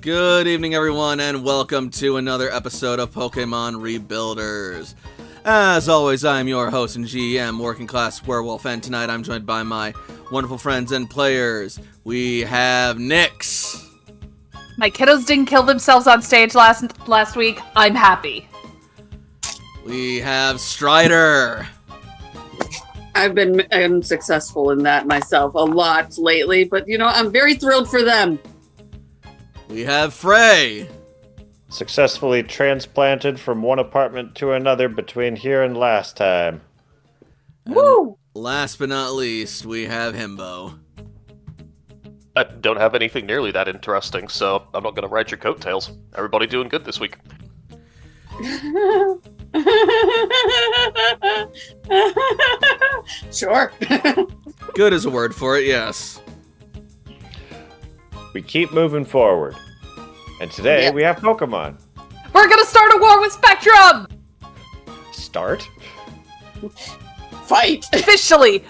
Good evening, everyone, and welcome to another episode of Pokemon Rebuilders. As always, I'm your host and GM, Working Class Werewolf, and tonight I'm joined by my wonderful friends and players. We have Nyx. My kiddos didn't kill themselves on stage last week. I'm happy. We have Strider. I've been unsuccessful in that myself a lot lately, but I'm very thrilled for them. We have Frey. Successfully transplanted from one apartment to another between here and last time. Woo! Last but not least, we have Himbo. I don't have anything nearly that interesting, so I'm not going to ride your coattails. Everybody doing good this week. Sure. Good is a word for it, yes. We keep moving forward. And today Yep. we have Pokemon. We're gonna start a war with Spectrum! Start? Fight. Officially!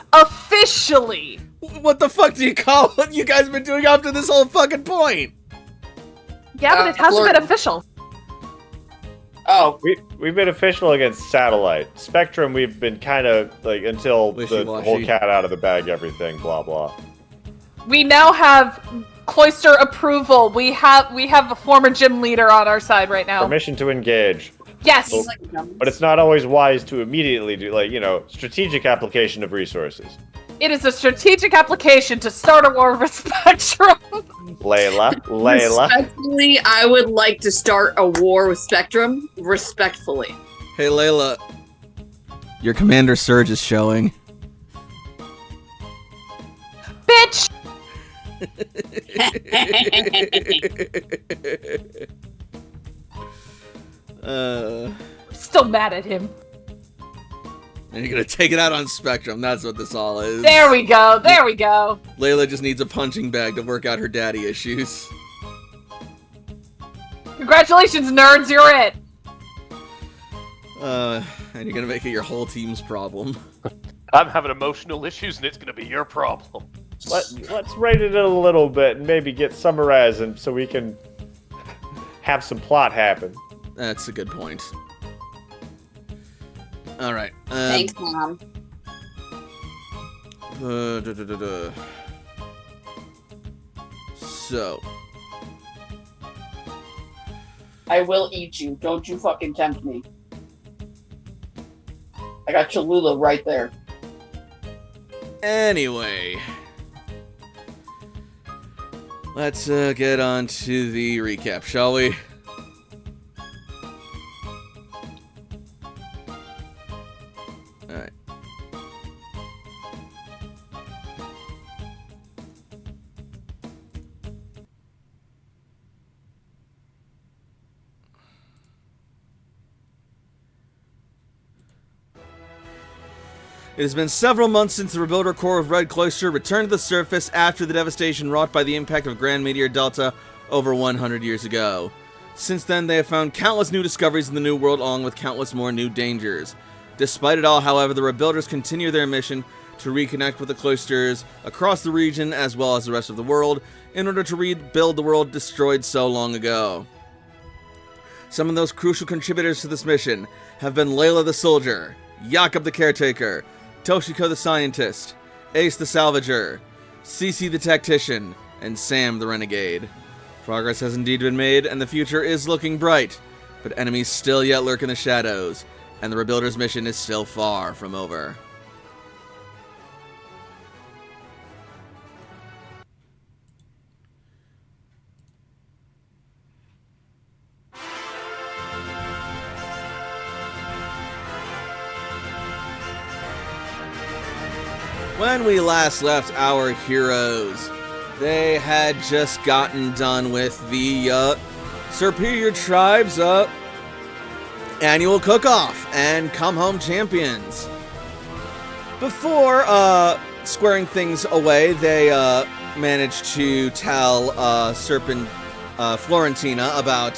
What the fuck do you call what you guys been doing up to this whole fucking point? Yeah, but it hasn't Florida. been official. Oh, We've been official against Satellite. Spectrum, we've been kind of, until the Wishy-washy. whole cat out of the bag, everything, blah, blah. We now have Cloister approval. We have a former gym leader on our side right now. Permission to engage. Yes! But it's not always wise to immediately do, strategic application of resources. It is a strategic application to start a war with Spectrum. Layla. respectfully, I would like to start a war with Spectrum. Respectfully. Hey, Layla. Your Commander Surge is showing. Bitch! Still mad at him. And you're gonna take it out on Spectrum. That's what this all is. There we go. Layla just needs a punching bag to work out her daddy issues. Congratulations, nerds, you're it. And you're gonna make it your whole team's problem. I'm having emotional issues, and it's going to be your problem. Let's rate it a little bit and maybe get summarizing so we can have some plot happen. That's a good point. All right. Thanks, Mom. So, I will eat you. Don't you fucking tempt me. I got Cholula right there. anyway. Let's get on to the recap, shall we? Alright. It has been several months since the Rebuilder Corps of Red Cloister returned to the surface after the devastation wrought by the impact of Grand Meteor Delta over 100 years ago. Since then, they have found countless new discoveries in the New World, along with countless more new dangers. Despite it all, however, the Rebuilders continue their mission to reconnect with the Cloisters across the region as well as the rest of the world in order to rebuild the world destroyed so long ago. Some of those crucial contributors to this mission have been Layla the Soldier, Jakob the Caretaker, Toshiko the Scientist, Ace the Salvager, Cece the Tactician, and Sam the Renegade. Progress has indeed been made, and the future is looking bright, but enemies still yet lurk in the shadows, and the Rebuilder's mission is still far from over. When we last left our heroes, they had just gotten done with the Superior Tribes annual cook-off and come home champions. Before squaring things away, they managed to tell Florentina about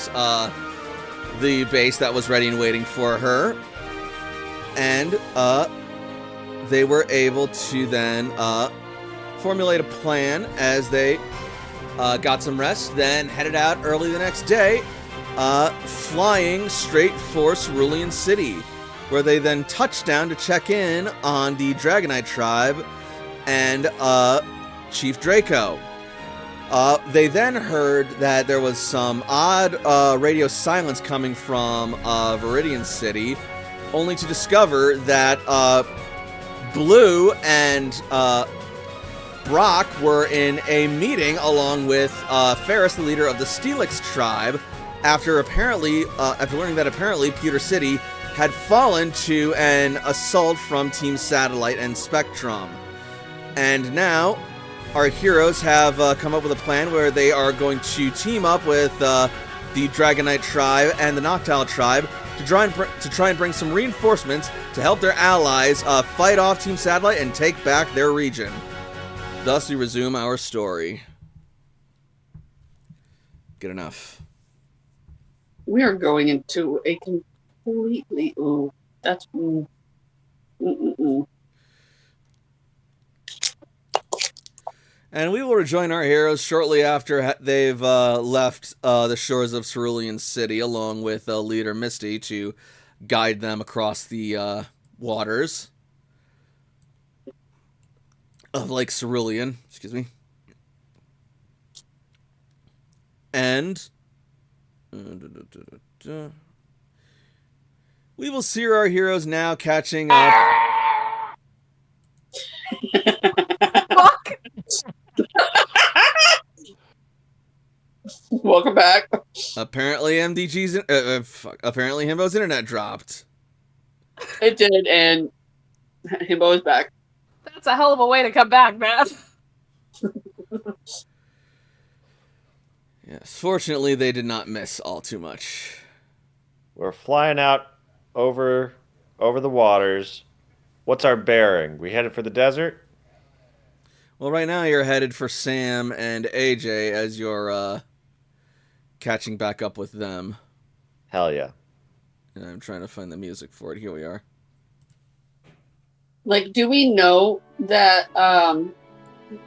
the base that was ready and waiting for her, and they were able to then formulate a plan as they got some rest, then headed out early the next day, flying straight for Cerulean City, where they then touched down to check in on the Dragonite tribe and Chief Draco. They then heard that there was some odd radio silence coming from Viridian City, only to discover that Blue and Brock were in a meeting along with Ferris, the leader of the Steelix tribe, after learning that apparently Pewter City had fallen to an assault from Team Satellite and Spectrum. And now our heroes have come up with a plan where they are going to team up with the Dragonite tribe and the Noctowl tribe to try and bring some reinforcements to help their allies fight off Team Satellite and take back their region. Thus, we resume our story. Good enough. We are going into a completely... Ooh, that's... And we will rejoin our heroes shortly after they've left the shores of Cerulean City, along with leader Misty to guide them across the waters of Lake Cerulean. Excuse me. And we will see our heroes now catching up. Fuck! Welcome back. Apparently, apparently Himbo's internet dropped. It did, and Himbo is back. That's a hell of a way to come back, man. Yes, fortunately, they did not miss all too much. We're flying out over the waters. What's our bearing? We headed for the desert? Well, right now you're headed for Sam and AJ as you're catching back up with them. Hell yeah. And I'm trying to find the music for it. Here we are. Like, do we know that,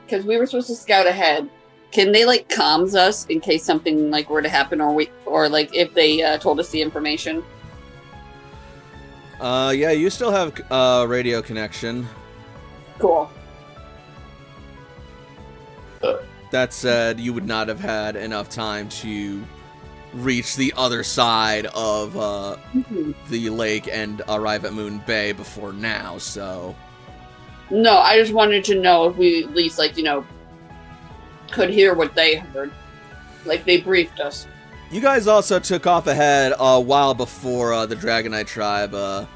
because we were supposed to scout ahead, can they, like, comms us in case something, like, were to happen, or like, if they told us the information? Yeah, you still have radio connection. Cool. That said, you would not have had enough time to reach the other side of the lake and arrive at Moon Bay before now, so... No, I just wanted to know if we at least, like, you know, could hear what they heard. Like, they briefed us. You guys also took off ahead a while before the Dragonite tribe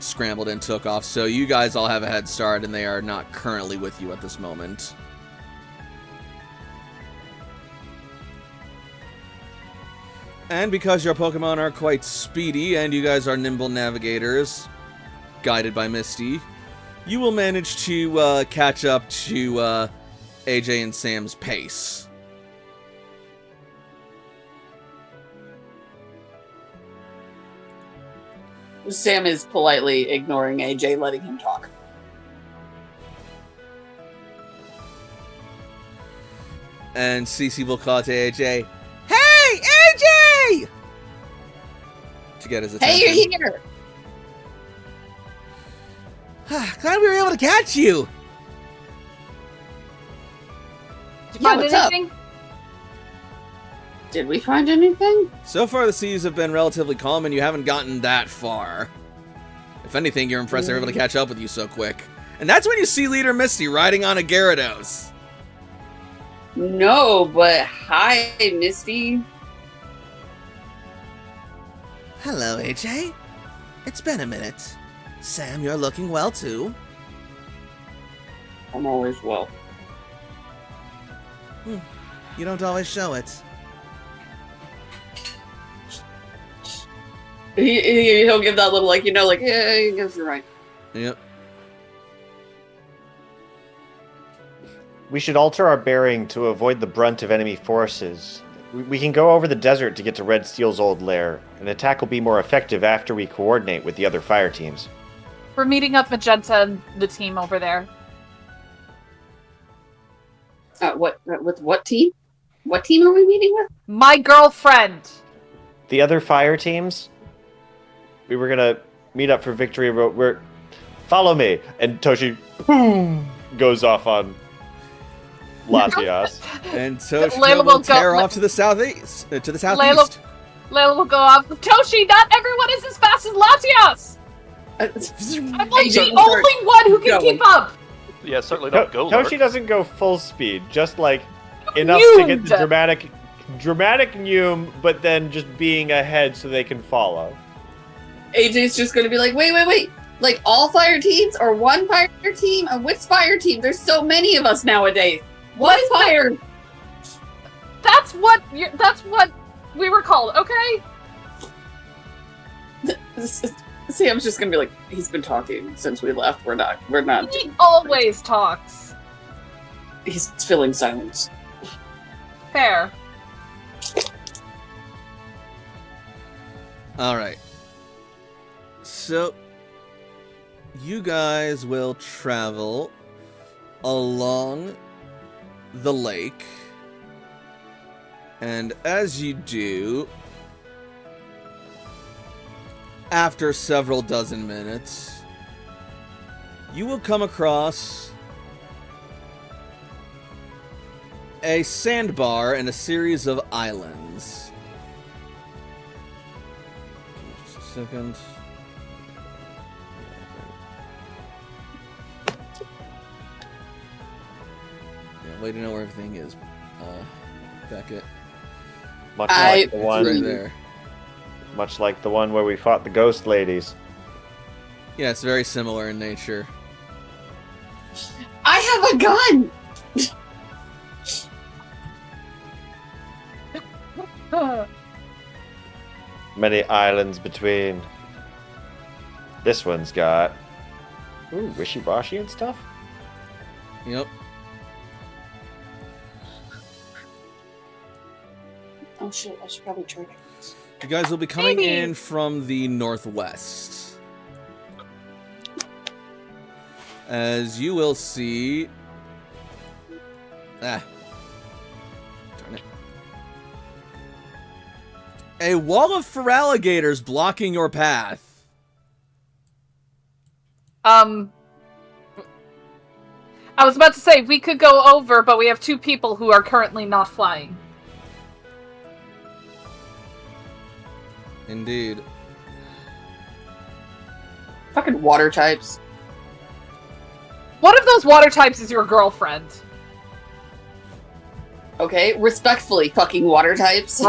scrambled and took off, so you guys all have a head start, and they are not currently with you at this moment. And because your Pokemon are quite speedy, and you guys are nimble navigators, guided by Misty, you will manage to catch up to AJ and Sam's pace. Sam is politely ignoring AJ, letting him talk. And Cece will call to AJ, "Hey, AJ!" to get his attention. Hey, you're here! Glad we were able to catch you. Did you Yeah, find what's up? anything? Did we find anything? So far, the seas have been relatively calm, and you haven't gotten that far. If anything, you're impressed they're able to catch up with you so quick. And that's when you see Leader Misty riding on a Gyarados. No, but hi, Misty. Hello, AJ. It's been a minute. Sam, you're looking well, too. I'm always well. You don't always show it. He'll give that little, like, you know, like, yeah, I guess you're right. Yep. We should alter our bearing to avoid the brunt of enemy forces. We can go over the desert to get to Red Steel's old lair. An attack will be more effective after we coordinate with the other fire teams. We're meeting up Magenta and the team over there. With what team? What team are we meeting with? My girlfriend. The other fire teams, we were gonna meet up for Victory Road. Follow me, and Toshi boom goes off on Latias. And Toshiko Layla will will tear go- off to the southeast. To the southeast. Layla will go off. Toshi, not everyone is as fast as Latias. I'm like the only one who can keep up. Yeah, certainly not go. Toshi doesn't go full speed, just like enough to get the Numed. dramatic Neum, but then just being ahead so they can follow. AJ's just going to be like, wait. Like all fire teams or one fire team? Which fire team? There's so many of us nowadays. What fire? That's what we were called. Okay. Sam's just going to be like, he's been talking since we left. We're not. He always talks. He's filling silence. Fair. All right. So, you guys will travel along the lake, and as you do, after several dozen minutes, you will come across a sandbar and a series of islands. Just a second. Yeah, way to know where everything is, Beckett. Much like the It's one, right there. much like the one where we fought the ghost ladies. Yeah, it's very similar in nature. I have a gun! Many islands between. This one's got wishy-washy and stuff. Yep. Oh shit, I should probably try. You guys will be coming Maybe. in from the northwest. As you will see... Darn it. A wall of feraligators blocking your path. I was about to say we could go over, but we have two people who are currently not flying. Indeed. Fucking water types. One of those water types is your girlfriend. Okay, respectfully, fucking water types.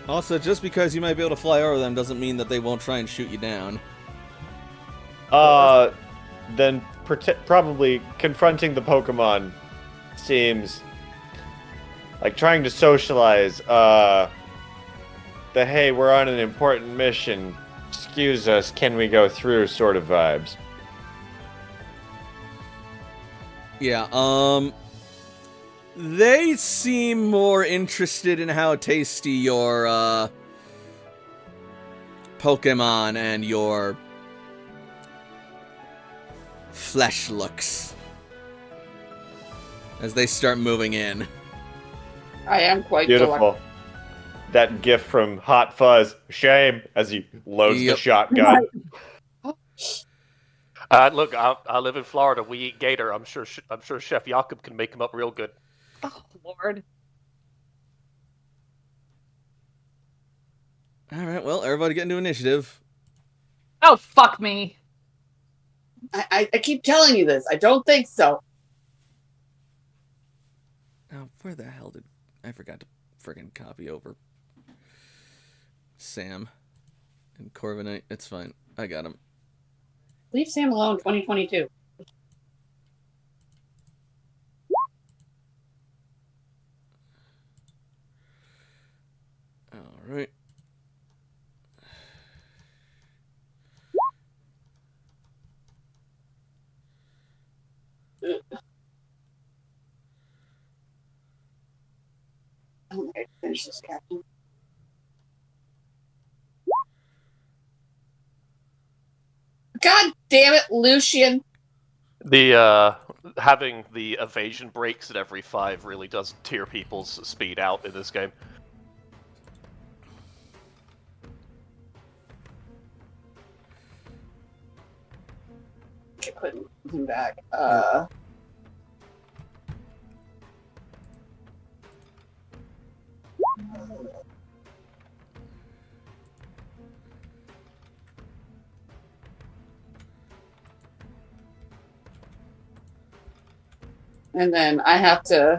Also, just because you might be able to fly over them doesn't mean that they won't try and shoot you down. Then probably confronting the Pokemon seems like trying to socialize. The hey, we're on an important mission. Excuse us, can we go through sort of vibes. Yeah, they seem more interested in how tasty your, Pokemon and your flesh looks. As they start moving in. I am quite Beautiful. That gif from Hot Fuzz, shame, as he loads Yep. the shotgun. Look, I live in Florida. We eat gator. I'm sure Chef Jakob can make him up real good. Oh, Lord. Alright, well, everybody get into initiative. Oh, fuck me. I keep telling you this. I don't think so. Now, where the hell did... I forgot to friggin' copy over Sam and Corviknight. It's fine. I got him. Leave Sam alone. 2022. Alright. gracious, Captain. God damn it, Lucian! The having the evasion breaks at every 5 really does tear people's speed out in this game. Okay, putting him back. And then I have to,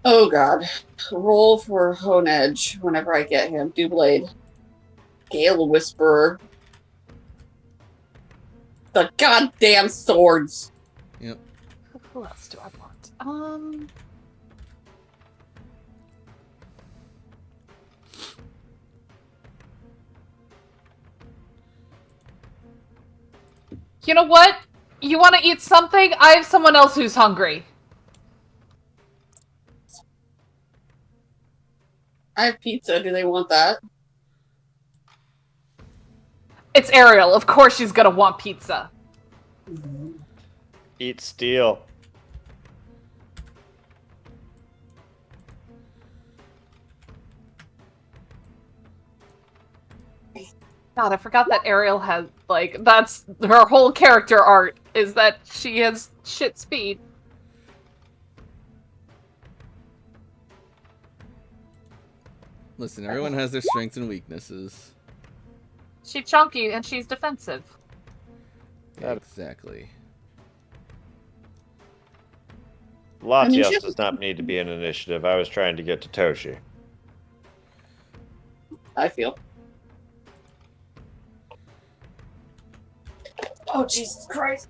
oh god, roll for Hone Edge whenever I get him. Doublade. Gale Whisperer. The goddamn swords! Yep. Who else do I want? You know what? You want to eat something? I have someone else who's hungry. I have pizza. Do they want that? It's Ariel. Of course she's gonna want pizza. Eat steel. God, I forgot that Ariel has, like, that's her whole character art, is that she has shit speed. Listen, everyone has their strengths and weaknesses. She's chunky and she's defensive. Exactly. Latios does not need to be an initiative. I was trying to get to Toshi. I feel. Oh, Jesus Christ.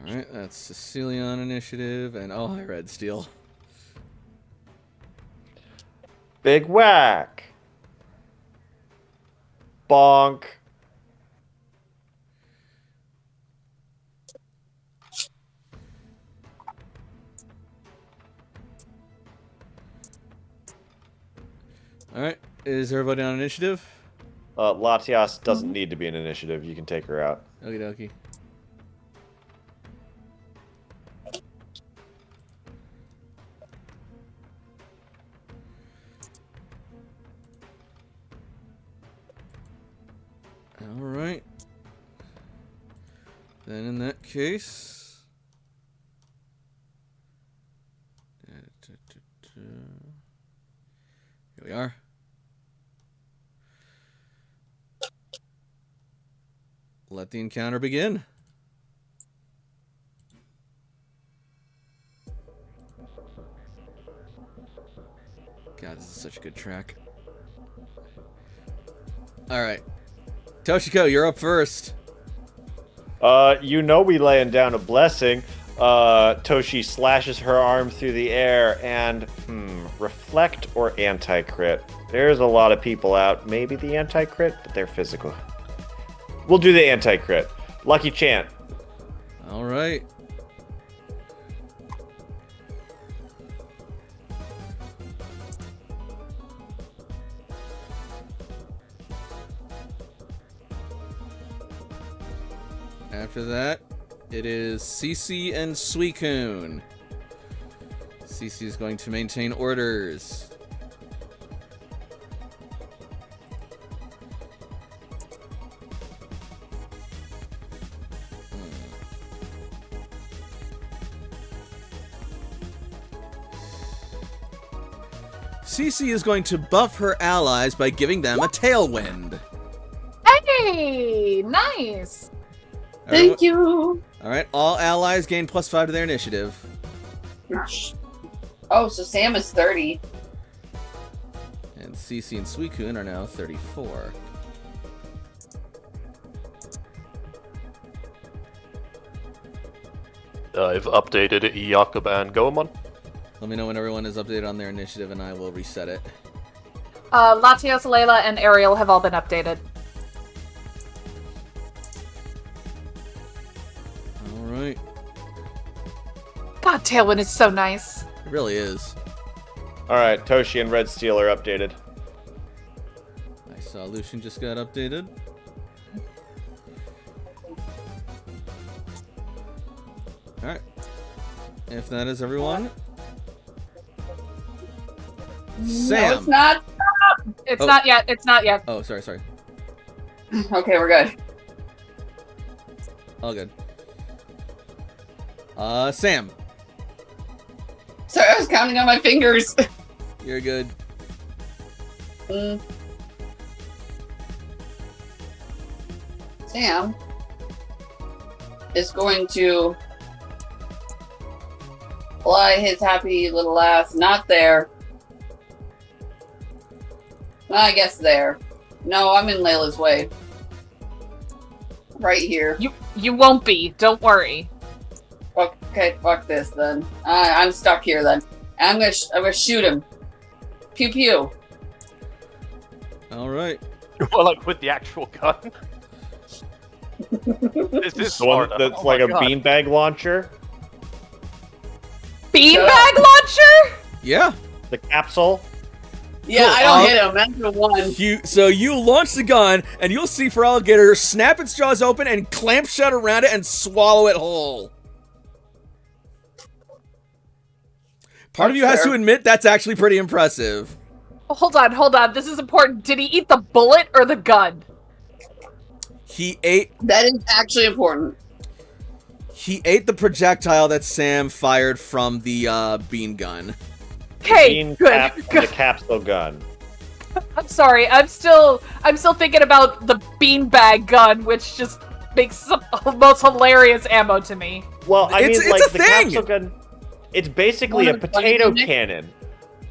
Alright, that's Sicilian initiative, and oh, I read steel. Big whack. Bonk. Alright, is everybody on initiative? Latias doesn't need to be an initiative. You can take her out. Okie dokie. Alright. Then in that case... Here we are. Let the encounter begin. God, this is such a good track. Alright. Toshiko, you're up first. You know we laying down a blessing. Toshi slashes her arm through the air and, reflect or anti-crit. There's a lot of people out. Maybe the anti-crit, but they're physical. We'll do the anti-crit. Lucky Chant. Alright. After that, it is Cece and Suicune. Cece is going to maintain orders. Cece is going to buff her allies by giving them a tailwind. Hey, nice. Thank you. Alright, all allies gain +5 to their initiative. Oh, so Sam is 30. And Cece and Suicune are now 34. I've updated Yakuba and Goemon. Let me know when everyone is updated on their initiative and I will reset it. Latios, Layla, and Ariel have all been updated. Alright. God, Tailwind is so nice. It really is. All right, Toshi and Red Steel are updated. I saw Lucian just got updated. Alright. If that is everyone. Sam! No, it's not. It's not yet. It's not yet. Oh, sorry. Okay, we're good. All good. Sam. Sorry, I was counting on my fingers. You're good. Sam is going to fly his happy little ass. Not there. I guess there. No, I'm in Layla's way. Right here. You won't be. Don't worry. Okay, fuck this then. I'm stuck here then. I'm gonna shoot him. Pew pew. Alright. Well, like with the actual gun. This is The one Sparta. that's Oh like my a God. beanbag launcher. Beanbag launcher? Yeah. The capsule. Yeah, Cool. I don't hit him. That's the one. So you launch the gun, and you'll see Feraligatr snap its jaws open and clamp shut around it and swallow it whole. Part of you has to admit that's actually pretty impressive. Hold on. This is important. Did he eat the bullet or the gun? He ate That is actually important. the projectile that Sam fired from the bean gun. Okay, Bean good. cap and the capsule gun. I'm sorry. I'm still thinking about the beanbag gun, which just makes some most hilarious ammo to me. Well, I It's mean, a like the thing! capsule gun. It's basically a One of the funny potato things- cannon.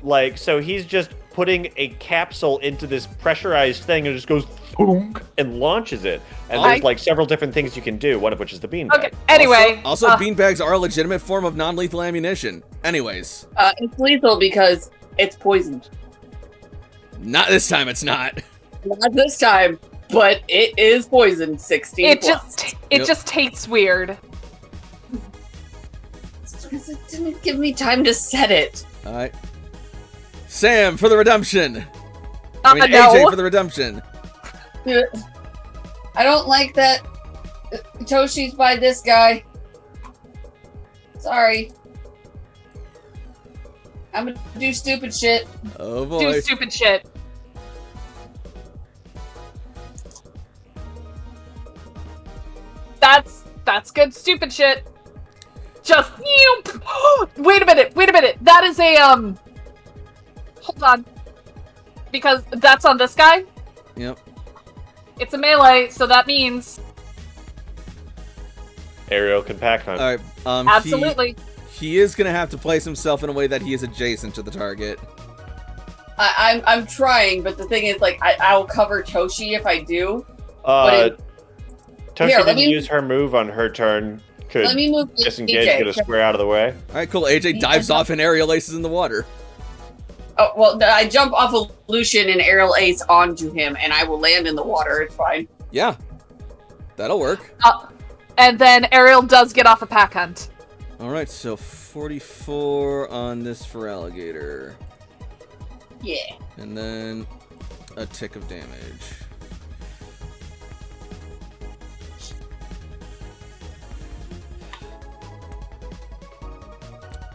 Like, so he's just putting a capsule into this pressurized thing and just goes boom and launches it. And there's like several different things you can do. One of which is the beanbag. Okay. Anyway. Also, beanbags are a legitimate form of non-lethal ammunition. Anyways, It's lethal because it's poisoned. not this time. It's not. Not this time, but it is poisoned. 16 It plus. just tastes weird. It's because it didn't give me time to set it. All right. Sam for the redemption. I mean, No. AJ for the redemption. I don't like that Toshi's by this guy. Sorry. I'm gonna do stupid shit. Oh Do boy. stupid shit. That's good stupid shit. Just wait a minute. That is a hold on. Because that's on this guy. Yep. It's a melee, so that means Ariel can pack hunt. All right. absolutely. He is gonna have to place himself in a way that he is adjacent to the target. I'm trying, but the thing is, like, I'll cover Toshi if I do. Toshi Here, let didn't me- use her move on her turn. Could Let me move disengage, AJ. get a square out of the way. All right, cool. AJ dives off and aerial aces in the water. Oh, well, I jump off of Lucian and aerial ace onto him, and I will land in the water. It's fine. Yeah, that'll work. And then Ariel does get off a pack hunt. All right, so 44 on this Feraligatr, Yeah. and then a tick of damage.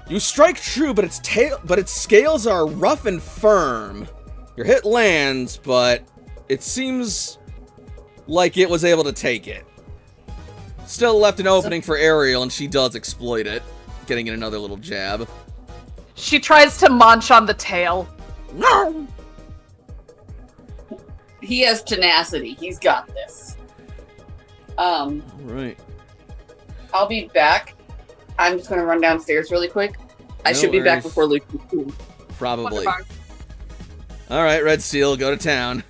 You strike true, but its scales are rough and firm. Your hit lands, but it seems like it was able to take it. Still left an opening for Ariel, and she does exploit it, getting in another little jab. She tries to munch on the tail. No! He has tenacity. He's got this. Right. I'll be back. I'm just gonna run downstairs really quick. I No should be back worries. before Lucian. Probably. Wonderbar. Alright, Red Steel, go to town.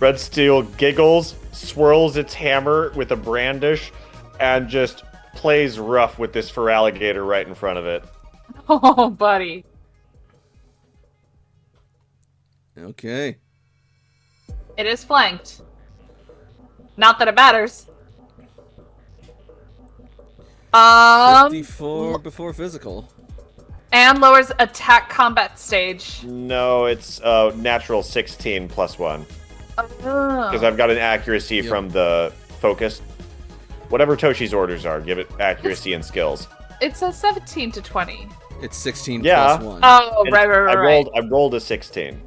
Red Steel giggles, swirls its hammer with a brandish, and just plays rough with this Feraligatr right in front of it. Oh, buddy. Okay. It is flanked. Not that it matters. 54 before physical. And lowers attack combat stage. No, it's natural 16 plus 1. Oh. Because I've got an accuracy from the focus. Whatever Toshi's orders are, give it accuracy and skills. It says 17 to 20. It's 16 Yeah. plus 1. Oh, And right. I rolled a 16.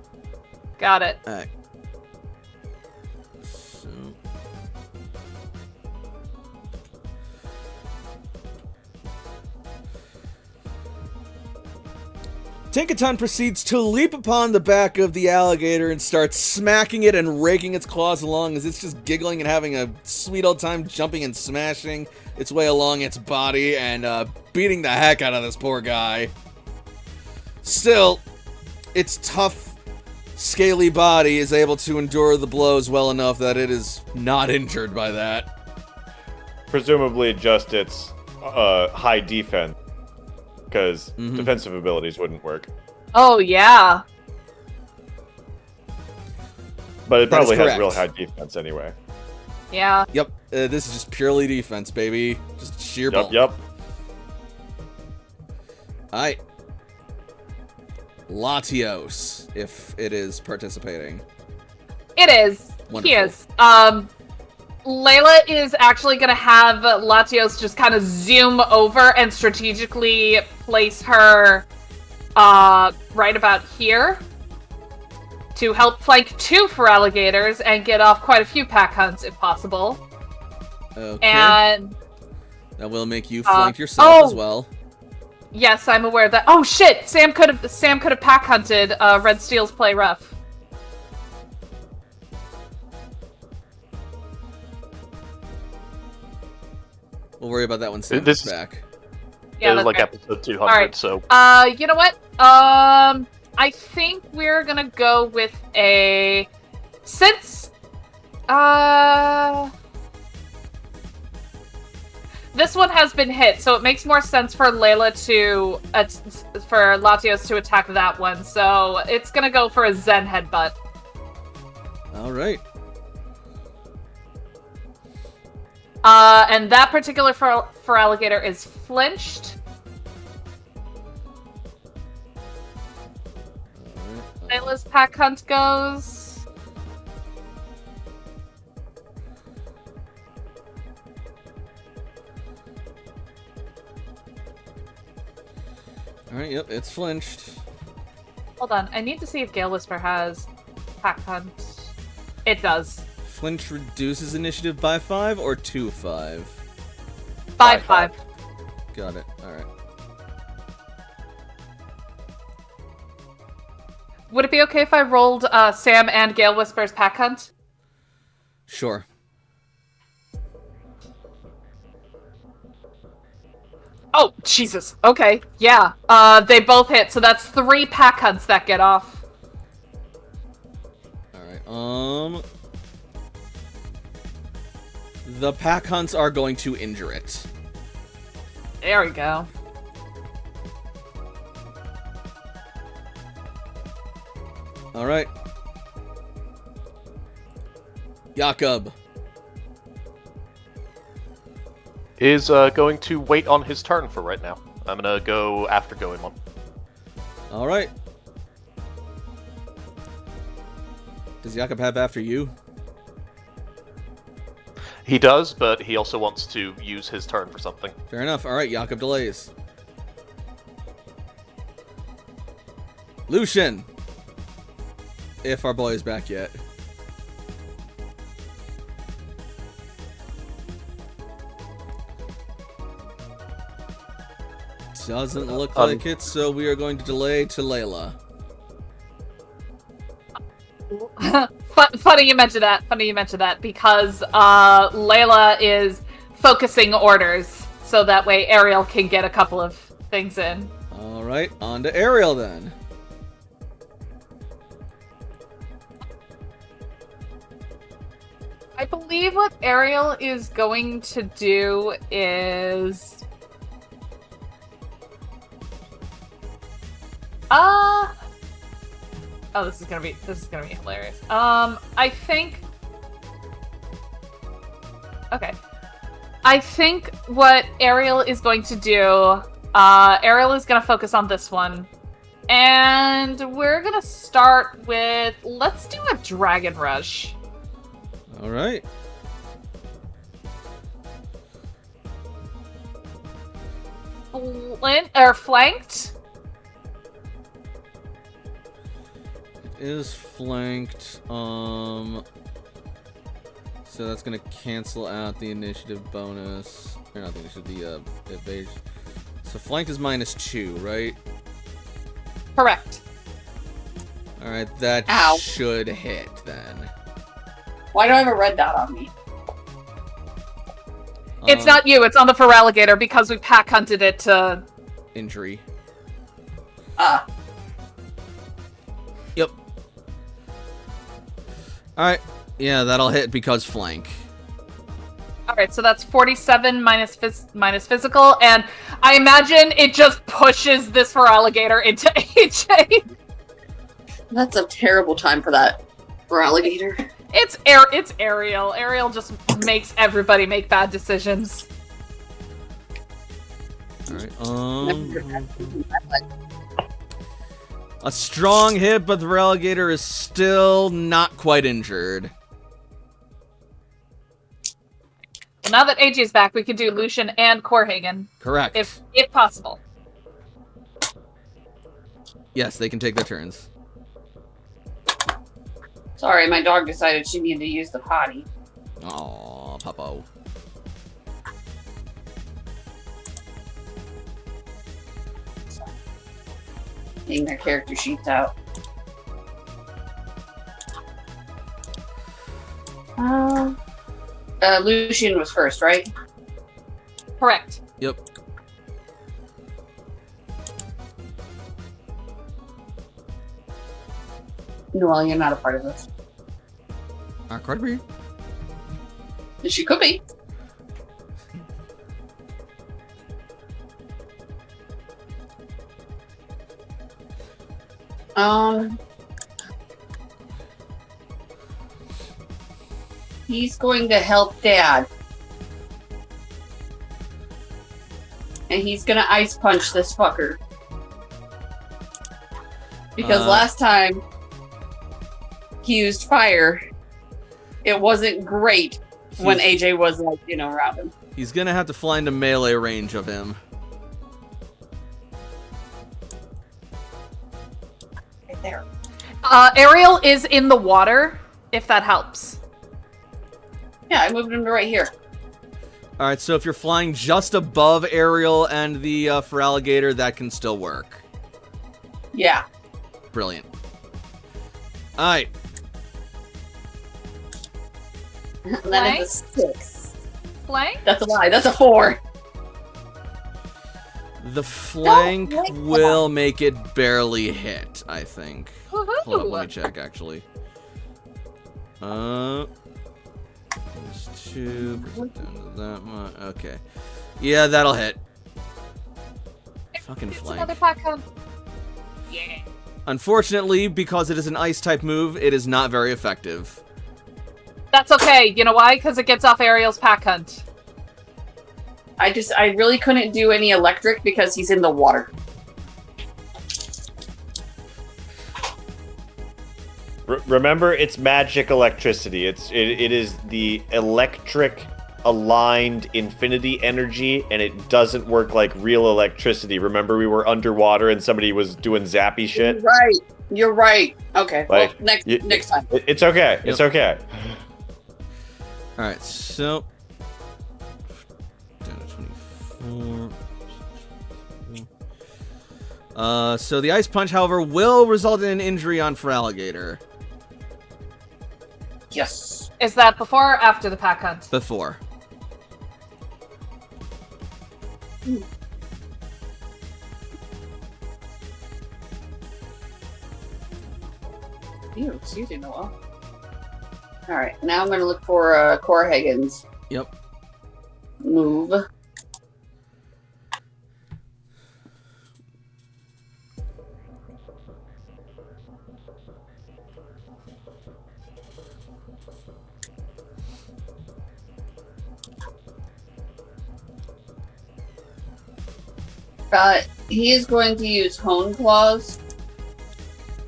Got it. Alright. So... Tinkaton proceeds to leap upon the back of the alligator and starts smacking it and raking its claws along as it's just giggling and having a sweet old time jumping and smashing its way along its body and beating the heck out of this poor guy. Still, its tough, scaly body is able to endure the blows well enough that it is not injured by that. Presumably just its high defense. Because defensive abilities wouldn't work. Oh, yeah. But it That is probably has correct. real high defense anyway. Yeah. Yep, this is just purely defense, baby. Just sheer bulk. Yep. Alright. Latios, if it is participating. It is. Wonderful. He is. Layla is actually going to have Latios just kind of zoom over and strategically place her right about here to help flank 2 for alligators and get off quite a few pack hunts if possible. Okay. And That will make you flank yourself as well. yes, I'm aware of that. Oh shit! Sam could have pack hunted Red Steel's play rough. We'll worry about that when Sam This gets is- back. Yeah, It was that's like fair. episode 200, Alright. so You know what? I think we're gonna go with a... Since... This one has been hit, so it makes more sense for Layla to... for Latios to attack that one, so it's gonna go for a Zen headbutt. Alright. And that particular for alligator is flinched. Layla's pack hunt goes. Alright, yep, it's flinched. Hold on, I need to see if Gale Whisper has pack hunt. It does. Flinch reduces initiative by 5 or to 5? By 5. Got it. Alright. Would it be okay if I rolled Sam and Gale Whisper's pack hunt? Sure. Oh, Jesus. Okay, yeah. They both hit, so that's 3 pack hunts that get off. Alright, the pack hunts are going to injure it. There we go. Alright. Jakob. is going to wait on his turn for right now. I'm gonna go after Goemon. Alright. Does Jakob have after you? He does, but he also wants to use his turn for something. Fair enough. Alright, Jakob delays. Lucian! If our boy is back yet. Doesn't look like it, so we are going to delay to Layla. Funny you mentioned that. Funny you mentioned that because Layla is focusing orders, so that way Ariel can get a couple of things in. Alright, on to Ariel then. I believe what Ariel is going to do is... Oh, this is gonna be hilarious. I think... Okay. I think what Ariel is going to do, Ariel is going to focus on this one. And we're going to start with, let's do a Dragon Rush. All right. Flanked. It is flanked. So that's gonna cancel out the initiative bonus. Or not the initiative, the evasion. So flanked is -2, right? Correct. Alright, that Ow. should hit then. Why do I have a red dot on me? It's not you, it's on the Feraligatr because we pack hunted it to... Injury. Ah. Yep. Alright. Yeah, that'll hit because flank. Alright, so that's 47 minus physical, and I imagine it just pushes this Feraligatr into AJ. That's a terrible time for that. For alligator. It's Ariel. Ariel just makes everybody make bad decisions. Alright, a strong hit, but the Feraligatr is still not quite injured. Well, now that AJ's back, we can do Lucian and Corhagen, Correct. if possible. Yes, they can take their turns. Sorry, my dog decided she needed to use the potty. Aww, Puppo. Getting their character sheets out. Lucian was first, right? Correct. Yep. Noelle, you're not a part of this. Carter. She could be. He's going to help Dad. And he's gonna ice punch this fucker. Because last time he used fire, it wasn't great when AJ was, like, around him. He's gonna have to fly into melee range of him. Right there. Ariel is in the water, if that helps. Yeah, I moved him to right here. Alright, so if you're flying just above Ariel and the Feraligatr, that can still work. Yeah. Brilliant. Alright. That is a 6. Flank? That's a lie. That's a 4. The flank Don't like will make it barely hit, I think. Woohoo! Hold up, let me check, actually. Minus 2, brings it down to that much. Okay. Yeah, that'll hit. Fucking It's flank. another pack hunt. Yeah. Unfortunately, because it is an ice-type move, it is not very effective. That's okay. You know why? Because it gets off Ariel's pack hunt. I really couldn't do any electric because he's in the water. Remember, it's magic electricity. It is the electric aligned infinity energy, and it doesn't work like real electricity. Remember, we were underwater and somebody was doing zappy shit. Right. You're right. Okay. Like, well, next time. It's okay. It's okay. Alright, so... Down to 24. So the Ice Punch, however, will result in an injury on Feraligatr. Yes. Is that before or after the pack hunt? Before. Ew, excuse me, Noel. Alright, now I'm going to look for Corhagen's Yep. move. He is going to use Hone Claws.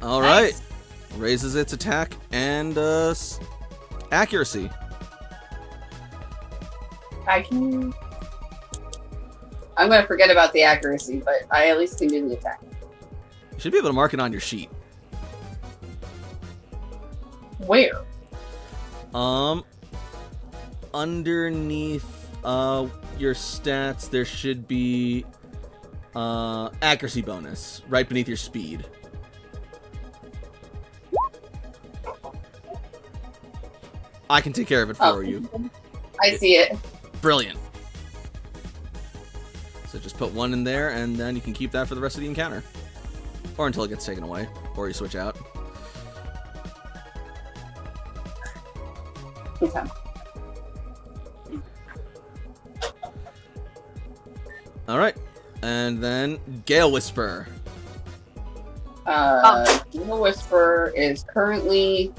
All right. Nice. Raises its attack and accuracy. I'm going to forget about the accuracy, but I at least can do the attack. You should be able to mark it on your sheet. Where? Underneath your stats, there should be accuracy bonus right beneath your speed. I can take care of it for you. I see it. Brilliant. So just put 1 in there, and then you can keep that for the rest of the encounter. Or until it gets taken away, or you switch out. Okay. Alright. And then Gale Whisper. Gale Whisper is currently...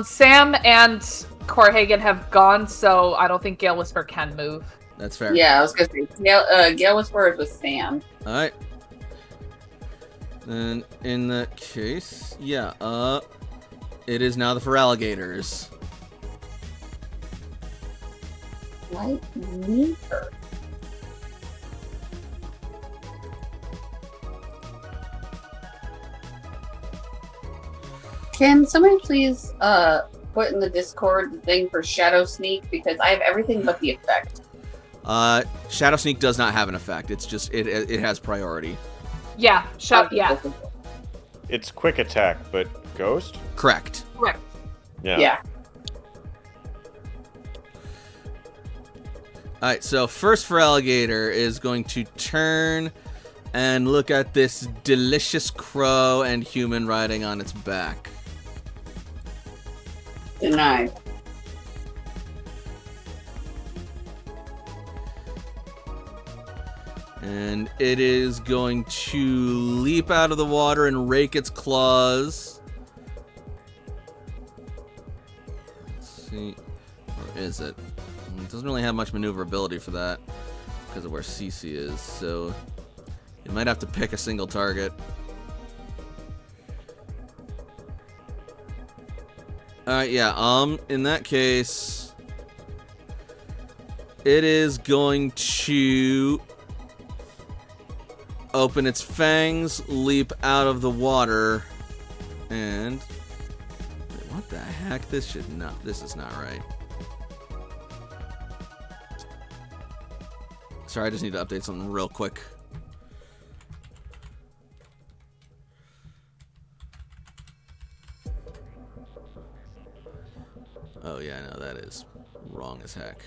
Sam and Corhagen have gone, so I don't think Gale Whisper can move. That's fair. Yeah, I was going to say, Gale Whisper is with Sam. Alright. And in that case, yeah, it is now the Feraligators. Right neither. Can somebody please put in the Discord the thing for Shadow Sneak, because I have everything but the effect. Shadow Sneak does not have an effect. It's just it has priority. Yeah, yeah. It's quick attack, but ghost? Correct. Correct. Yeah. Alright, so first Feraligator is going to turn and look at this delicious crow and human riding on its back. Denied. And it is going to leap out of the water and rake its claws. Let's see. Where is it? It doesn't really have much maneuverability for that because of where Cece is, so you might have to pick a single target. Alright, yeah, in that case, it is going to open its fangs, leap out of the water, and... Wait, what the heck? This is not right. Sorry, I just need to update something real quick. Oh yeah, no, that is wrong as heck.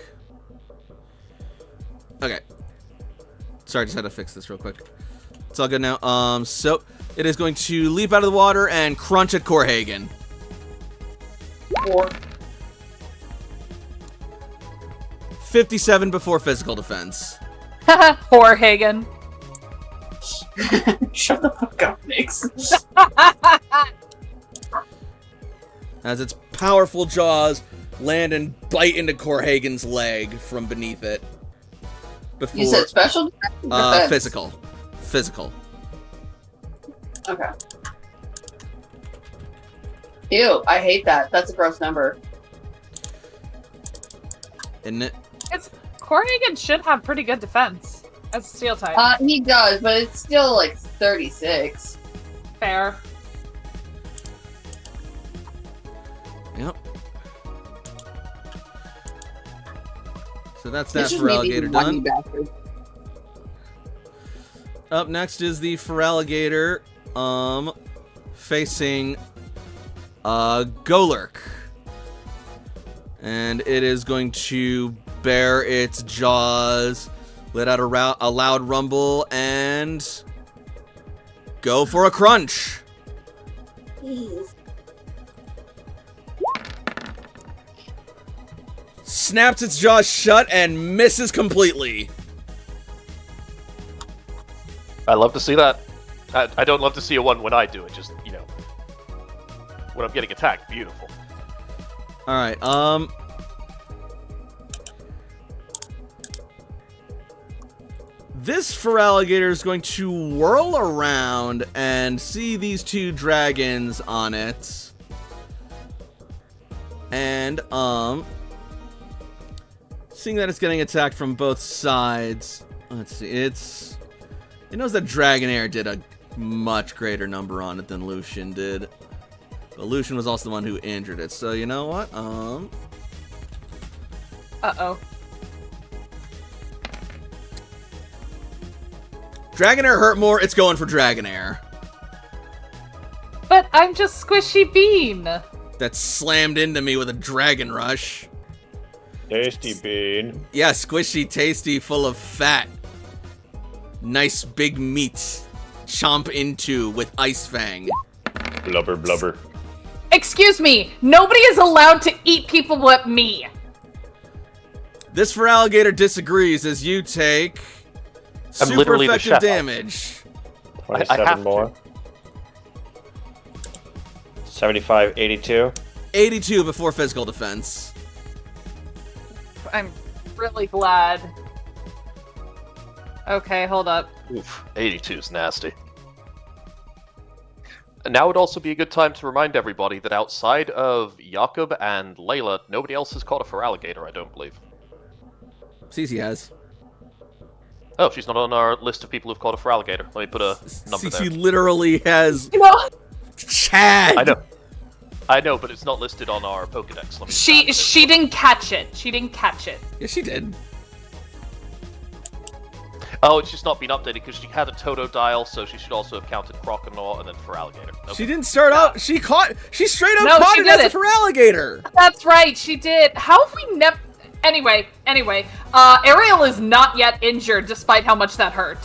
Okay. Sorry, I just had to fix this real quick. It's all good now. So it is going to leap out of the water and crunch at Corhagen. 4. 57 before physical defense. Corhagen. Shut the fuck up, Nix. As its powerful jaws land and bite into Corhagen's leg from beneath it. Before, You said special defense? or defense? physical. Physical. Okay. Ew, I hate that. That's a gross number. Isn't it? Corhagen should have pretty good defense as a steel type. He does, but it's still like 36. Fair. Yep. So that's that This is for maybe alligator the one, done. you bastard. Up next is the Feraligator, facing Golurk. And it is going to bare its jaws, let out a loud rumble, and go for a crunch. Jeez. Snaps its jaws shut and misses completely. I love to see that. I don't love to see a one when I do it, just, you know, when I'm getting attacked. Beautiful. Alright, This Feraligatr is going to whirl around and see these two dragons on it. And, seeing that it's getting attacked from both sides, let's see, it knows that Dragonair did a much greater number on it than Lucian did. But Lucian was also the one who injured it, so you know what, Uh-oh. Dragonair hurt more, it's going for Dragonair. But I'm just Squishy Bean. That slammed into me with a Dragon Rush. Tasty bean. Yeah, squishy, tasty, full of fat. Nice big meat. Chomp into with Ice Fang. Blubber, blubber. Excuse me, nobody is allowed to eat people but me. This Feraligatr disagrees as you take I'm super literally the effective chef. damage. 27 have to. more. 75, 82. 82 before physical defense. I'm really glad. Okay, hold up. Oof, 82 is nasty. And now would also be a good time to remind everybody that outside of Jakob and Layla, nobody else has caught a Feraligatr, I don't believe. Cece has. Oh, she's not on our list of people who've caught a Feraligatr. Let me put a number Cece there. literally has You know, Chad. I know, but it's not listed on our Pokedex. Let me she didn't catch it. She didn't catch it. Yeah, she did. Oh, it's just not been updated because she had a Totodile, so she should also have counted Croconaw and then Feraligatr. Okay. She didn't start out. She straight up No, caught she it as a did it. Feraligatr. That's right, she did. How have we never... Anyway, Ariel is not yet injured despite how much that hurt.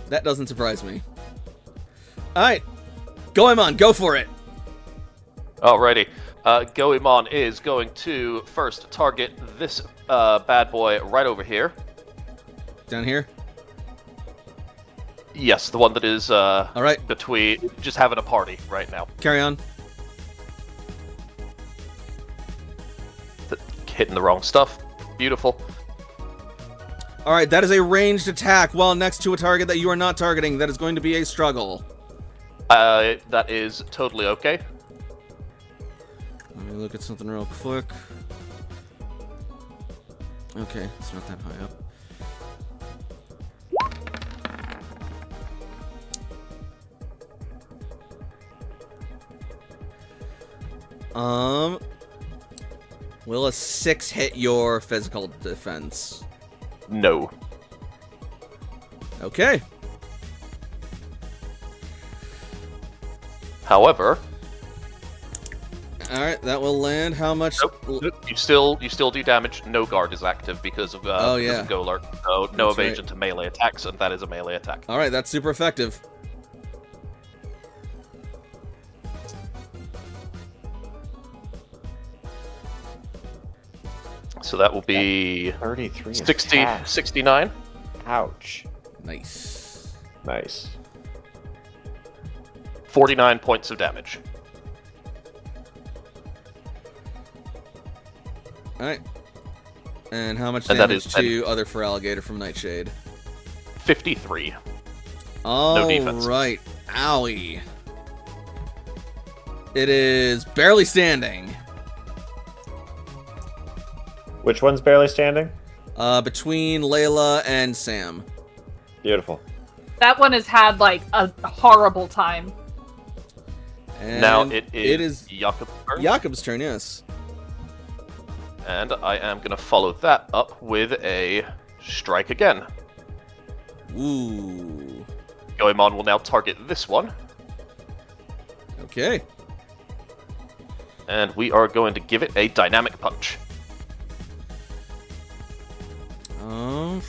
That doesn't surprise me. Alright. Goemon, go for it. Alrighty. Goemon is going to first target this bad boy right over here. Down here. Yes, the one that is Alright, between just having a party right now. carry on. Hitting the wrong stuff. Beautiful. Alright, that is a ranged attack while next to a target that you are not targeting. That is going to be a struggle. That is totally okay. Let me look at something real quick. Okay, it's not that high up. Will a 6 hit your physical defense? No. Okay. However, Alright, that will land. How much? you still do damage. No guard is active because of Oh, because yeah. of Golurk. So no That's right. evasion to melee attacks, and that is a melee attack. Alright, that's super effective. So that will be 33. 60, attack. 69. Ouch. Nice. Nice. 49 points of damage. Alright. And how much And that damage is to other Feraligatr from Nightshade? 53. defense. Alright. Owie. It is barely standing. Which one's barely standing? Between Layla and Sam. Beautiful. That one has had, like, a horrible time. And Now it it is Jakob's turn, Jakob's turn, yes. and I am going to follow that up with a strike again. Ooh. Goemon will now target this one, Okay. and we are going to give it a dynamic punch. Oh,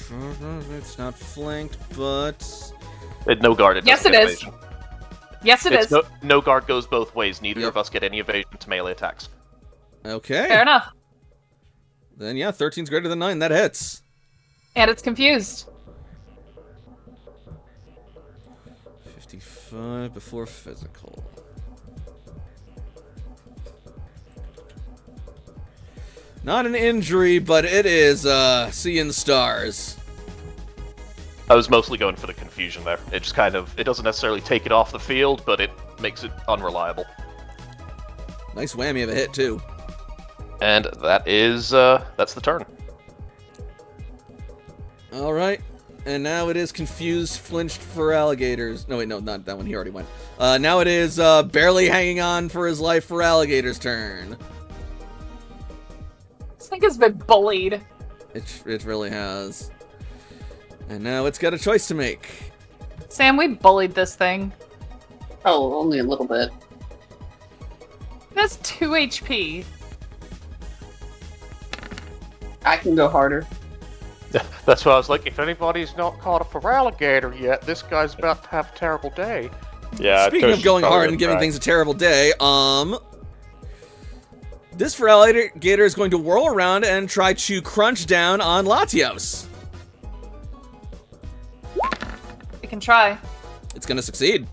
it's not flanked, but... No guard. Yes, doesn't it get is. evasion. Yes, it It's is. no guard goes both ways. Neither Yep. of us get any evasion to melee attacks. Okay. Fair enough. Then yeah, 13's greater than 9. That hits. And it's confused. 55 before physical. Not an injury, but it is seeing stars. I was mostly going for the confusion there. It just it doesn't necessarily take it off the field, but it makes it unreliable. Nice whammy of a hit, too. And that's the turn. Alright. And now it is confused, flinched for alligators. No, wait, no, not that one. He already went. Now it is barely hanging on for his life for alligator's turn. This thing has been bullied. It really has. And now it's got a choice to make. Sam, we bullied this thing. Oh, only a little bit. It has 2 HP. I can go harder. That's why I was like, if anybody's not caught up for alligator yet, this guy's about to have a terrible day. Yeah. Speaking of going hard and giving things a terrible day, this for alligator is going to whirl around and try to crunch down on Latios. We can try. It's going to succeed.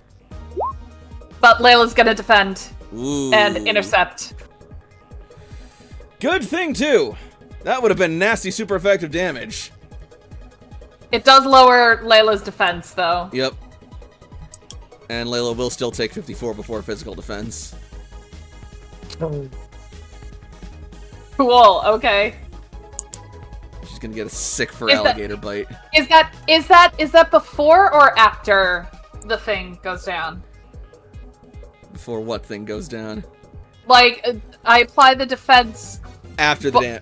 But Layla's gonna defend Ooh. and intercept. Good thing, too. That would have been nasty, super effective damage. It does lower Layla's defense, though. Yep. And Layla will still take 54 before physical defense. Cool, okay. She's gonna get a sick for alligator bite. Is that before or after the thing goes down? Before what thing goes down? Like, I apply the defense. After the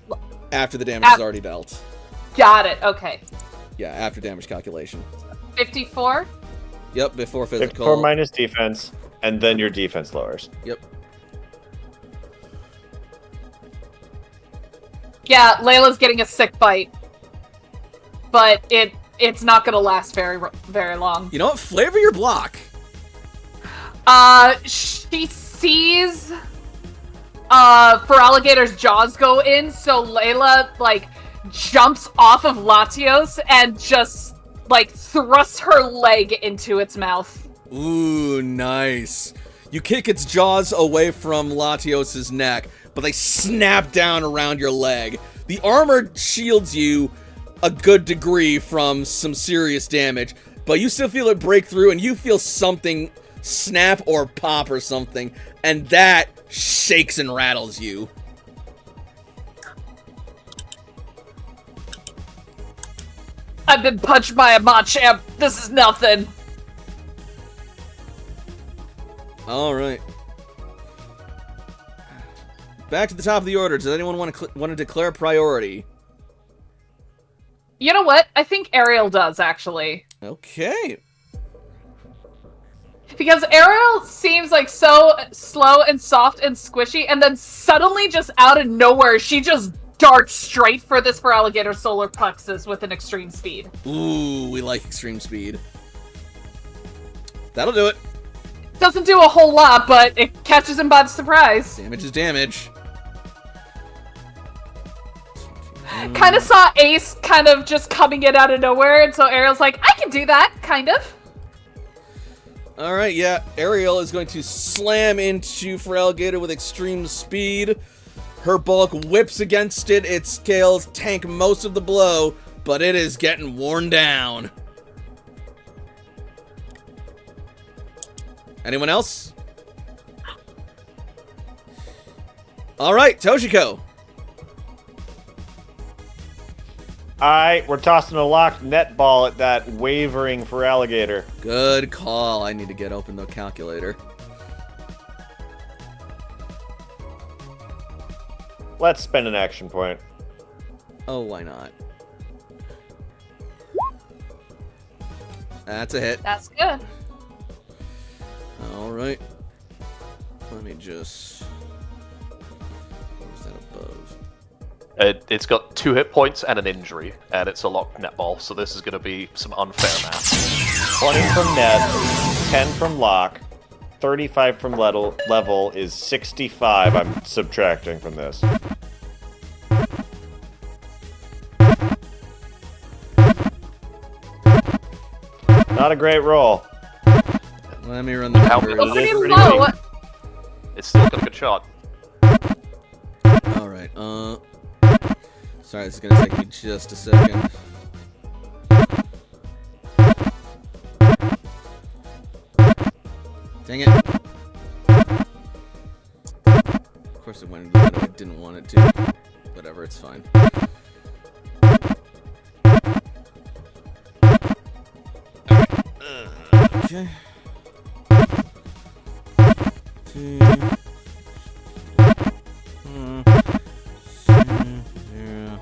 damage is already dealt. Got it, okay. Yeah, after damage calculation. 54? Yep, before physical. 54 minus defense, and then your defense lowers. Yep. Yeah, Layla's getting a sick bite. But it's not gonna last very long. You know what? Flavor your block. She sees for alligator's jaws go in, so Layla like jumps off of Latios and just like thrusts her leg into its mouth. Ooh, nice. You kick its jaws away from Latios' neck, but they snap down around your leg. The armor shields you a good degree from some serious damage, but you still feel it break through, and you feel something snap or pop or something, and that shakes and rattles you. I've been punched by a Machamp. This is nothing. Alright. Back to the top of the order. Does anyone want to declare priority? You know what? I think Ariel does, actually. Okay. Because Ariel seems like so slow and soft and squishy, and then suddenly, just out of nowhere, she just darts straight for this for alligator solar plexus with an extreme speed. Ooh, we like extreme speed. That'll do it. Doesn't do a whole lot, but it catches him by surprise. Damage is damage. Kind of saw Ace kind of just coming in out of nowhere, and so Ariel's like, I can do that, kind of. Alright, yeah. Ariel is going to slam into Feraligatr with extreme speed. Her bulk whips against it. Its scales tank most of the blow, but it is getting worn down. Anyone else? Alright, Toshiko. Alright, we're tossing a locked net ball at that wavering Feraligatr. Good call. I need to get open the calculator. Let's spend an action point. Oh, why not? That's a hit. That's good. Alright. Let me just... Where's that above? It's got 2 hit points and an injury, and it's a locked netball, so this is going to be some unfair math. 20 from net, 10 from lock, 35 from level is 65 I'm subtracting from this. Not a great roll. Let me run the How numbers. good Well, pretty pretty low. weak. It's still got a good shot. Alright, sorry, this is gonna take me just a second. Dang it. Of course it went into the way I didn't want it to. Whatever, it's fine. Okay. 2, 0,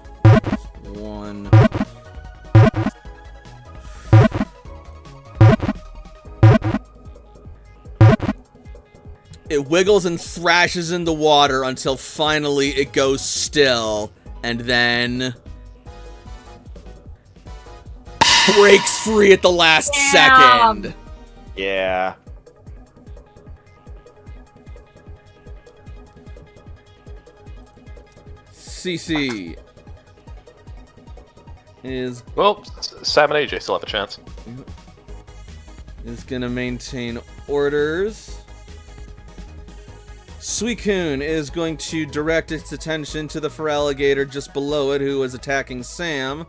1. It wiggles and thrashes in the water until finally it goes still, and then breaks free at the last second. Yeah. CC is Well, Sam and AJ still have a chance. gonna maintain orders. Suicune is going to direct its attention to the Feraligatr just below it, who is attacking Sam.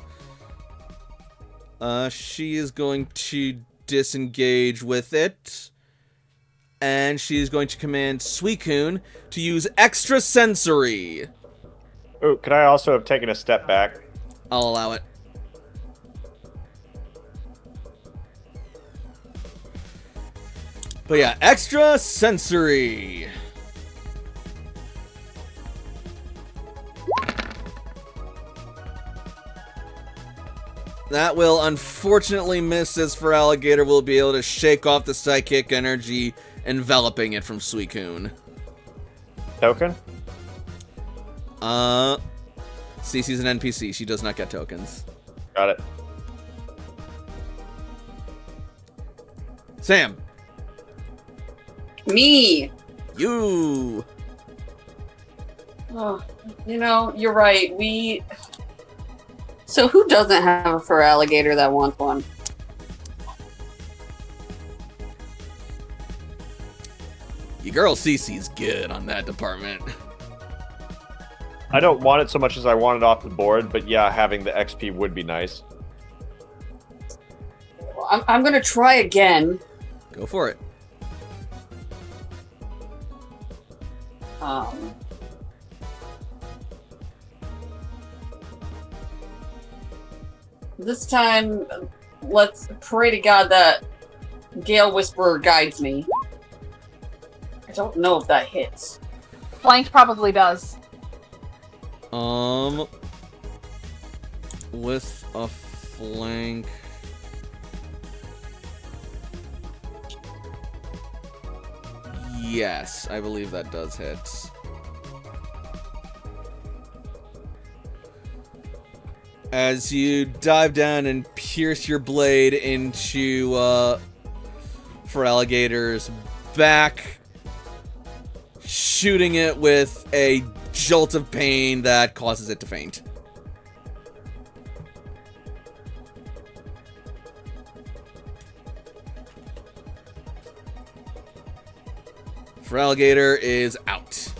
She is going to disengage with it. And she is going to command Suicune to use Extra Sensory. Oh, could I also have taken a step back? I'll allow it. But yeah, Extra Sensory. That will unfortunately miss, as Feraligatr will be able to shake off the psychic energy enveloping it from Suicune. Token? Cece's an NPC. She does not get tokens. Got it. Sam. Me. You. Oh, you're right. So who doesn't have a Feraligatr that wants one? Your girl Cece's good on that department. I don't want it so much as I want it off the board, but yeah, having the XP would be nice. I'm gonna try again. Go for it. This time, let's pray to God that Gale Whisperer guides me. I don't know if that hits. Flanked probably does. With a flank. Yes, I believe that does hit. As you dive down and pierce your blade into Feraligatr's back, shooting it with a jolt of pain that causes it to faint. Feraligatr is out.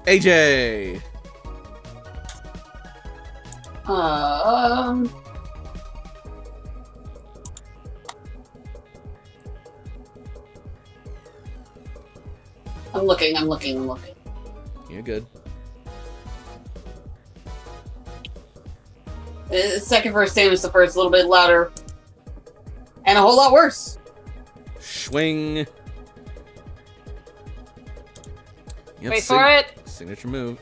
AJ. I'm looking. You're good. Second verse, same as the first, a little bit louder. And a whole lot worse. Swing. Yep, Wait for it. Signature move.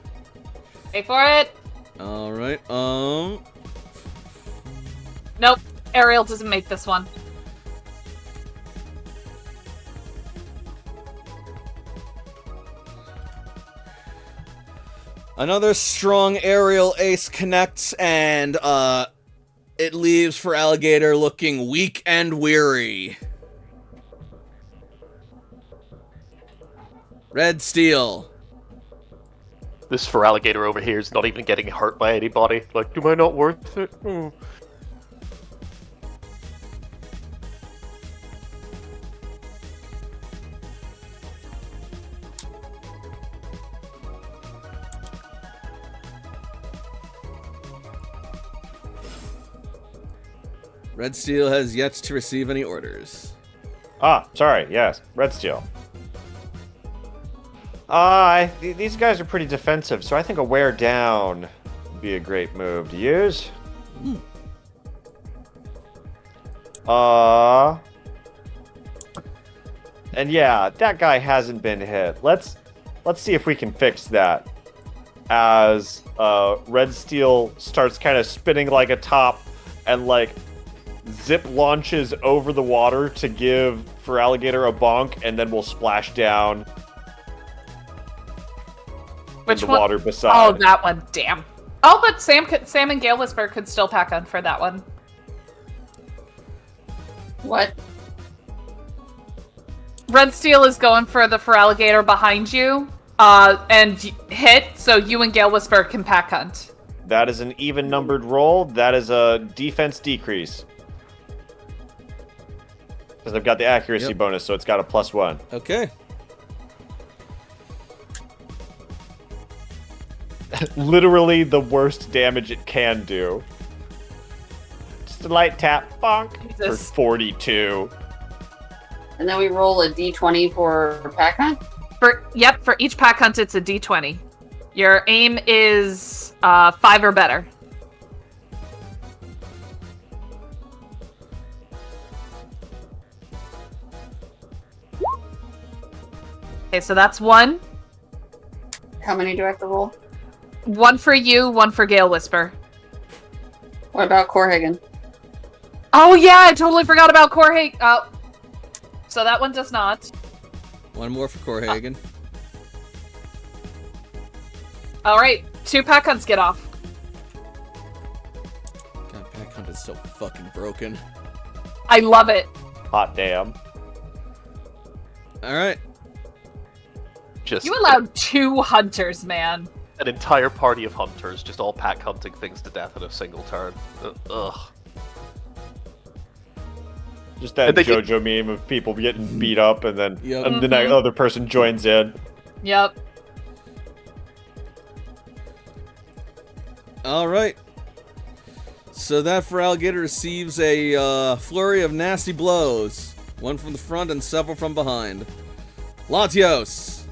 Wait for it. Alright, Nope. Ariel doesn't make this one. another strong aerial ace connects, and it leaves Feraligatr looking weak and weary. Red Steel. This Feraligatr over here is not even getting hurt by anybody. Like, am I not worth it? Hmm. Red Steel has yet to receive any orders. Ah, sorry. Yes, Red Steel. These guys are pretty defensive, so I think a wear down would be a great move to use. And yeah, that guy hasn't been hit. Let's see if we can fix that. As Red Steel starts kind of spinning like a top and like zip launches over the water to give Feraligatr a bonk, and then we'll splash down Which in the one? water beside. Oh, that one. Damn. Oh, but Sam and Gale Whisper could still pack on for that one. What? Red Steel is going for the Feraligatr behind you, and hit, so you and Gale Whisper can pack hunt. That is an even numbered roll. That is a defense decrease. Because I've got the accuracy Yep. bonus, so it's got a +1. Okay. Literally the worst damage it can do. Just a light tap, bonk, Jesus. for 42. And then we roll a d20 for pack hunt? For each pack hunt, it's a d20. Your aim is 5 or better. Okay, so that's 1. How many do I have to roll? 1 for you, 1 for Gale Whisper. What about Corhagen? Oh yeah, I totally forgot about Corhagen. Oh, so that one does not. One more for Corhagen. All right, 2 pack hunts get off. God, Pack Hunt is so fucking broken. I love it. Hot damn. Alright. Just You allowed 2 hunters, man. an entire party of hunters just all pack hunting things to death in a single turn. Ugh. Just that And they JoJo meme of people getting beat up and then Yep. and the other person joins in. Yep. Alright. So that Feraligatr receives a flurry of nasty blows. One from the front and several from behind. Latios.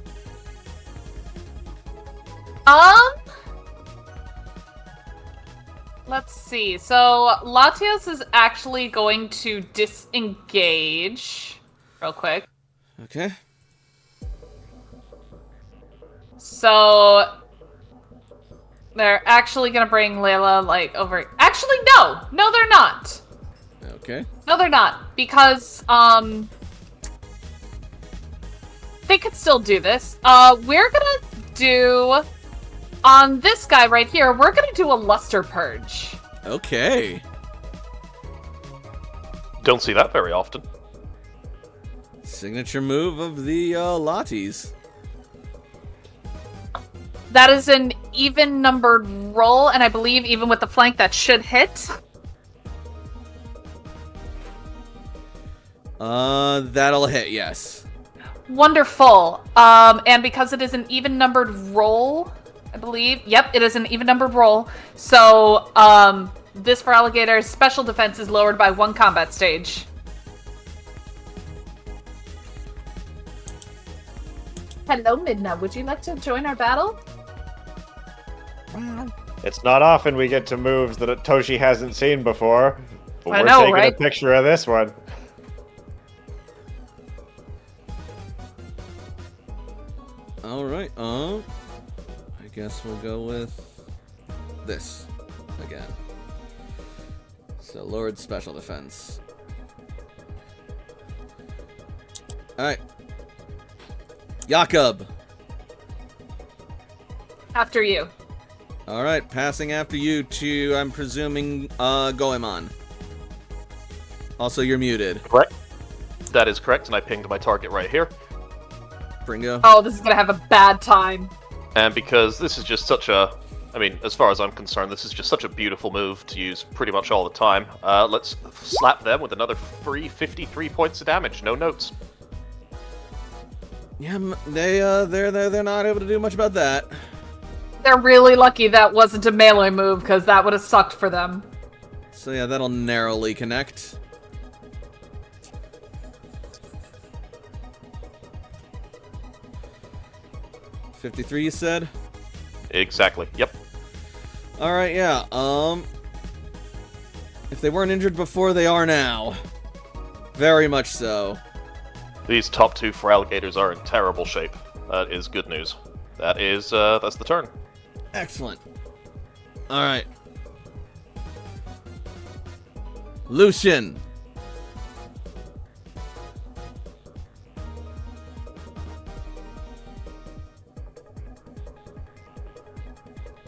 Let's see. So Latios is actually going to disengage real quick. Okay. So they're actually gonna bring Layla like over. Actually, no, they're not. Okay. No, they're not, because they could still do this. We're gonna do on this guy right here. We're gonna do a Luster Purge. Okay. Don't see that very often. Signature move of the Latis. That is an even numbered roll, and I believe even with the flank that should hit. That'll hit, yes. Wonderful. And because it is an even numbered roll, I believe. Yep, it is an even numbered roll. So, this Feraligatr's special defense is lowered by 1 combat stage. Hello, Midna. Would you like to join our battle? It's not often we get to moves that Toshi hasn't seen before, but I we're know, taking right? a picture of this one. Alright, I guess we'll go with this again. So, lowered special defense. Alright. Jakob. After you. Alright, passing after you to, I'm presuming, Goemon. Also, you're muted. Correct. That is correct, and I pinged my target right here. Bringo. Oh, this is gonna have a bad time. And because this is just such a... I mean, as far as I'm concerned, this is just such a beautiful move to use pretty much all the time. Let's slap them with another free 53 points of damage. No notes. Yeah, they're not able to do much about that. They're really lucky that wasn't a melee move, because that would have sucked for them. So yeah, that'll narrowly connect. $53, you said? Exactly. Yep. Alright, yeah, if they weren't injured before, they are now. Very much so. These top two for alligators are in terrible shape. That is good news. That is, that's the turn. Excellent. Alright. Lucian.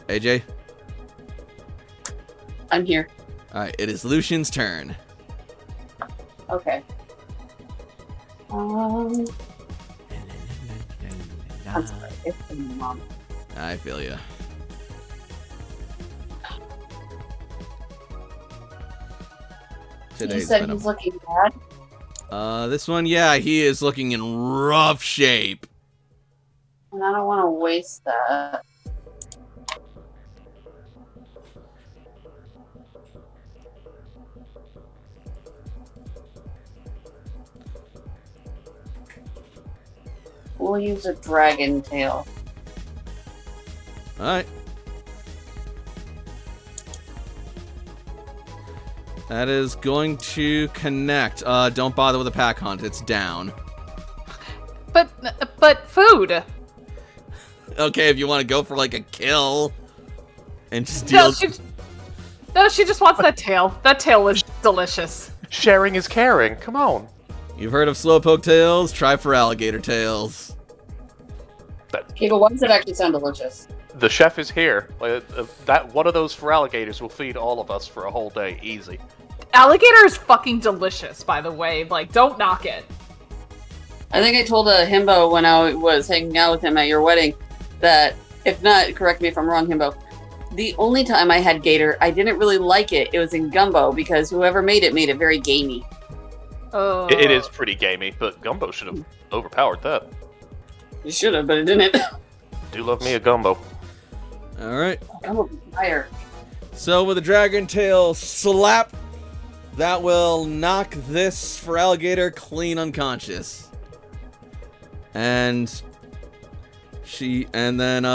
AJ? I'm here. Alright, it is Lucian's turn. Okay. I'm sorry. It's the mom. I feel ya. He Today's said been a... he's looking bad. This one, yeah, he is looking in rough shape. And I don't want to waste that. We'll use a dragon tail. Alright. That is going to connect. Don't bother with a pack hunt. It's down. But food. Okay, if you want to go for like a kill and just deal. No, she just wants that tail. That tail was delicious. Sharing is caring. Come on. You've heard of slowpoke tails? Try for alligator tails. Okay, but why does it actually sound delicious? The chef is here. That one of those for alligators will feed all of us for a whole day, easy. Alligator is fucking delicious, by the way. Like, don't knock it. I think I told Himbo when I was hanging out with him at your wedding that, if not, correct me if I'm wrong, Himbo, the only time I had gator, I didn't really like it. It was in gumbo because whoever made it very gamey. Oh. It is pretty gamey, but Gumbo should have overpowered that. You should have, but it didn't. Do love me a Gumbo. Alright. Gumbo fire. So with a dragon tail slap, that will knock this for alligator clean unconscious. And then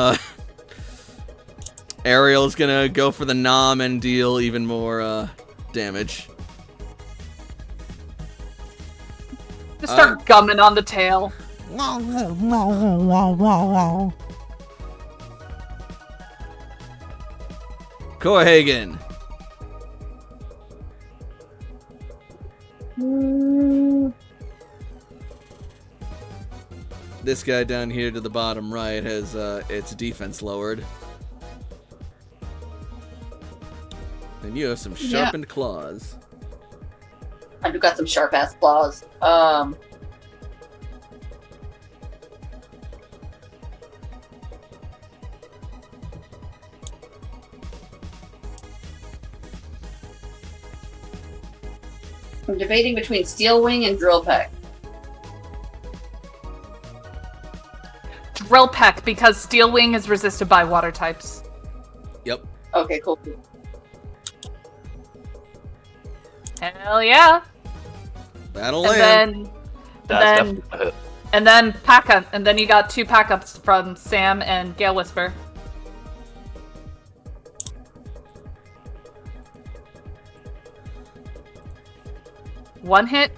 Ariel's gonna go for the nom and deal even more damage. Just start gumming on the tail. Corhagen. This guy down here to the bottom right has its defense lowered. And you have some sharpened claws. I do got some sharp ass claws. I'm debating between Steel Wing and Drill Peck. Drill Peck, because Steel Wing is resisted by water types. Yep. Okay, cool. Hell yeah. That'll land. And then pack up, and then you got 2 pack-ups from Sam and Gale Whisper. One hit.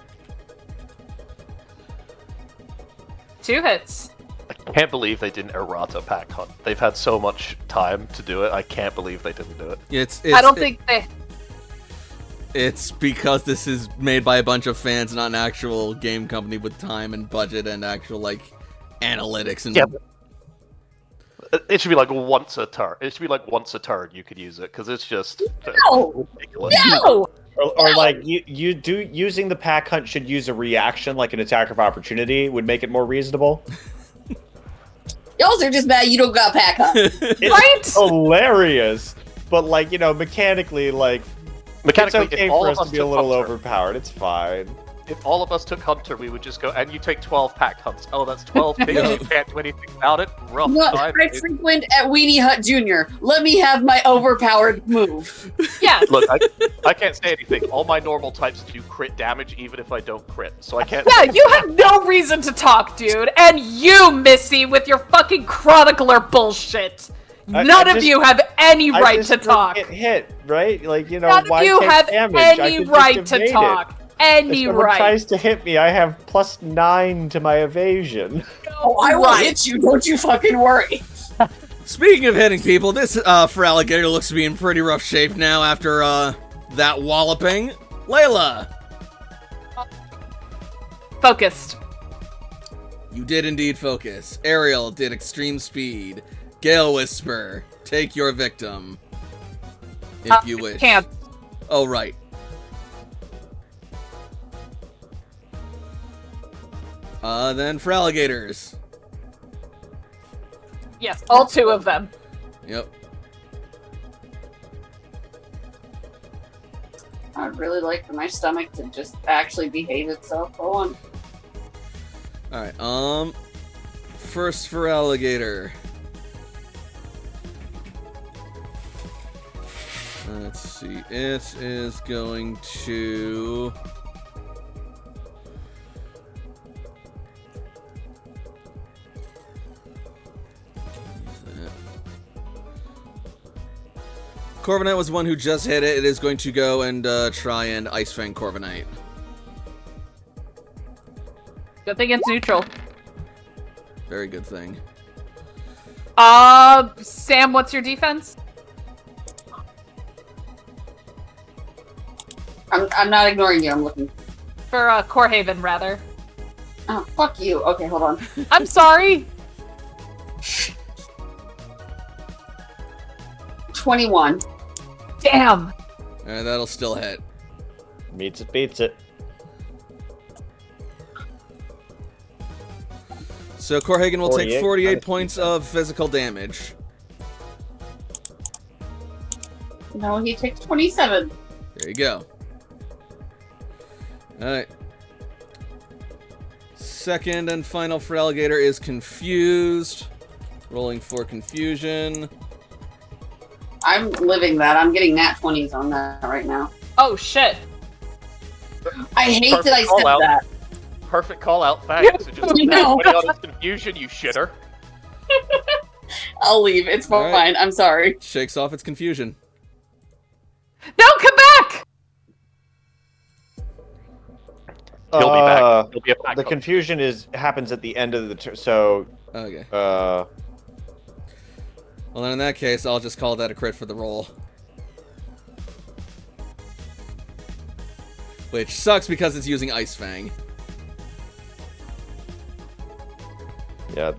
2 hits. I can't believe they didn't errata pack hunt. They've had so much time to do it. I can't believe they didn't do it. I don't think they... It's because this is made by a bunch of fans, not an actual game company with time and budget and actual, like, analytics and... Yeah. It should be like once a turn. It should be like once a turn you could use it, because it's just ridiculous. No! Or like using the pack hunt should use a reaction, like an attack of opportunity, would make it more reasonable. Y'all are just mad you don't got pack hunt. Right? Hilarious, but like, you know, mechanically, it's okay if for all us of to be a took little upturn- overpowered. It's fine. if all of us took Hunter, we would just go, and you take 12 packed hunts. Oh, that's 12 pigs. You can't do anything about it. Rough No, time. I frequent at Weenie Hut Jr. Let me have my overpowered move. Yes. Look, I can't say anything. All my normal types do crit damage, even if I don't crit. So I can't. Yeah, you have no reason to talk, dude. And you, Missy, with your fucking chronicler bullshit. None of you have any right to talk. Get hit, right? Like, you know, None of why you take have damage? I any could just right to evade it. talk. Any If someone right. tries to hit me, I have +9 to my evasion. Oh, I will Right. hit you. Don't you fucking worry. Speaking of hitting people, this Feraligatr looks to be in pretty rough shape now after that walloping. Layla, Focused. you did indeed focus. Ariel did extreme speed. Gale Whisper, take your victim. If you wish. Can't. Oh, right. Then Feraligatrs. Yes, all two of them. Yep. I'd really like for my stomach to just actually behave itself. Go on. Alright, first Feraligatr. Let's see, it is going to... Corviknight was one who just hit it. It is going to go and try and Ice Fang Corviknight. Good thing it's neutral. Very good thing. Sam, what's your defense? I'm not ignoring you. I'm looking. For Corehaven, rather. Oh, fuck you. Okay, hold on. I'm sorry. 21. Damn. Alright, that'll still hit. Meets it, beats it. So Corhagen will take 48 48 points of physical damage. No, he takes 27. There you go. Alright. Second and final Feraligatr is Confused. Rolling for Confusion. I'm living that. I'm getting nat 20s on that right now. Oh, shit. I hate Perfect that I call said out. that. Perfect call out. Thanks. It just I know. putting on his confusion, you shitter. I'll leave. It's All fine. right. I'm sorry. Shakes off its confusion. No, come back! He'll be back. He'll be a back. The confusion happens at the end of the turn, so Okay. uh, Well, then in that case, I'll just call that a crit for the roll. Which sucks because it's using Ice Fang. yeah,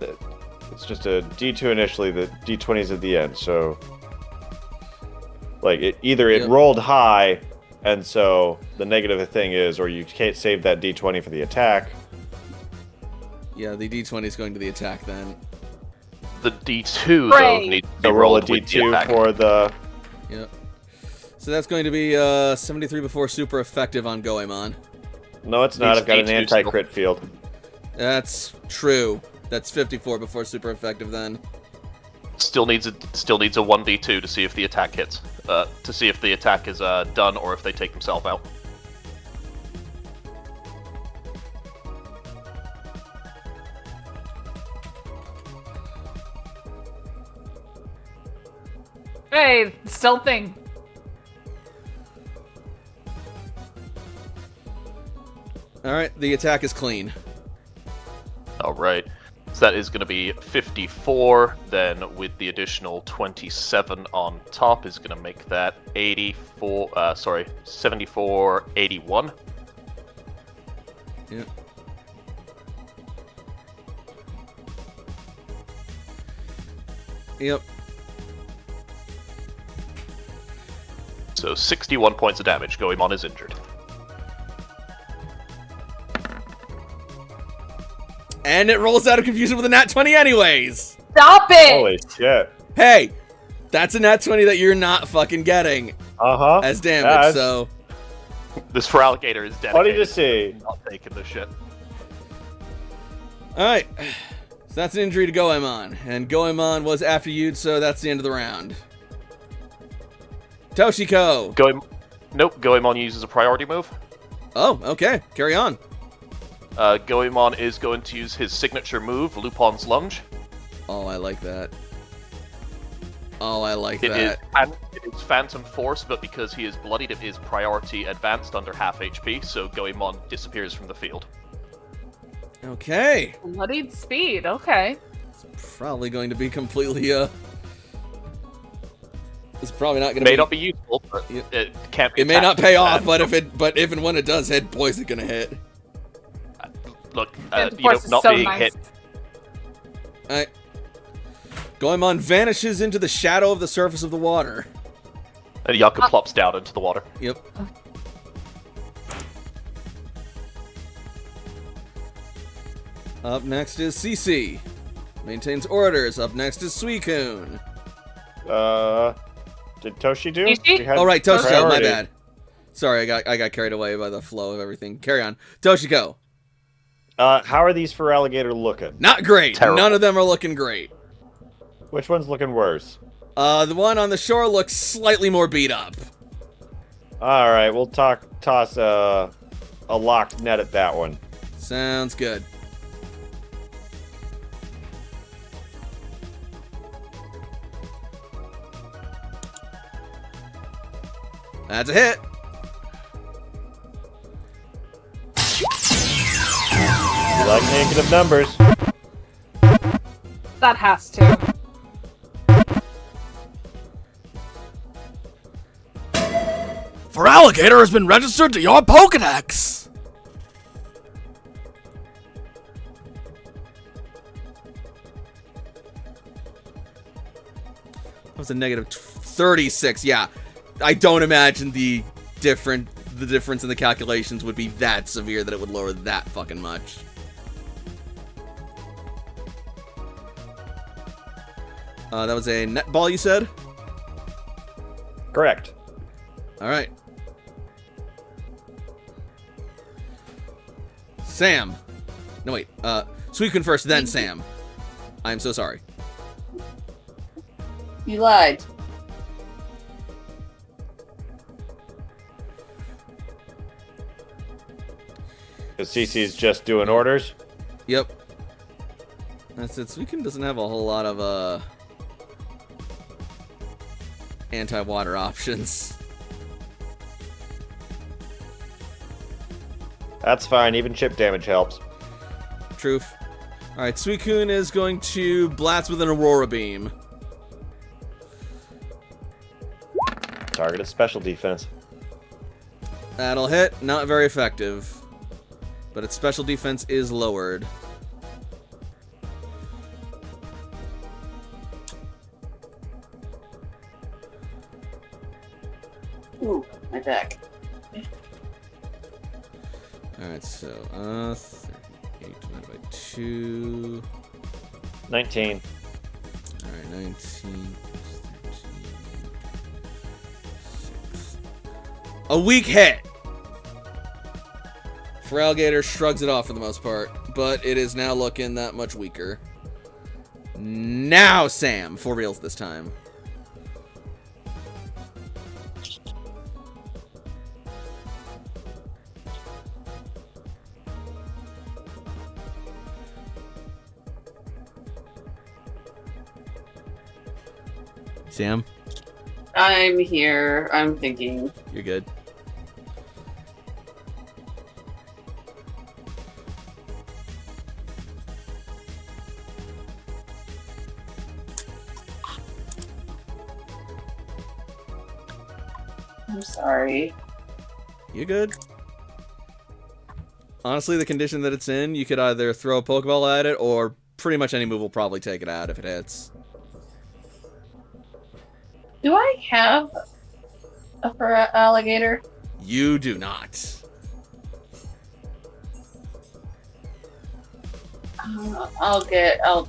it's just a D2 initially, the D20's at the end, so like it Yep. rolled high, and so the negative thing is, or you can't save that D20 for the attack. Yeah, the D20 is going to the attack then. The D2 Great. though needs to be So roll a rolled with the D2 attack. for the. Yep. So that's going to be 73 before super effective on Goemon. No, it's not. Needs I've got an D2 anti-crit field. That's true. That's 54 before super effective then. Still needs a 1d2 to see if the attack hits. To see if the attack is done or if they take themselves out. Hey, still thing. Alright, the attack is clean. Alright. So that is going to be 54, then with the additional 27 on top is going to make that 74, 81. Yep. Yep. So 61 points of damage. Goemon is injured. And it rolls out of confusion with a nat 20 anyways! Stop it! Holy shit! Hey! That's a nat 20 that you're not fucking getting Uh huh. as damage, Yeah, so... This Feraligatr is dedicated. Funny to see. Not taking this shit. Alright. So that's an injury to Goemon. And Goemon was after you, so that's the end of the round. Toshiko. Goemon uses a priority move. Oh, okay. Carry on. Goemon is going to use his signature move, Lupon's Lunge. Oh, I like that. Oh, I like It that. is Phantom Force, but because he is bloodied, it is priority advanced under half HP, so Goemon disappears from the field. Okay. Bloodied speed. Okay. Probably going to be completely, it's probably not going to May be... not be useful, but Yeah. it can't be It may not attacked pay with off, that. but if and when it does hit, boy, is it going to hit. Look, Phantom you know, Force is not so being nice. hit. Alright. Goemon vanishes into the shadow of the surface of the water. And Yaku plops down into the water. Yep. Up next is CC. Maintains orders. Up next is Suicune. Did Toshi do? Toshi? We had Oh, right, Toshiko, my priority. bad. Sorry, I got carried away by the flow of everything. Carry on. Toshiko. How are these Feraligatr looking? Not great. Terrible. None of them are looking great. Which one's looking worse? The one on the shore looks slightly more beat up. All right, we'll toss a locked net at that one. Sounds good. That's a hit. You like negative numbers? That has to. Feraligatr has been registered to your Pokedex. That was a negative 36. Yeah, I don't imagine the difference in the calculations would be that severe that it would lower that fucking much. That was a net ball, you said? Correct. All right. Sam. No, wait. Suicune first, then Sam. I'm so sorry. You lied. Because CC's just doing orders. Yep. That's it. Suicune doesn't have a whole lot of, anti-water options. That's fine. Even chip damage helps. Truth. Alright, Suicune is going to blast with an Aurora Beam. Targeted special defense. That'll hit. Not very effective. But its special defense is lowered. Ooh, my back. Alright, so, 38 divided by 2. 19. Alright, 19 plus 13. 6. A weak hit! Feraligatr shrugs it off for the most part, but it is now looking that much weaker. Now, Sam, for reals this time. Sam, I'm here. I'm thinking. you're good. I'm sorry. You good? Honestly, the condition that it's in, you could either throw a Pokeball at it, or pretty much any move will probably take it out if it hits. Do I have a alligator? You do not. I'll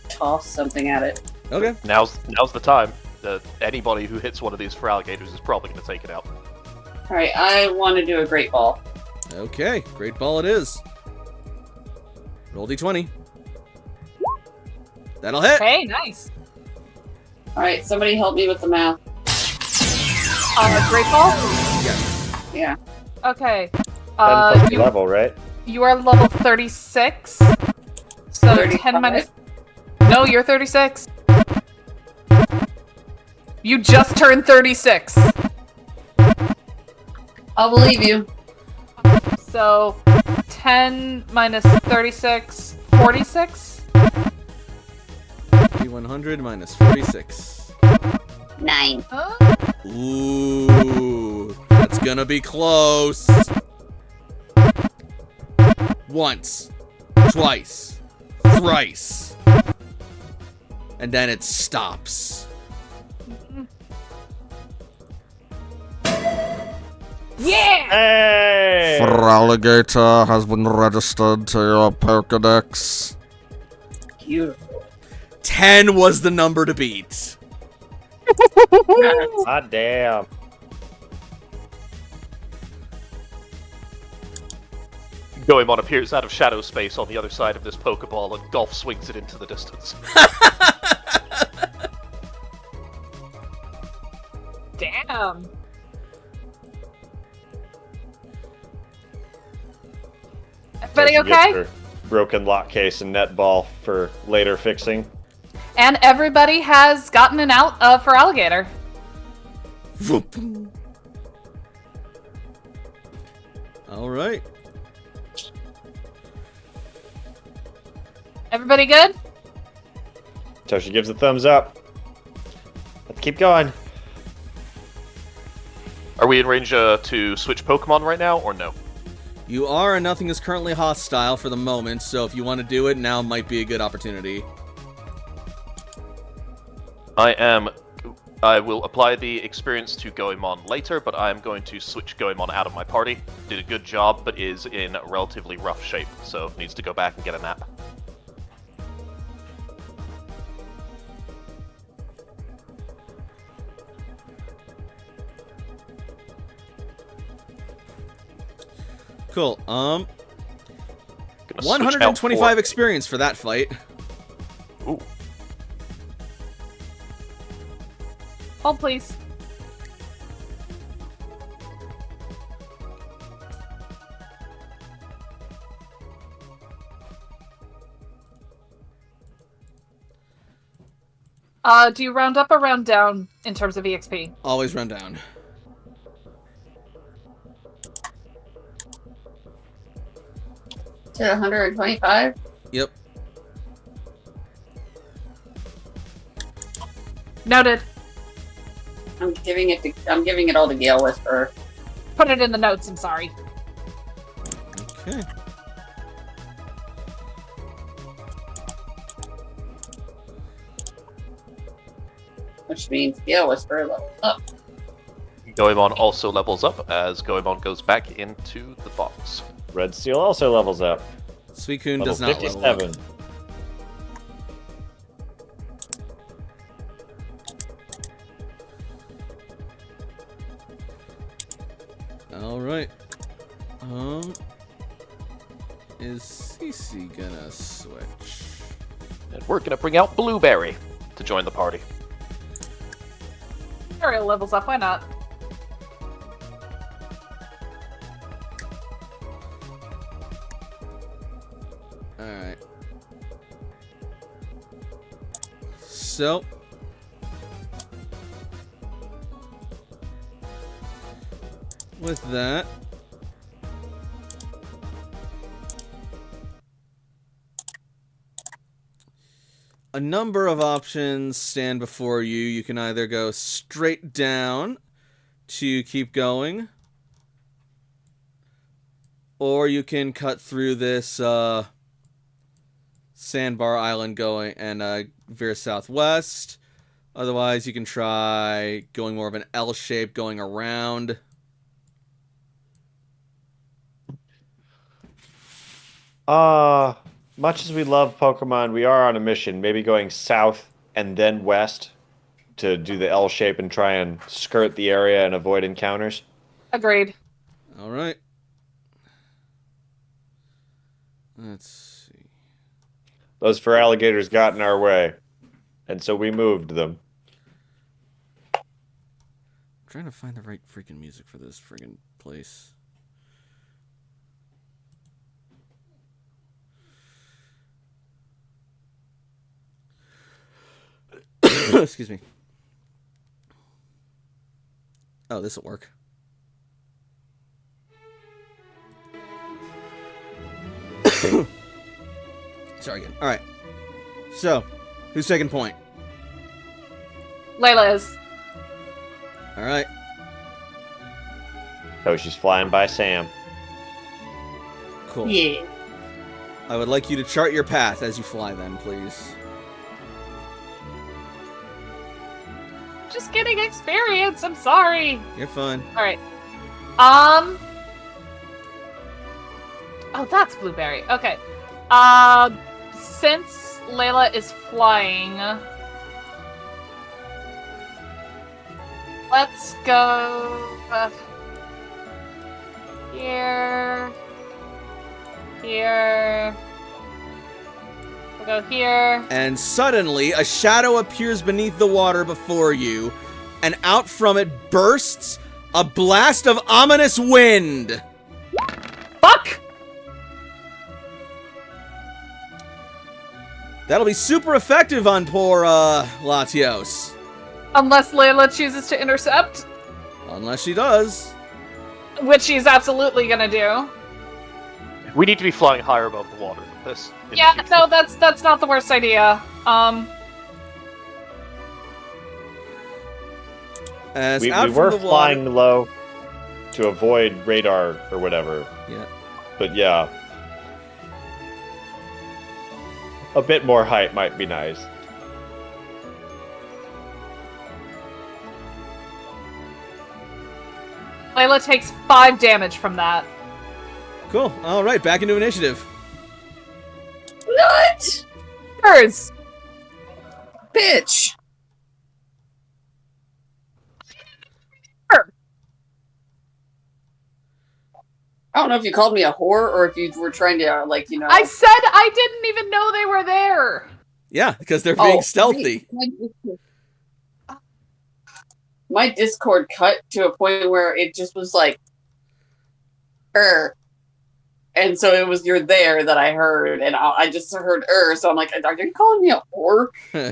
toss something at it. Okay. Now's the time. Anybody who hits one of these Feraligatrs is probably going to take it out. Alright, I want to do a Great Ball. Okay, great ball it is. Roll d20. That'll hit. Hey, nice. Alright, somebody help me with the math. Great ball? Yes. Yeah. Okay. 10 plus You, level, right? you are level 36. So 35? 10 minus... No, you're 36. You just turned 36. I'll believe you. So 10 minus 36, 46? D100 minus 46. 9. Ooh, that's gonna be close. Once, twice, thrice. And then it stops. Yeah! Hey! Alligator has been registered to your Pokedex. Beautiful. 10 was the number to beat. Hot damn. Goemon appears out of shadow space on the other side of this Pokeball, and Golf swings it into the distance. Damn. Everybody She gets okay? her broken lock case and net ball for later fixing. And everybody has gotten an out for alligator. Voop. All right. Everybody good? So she gives a thumbs up. Let's keep going. Are we in range to switch Pokemon right now, or no? You are, and nothing is currently hostile for the moment, so if you want to do it, now might be a good opportunity. I will apply the experience to Goemon later, but I am going to switch Goemon out of my party. Did a good job, but is in relatively rough shape, so needs to go back and get a nap. Cool. Gonna switch out 125 experience for that fight. Ooh. Hold, please. Do you round up or round down in terms of EXP? Always run down. To 125? Yep. Noted. I'm giving it all to Gale Whisperer. Put it in the notes, I'm sorry. Okay. Which means Gale Whisperer level up. Goemon also levels up as Goemon goes back into the box. Red Steel also levels up. Suicune Level does not level up. 57. All right. Is Cece gonna switch? And we're gonna bring out Blueberry to join the party. Ariel levels up, why not? All right. So. With that. A number of options stand before you. You can either go straight down to keep going, or you can cut through this Sandbar Island going and veer southwest. Otherwise, you can try going more of an L shape, going around. Much as we love Pokemon, we are on a mission. Maybe going south and then west to do the L shape and try and skirt the area and avoid encounters. Agreed. All right. Let's see. Those fur alligators got in our way, and so we moved them. I'm trying to find the right freaking music for this freaking place. Excuse me. Oh, this'll work. Sorry again. All right. So, who's taking point? Layla is. All right. Oh, she's flying by Sam. Cool. Yeah. I would like you to chart your path as you fly then, please. Just getting experience. I'm sorry. You're fine. All right. Oh, that's Blueberry. Okay. Since Layla is flying, let's go here. Here. We'll go here. And suddenly, a shadow appears beneath the water before you, and out from it bursts a blast of ominous wind. Fuck! That'll be super effective on poor, Latios. Unless Layla chooses to intercept, Unless she does. which she's absolutely gonna do. We need to be flying higher above the water. This. in the Yeah, future. no, that's not the worst idea. As We out were from the flying water, low to avoid radar or whatever. Yeah. But yeah. A bit more height might be nice. Layla takes 5 damage from that. Cool. All right, back into initiative. What? Hers. Bitch. I don't know if you called me a whore or if you were trying to, like, you know. I said I didn't even know they were there. Yeah, because they're being Oh, stealthy. My Discord cut to a point where it just was like, and so it was "you're there" that I heard, and I just heard so I'm like, are you calling me a whore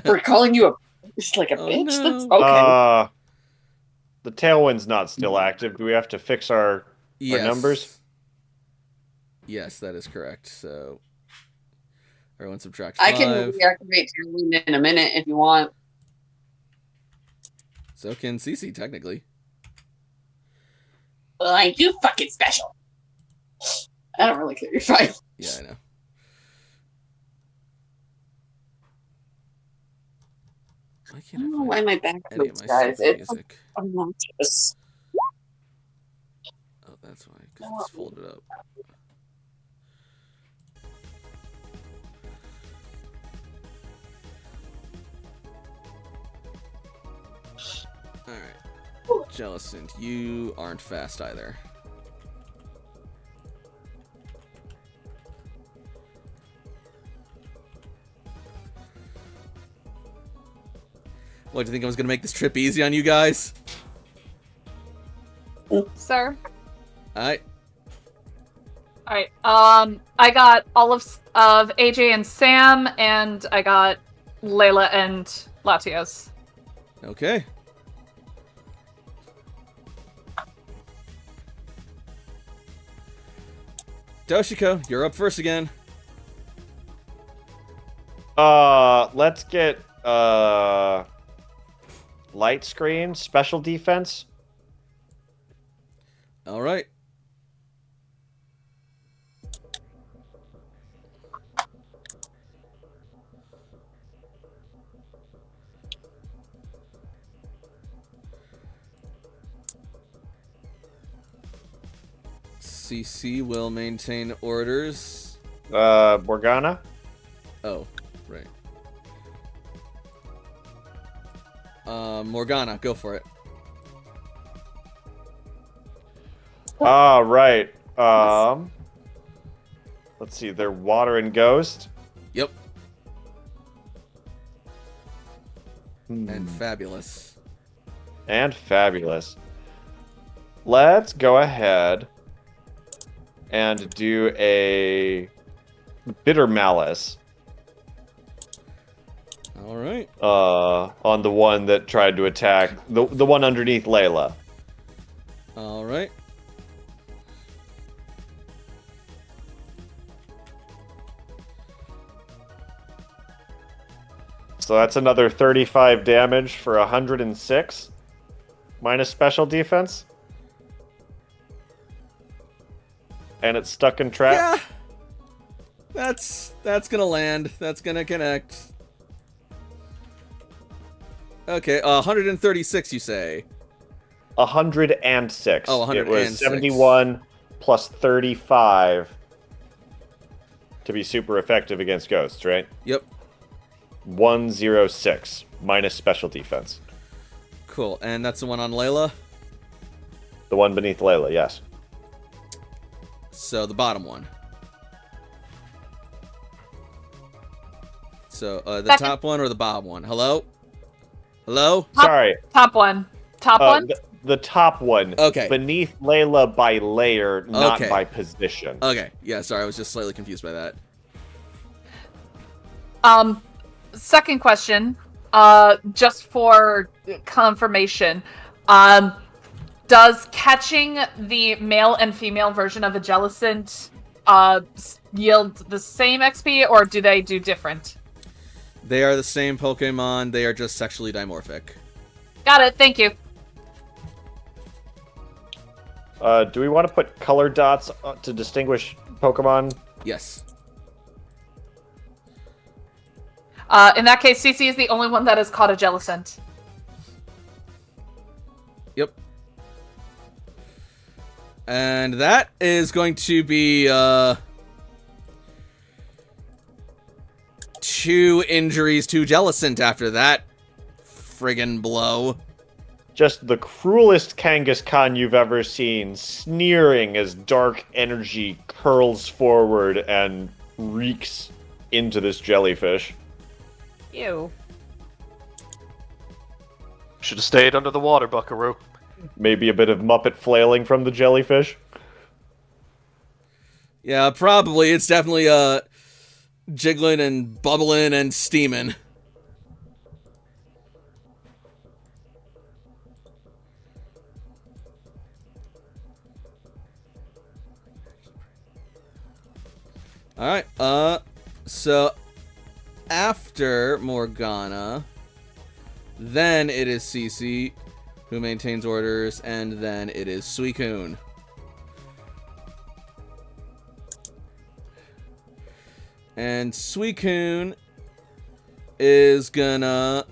for calling you just like a Oh, bitch? no. That's okay. The tailwind's not still active. Do we have to fix our numbers? Yes, that is correct. So, everyone subtracts I 5. can reactivate Tailwind in a minute if you want. So can Cece, technically. Well, I do fucking special. I don't really care. You're fine. Yeah, I know. Why I can't don't know I why find my back any of hurts, my guys. stupid It's music? obnoxious. Oh, that's why, because it's folded up. Alright. Jellicent, you aren't fast either. What, do you think I was going to make this trip easy on you guys? Sir. Alright. Alright. I got all of AJ and Sam, and I got Layla and Latios. Okay. Toshiko, you're up first again. Let's get light screen, special defense. All right. CC will maintain orders. Morgana. Oh, right. Morgana, go for it. All right. Let's see. They're water and ghost. Yep. Hmm. And fabulous. And fabulous. Let's go ahead and do a bitter malice. All right. On the one that tried to attack the one underneath Layla. All right. So that's another 35 damage for 106 minus special defense. And it's stuck in trap. Yeah. That's gonna land. That's gonna connect. Okay, 136 you say. 106. Oh, It 106. was 71 plus 35 to be super effective against ghosts, right? Yep. 106 minus special defense. Cool. And that's the one on Layla? The one beneath Layla, yes. So the bottom one. So the Second. top one or the bottom one? Hello? Hello? Top- Sorry. Top one. Top one. The top one. Okay. Beneath Layla by layer, not Okay. by position. Okay. Yeah, sorry, I was just slightly confused by that. Second question. Just for confirmation. Does catching the male and female version of a Jellicent yield the same XP, or do they do different? They are the same Pokemon, they are just sexually dimorphic. Got it. Thank you. Do we want to put color dots to distinguish Pokemon? Yes. In that case, CC is the only one that has caught a Jellicent. Yep. And that is going to be 2 injuries to Jellicent after that friggin' blow. Just the cruelest Kangaskhan you've ever seen, sneering as dark energy curls forward and reeks into this jellyfish. Ew. Should have stayed under the water, Buckaroo. Maybe a bit of Muppet flailing from the jellyfish. Yeah, probably. It's definitely jiggling and bubbling and steaming. Alright, so after Morgana, then it is Cece, who maintains orders, and then it is Suicune. And Suicune is gonna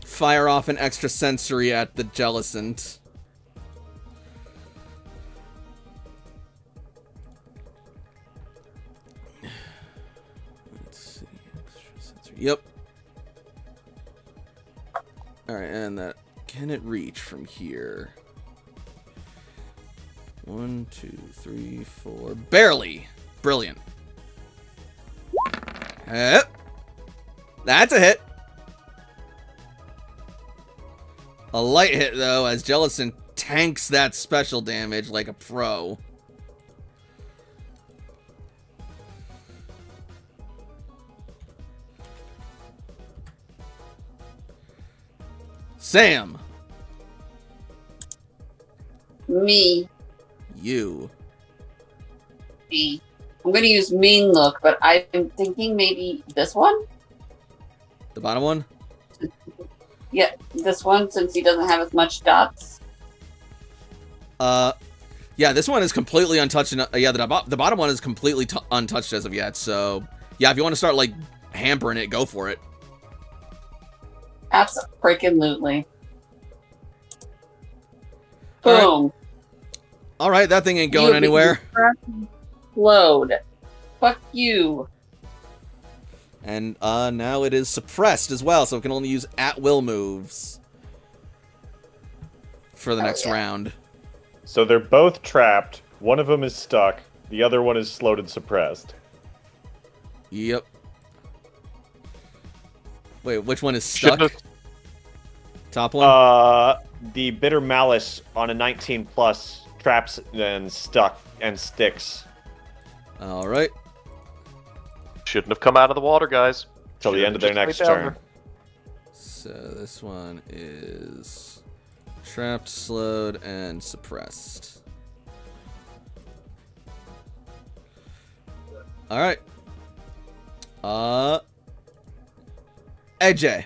fire off an extra sensory at the Jellicent. Let's see. Extra sensory. Yep. Alright, and that. Can it reach from here? 1, 2, 3, 4. Barely! Brilliant. Yep. That's a hit. A light hit, though, as Jellicent tanks that special damage like a pro. Sam. Me. You. Me. I'm gonna use Mean Look, but I'm thinking maybe this one? The bottom one? Yeah, this one, since he doesn't have as much dots. Yeah, this one is completely untouched. Yeah, the bottom one is completely untouched as of yet, so... Yeah, if you want to start, like, hampering it, go for it. Absolutely. All Boom. Alright, that thing ain't going You anywhere. Load. Fuck you. And now it is suppressed as well, so it can only use at-will moves for the next round. So they're both trapped. One of them is stuck. The other one is slowed and suppressed. Yep. Wait, which one is stuck? Shouldn't Top one? The Bitter Malice on a 19 plus traps and stuck and sticks Alright. Shouldn't have come out of the water, guys. till the end of their Should've next just stayed down turn. there. So this one is trapped, slowed, and suppressed. Alright. AJ.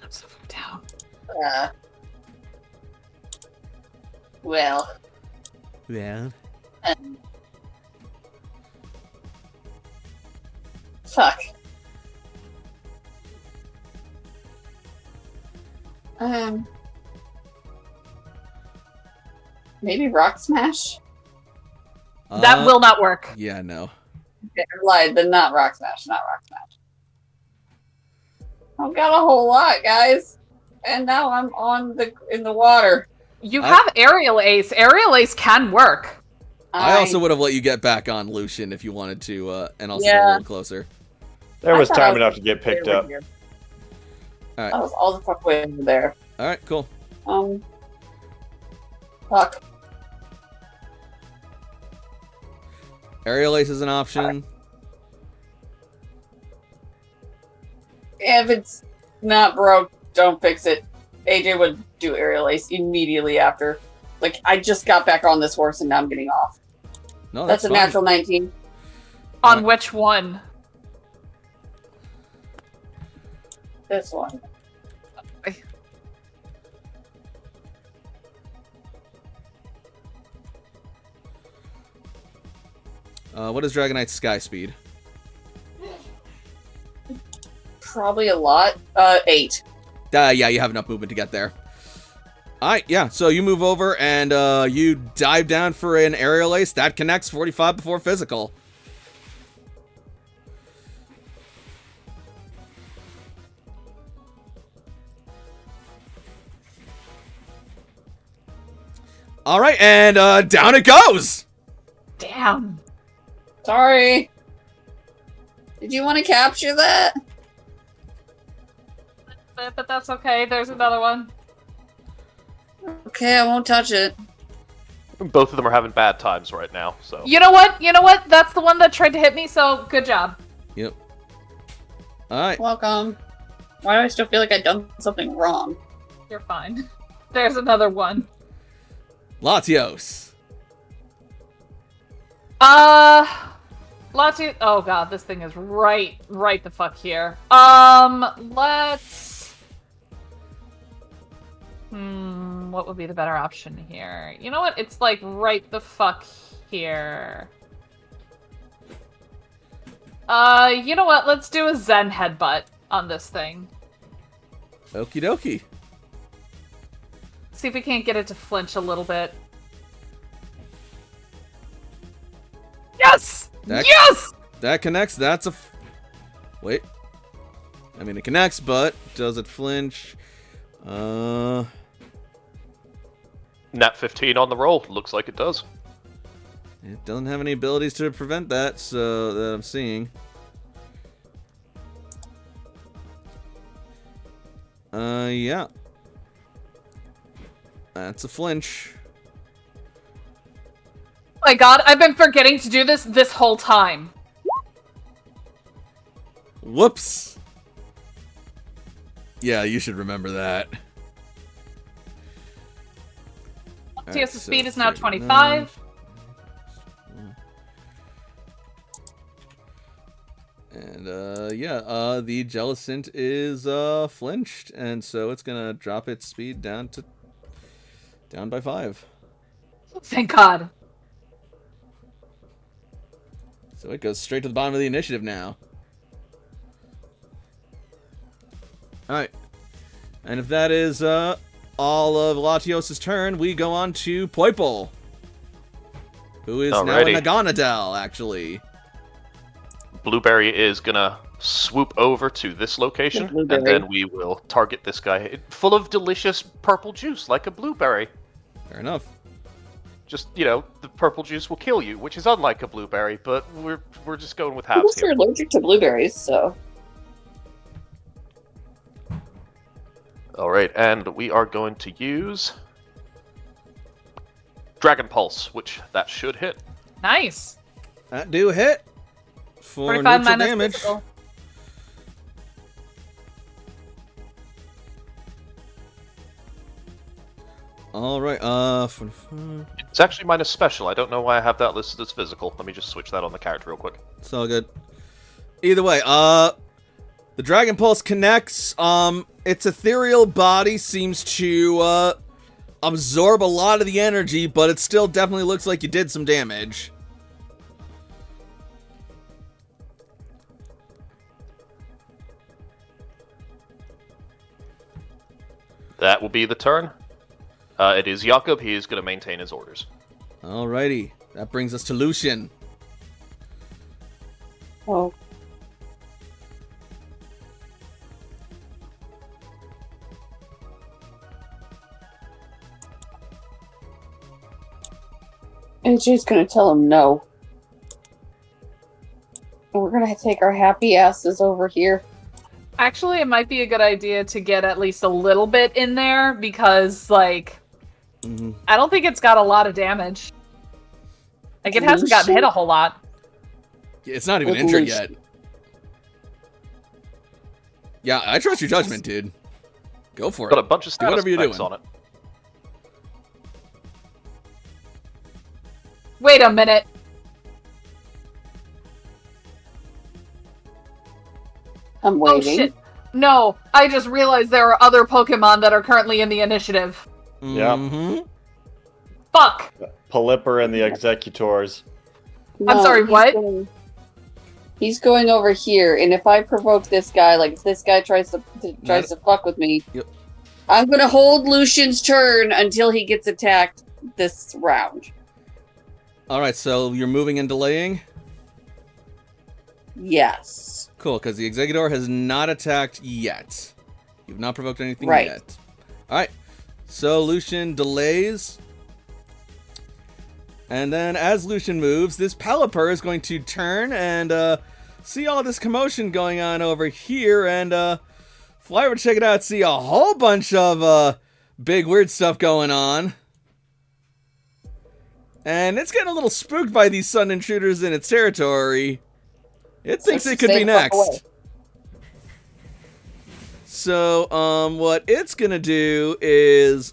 I'm so far down. Well, Yeah. fuck. Maybe Rock Smash? That will not work. Yeah, no. Okay, I lied, then not Rock Smash, not Rock Smash. I've got a whole lot, guys. And now I'm in the water. You have Aerial Ace. Aerial Ace can work. I also would have let you get back on Lucian if you wanted to, and also go a Yeah. little closer. There I was thought time I was enough to get picked over up. here. Alright. I was all the fuck way over there. Alright, cool. Fuck. Aerial Ace is an option. If it's not broke, don't fix it. AJ would do Aerial Ace immediately after. Like, I just got back on this horse and now I'm getting off. No, That's a fine. natural 19. On which one? This one. What is Dragonite's Sky Speed? Probably a lot. 8. Yeah, you have enough movement to get there. Alright, yeah, so you move over and you dive down for an Aerial Ace. That connects 45 before physical. Alright, and down it goes! Damn. Sorry. Did you want to capture that? But that's okay. There's another one. Okay, I won't touch it. Both of them are having bad times right now, so. You know what? You know what? That's the one that tried to hit me, so good job. Yep. Alright. Welcome. Why do I still feel like I've done something wrong? You're fine. There's another one. Latios. Latios. Oh god, this thing is right the fuck here. Let's. What would be the better option here? You know what? It's like right the fuck here. You know what? Let's do a Zen headbutt on this thing. Okie dokie. See if we can't get it to flinch a little bit. Yes! Yes! That connects. That's a... Wait. I mean, it connects, but does it flinch? Nat 15 on the roll. Looks like it does. It doesn't have any abilities to prevent that, so that I'm seeing. Yeah. That's a flinch. Oh my god, I've been forgetting to do this whole time. Whoops. Yeah, you should remember that. Latios' speed is now 25. And, yeah, the Jellicent is, flinched, and so it's gonna drop its speed down by 5. Thank god. So it goes straight to the bottom of the initiative now. Alright. And if that is, all of Latios' turn, we go on to Poiple. Who is Alrighty. now a Naganadel, actually. Blueberry is gonna swoop over to this location, Blueberry. and then we will target this guy. Full of delicious purple juice, like a blueberry. Fair enough. Just, the purple juice will kill you, which is unlike a blueberry, but we're just going with I'm halves here. allergic to blueberries, so. Alright, and we are going to use Dragon Pulse, which that should hit. Nice. That do hit for 45 neutral minus damage. physical. All right. It's actually minus special. I don't know why I have that listed as physical. Let me just switch that on the character real quick. It's all good. Either way, the Dragon Pulse connects. Its ethereal body seems to absorb a lot of the energy, but it still definitely looks like you did some damage. That will be the turn. It is Jakob. He is going to maintain his orders. Alrighty. That brings us to Lucian. Oh. AJ's gonna tell him no. And we're gonna take our happy asses over here. Actually, it might be a good idea to get at least a little bit in there because, like, I don't think it's got a lot of damage. Like, it hasn't gotten hit a whole lot. It's not even With injured Lucian. yet. Yeah, I trust your judgment, dude. Go for Got a it. bunch of Do status whatever you're effects doing. on it. Wait a minute. I'm Oh, waiting. shit. No, I just realized there are other Pokemon that are currently in the initiative. Yep. Mhm. Fuck. Polyper and the Executors. I'm sorry, he's what? He's going over here, and if I provoke this guy, like if this guy tries to fuck with me, Yep. I'm gonna hold Lucian's turn until he gets attacked this round. Alright, so you're moving and delaying? Yes. Cool, because the Executor has not attacked yet. You've not provoked anything Right. yet. Alright, so Lucian delays. And then as Lucian moves, this Pelipper is going to turn and see all this commotion going on over here and fly over to check it out, see a whole bunch of big weird stuff going on. And it's getting a little spooked by these sudden intruders in its territory. It thinks So it could stay be the fuck away. next. So, what it's gonna do is,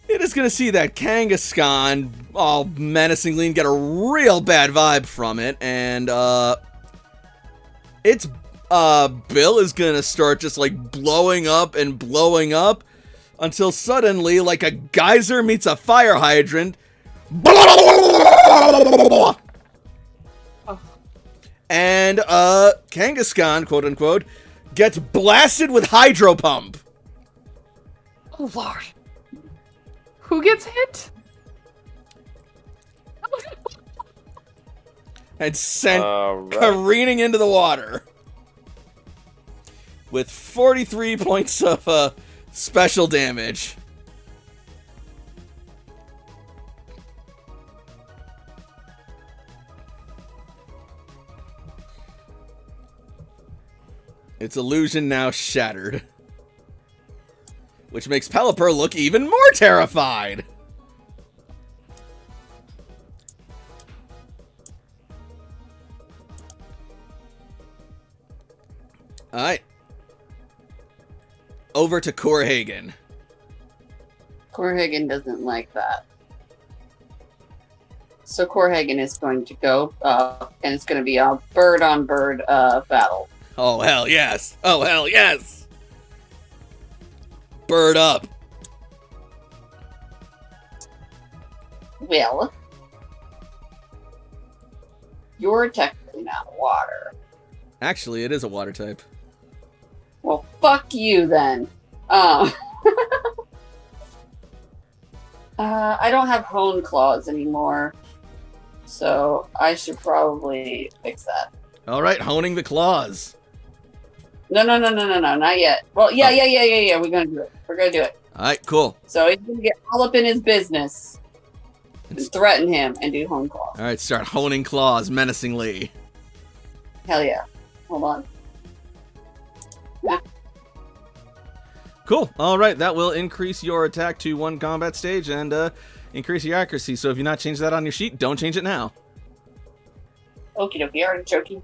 it is gonna see that Kangaskhan all menacingly and get a real bad vibe from it, and, its, bill is gonna start just, like, blowing up and blowing up until suddenly, like a geyser meets a fire hydrant, and Kangaskhan, quote unquote, gets blasted with hydro pump Oh, Lord. Who gets hit? and sent Right. careening into the water with 43 points of special damage. Its illusion now shattered. Which makes Pelipper look even more terrified. Alright. Over to Corhagen. Corhagen doesn't like that. So Corhagen is going to go, and it's going to be a bird-on-bird battle. Oh, hell yes. Oh, hell yes. Bird up. Well, you're technically not water. Actually, it is a water type. Well, fuck you then. I don't have hone claws anymore, so I should probably fix that. Alright, honing the claws. No, not yet. Well, yeah. We're gonna do it. Alright, cool. So he's gonna get all up in his business, and threaten him, and do home claw. Alright, start honing claws menacingly. Hell yeah. Hold on. Cool. Alright, that will increase your attack to 1 combat stage and increase your accuracy. So if you're not changed that on your sheet, don't change it now. Okie dokie, artichoke.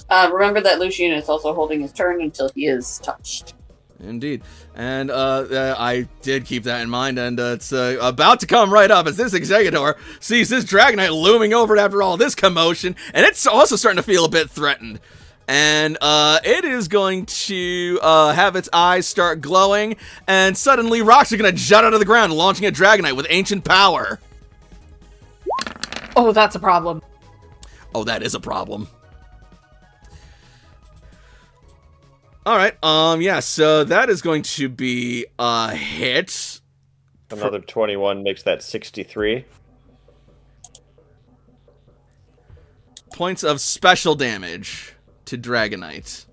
Remember that Lucian is also holding his turn until he is touched. Indeed. And I did keep that in mind, and it's about to come right up as this Executor sees this Dragonite looming over it after all this commotion, and it's also starting to feel a bit threatened. And it is going to have its eyes start glowing, and suddenly rocks are going to jut out of the ground, launching a Dragonite with ancient power. Oh, that's a problem. Oh, that is a problem. Alright, yeah, so that is going to be a hit. Another 21 makes that 63. Points of special damage to Dragonite.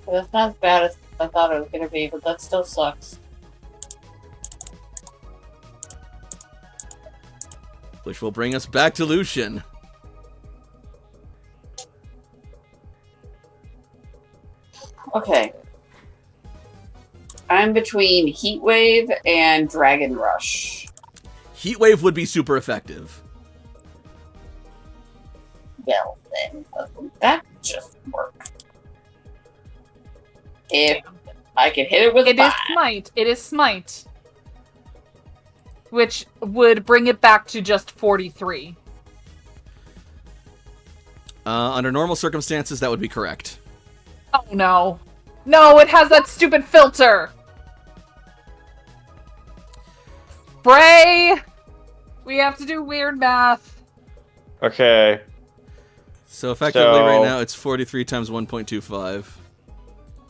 Well, that's not as bad as I thought it was gonna be, but that still sucks. Which will bring us back to Lucian. Okay. I'm between Heat Wave and Dragon Rush. Heat Wave would be super effective. Well, then, doesn't that just work? If I could hit it with It is fire. smite. It is smite. Which would bring it back to just 43. Under normal circumstances, that would be correct. Oh no. No, it has that stupid filter! Spray! We have to do weird math. Okay. So effectively So- right now, it's 43 times 1.25.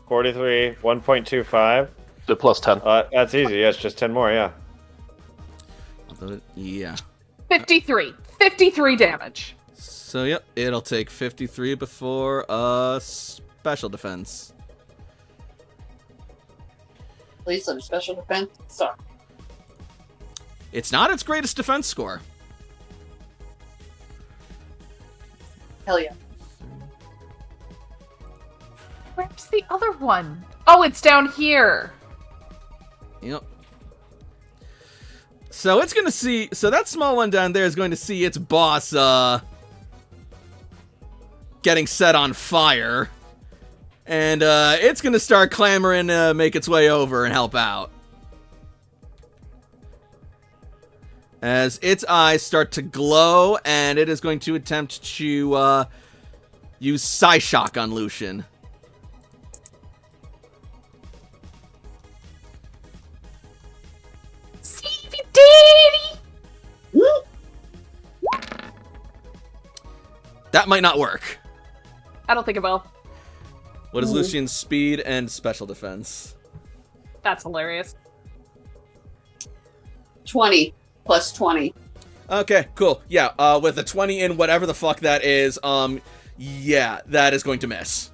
43, 1.25. The plus 10. That's easy. Yeah, it's just 10 more, yeah. Yeah. 53. 53 damage. So, yep, it'll take 53 before special defense. Please let me special defense. Sorry. It's not its greatest defense score. Hell yeah. Where's the other one? Oh, it's down here. Yep. So it's gonna see. So that small one down there is going to see its boss getting set on fire, and it's gonna start clamoring to make its way over and help out. As its eyes start to glow, and it is going to attempt to use Psyshock on Lucian. Save you, Daddy! That might not work. I don't think it will. What is Lucian's speed and special defense? That's hilarious. 20 plus 20. Okay, cool. Yeah, with a 20 in whatever the fuck that is, yeah, that is going to miss.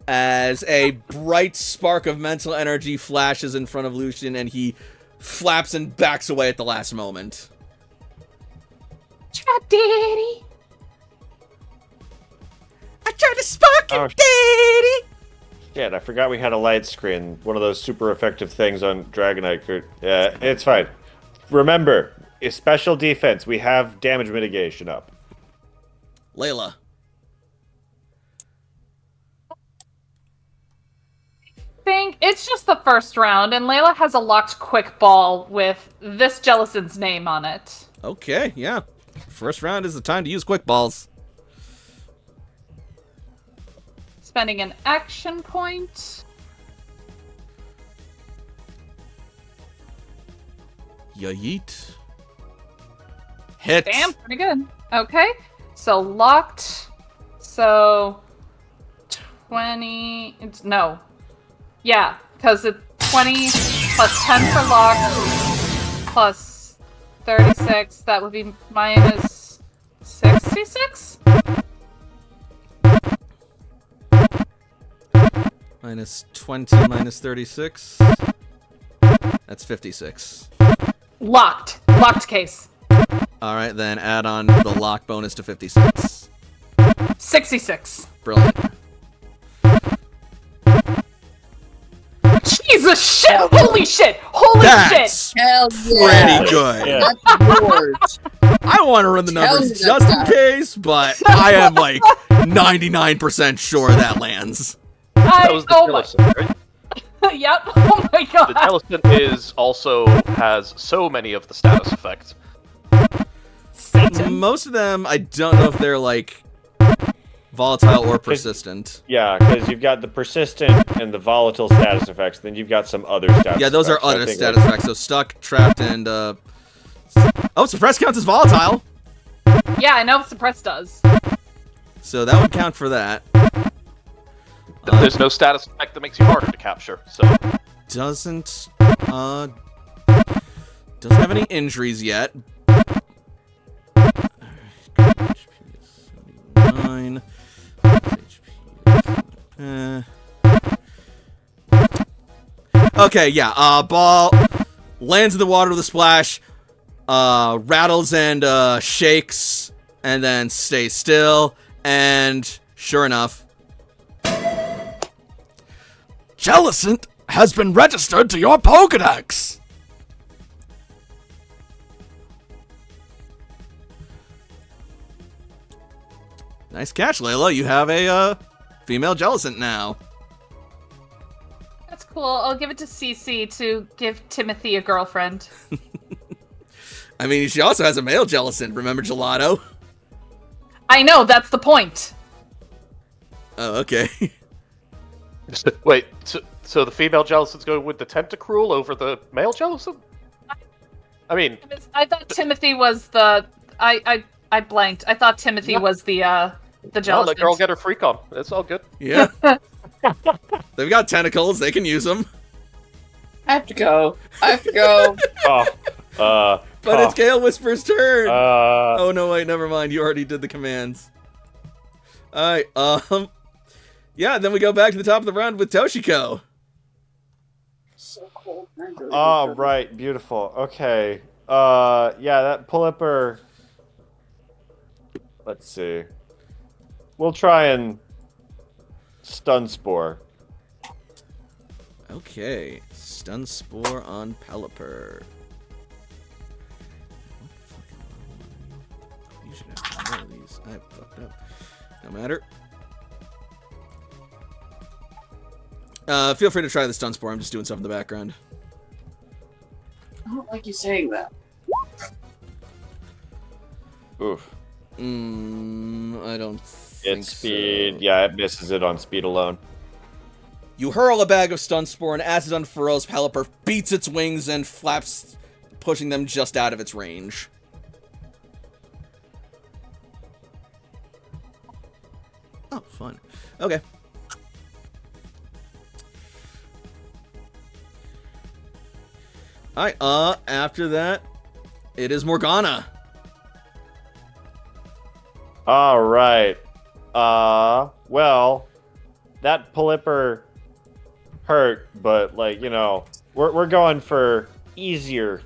As a bright spark of mental energy flashes in front of Lucian, and he flaps and backs away at the last moment. Try, Daddy! I tried to spark you, Oh, Daddy! Shit, I forgot we had a light screen. One of those super effective things on Dragonite. Yeah, it's fine. Remember, it's special defense. We have damage mitigation up. Layla. Think it's just the first round, and Layla has a locked quick ball with this Jellison's name on it. Okay, yeah. First round is the time to use quick balls. Spending an action point. Yeet. Hit. Damn, pretty good. Okay, so locked. So 20. It's no. Yeah, because it's 20 plus 10 for locked plus 36. That would be minus 66? Minus 20 minus 36. That's 56. Locked. Locked case. Alright, then add on the lock bonus to 56. 66. Brilliant. Jesus shit! Holy shit! Holy shit! That's Hell yeah. pretty good. Yeah. That's yours. I want to run the Tell numbers me just in that. case, but I am like 99% sure that lands. That was the Oh my. Jellicent, right? Yep. Oh my god. The Jellicent is also has so many of the status effects. Satan. Most of them, I don't know if they're like volatile or persistent. Yeah, because you've got the persistent and the volatile status effects. Then you've got some other status. Yeah, those are effects. So I other think, status effects. So stuck, trapped, and oh, suppress counts as volatile. Yeah, I know suppress does. So that would count for that. There's no status effect that makes you harder to capture, so Doesn't have any injuries yet. HP is 79. HP. Okay, yeah. Ball lands in the water with a splash, rattles and shakes, and then stays still. And sure enough, Jellicent has been registered to your Pokedex. Nice catch, Layla. You have a female Jellicent now. That's cool. I'll give it to Cece to give Timothy a girlfriend. I mean, she also has a male Jellicent. Remember Gelato? I know, that's the point. Oh, okay. wait. So the female Jellicent's going with the Tentacruel over the male Jellicent? I mean, I thought Timothy was the... I blanked. I thought Timothy was the no, Jellicent. let girl get her freak on. It's all good. Yeah. They've got tentacles. They can use them. I have to go. I have to go. But it's Gale Whisper's turn. Uh, Oh no, wait, never mind. You already did the commands. Alright, yeah, then we go back to the top of the round with Toshiko. So cold. all right, beautiful. Okay. Yeah, that Polyper. Let's see. We'll try and stun spore. Okay, Stun Spore on Pelipper. You should have one of these. I fucked up. No matter. Feel free to try the Stun Spore. I'm just doing stuff in the background. I don't like you saying that. Oof. I don't think It's speed. so. Yeah, it misses it on speed alone. You hurl a bag of Stun Spore, and as it unfurls, Pelipper beats its wings and flaps, pushing them just out of its range. Oh, fun. Okay. Alright, after that, it is Morgana. All right. Well, that Polyper hurt, but like, you know, we're going for easier.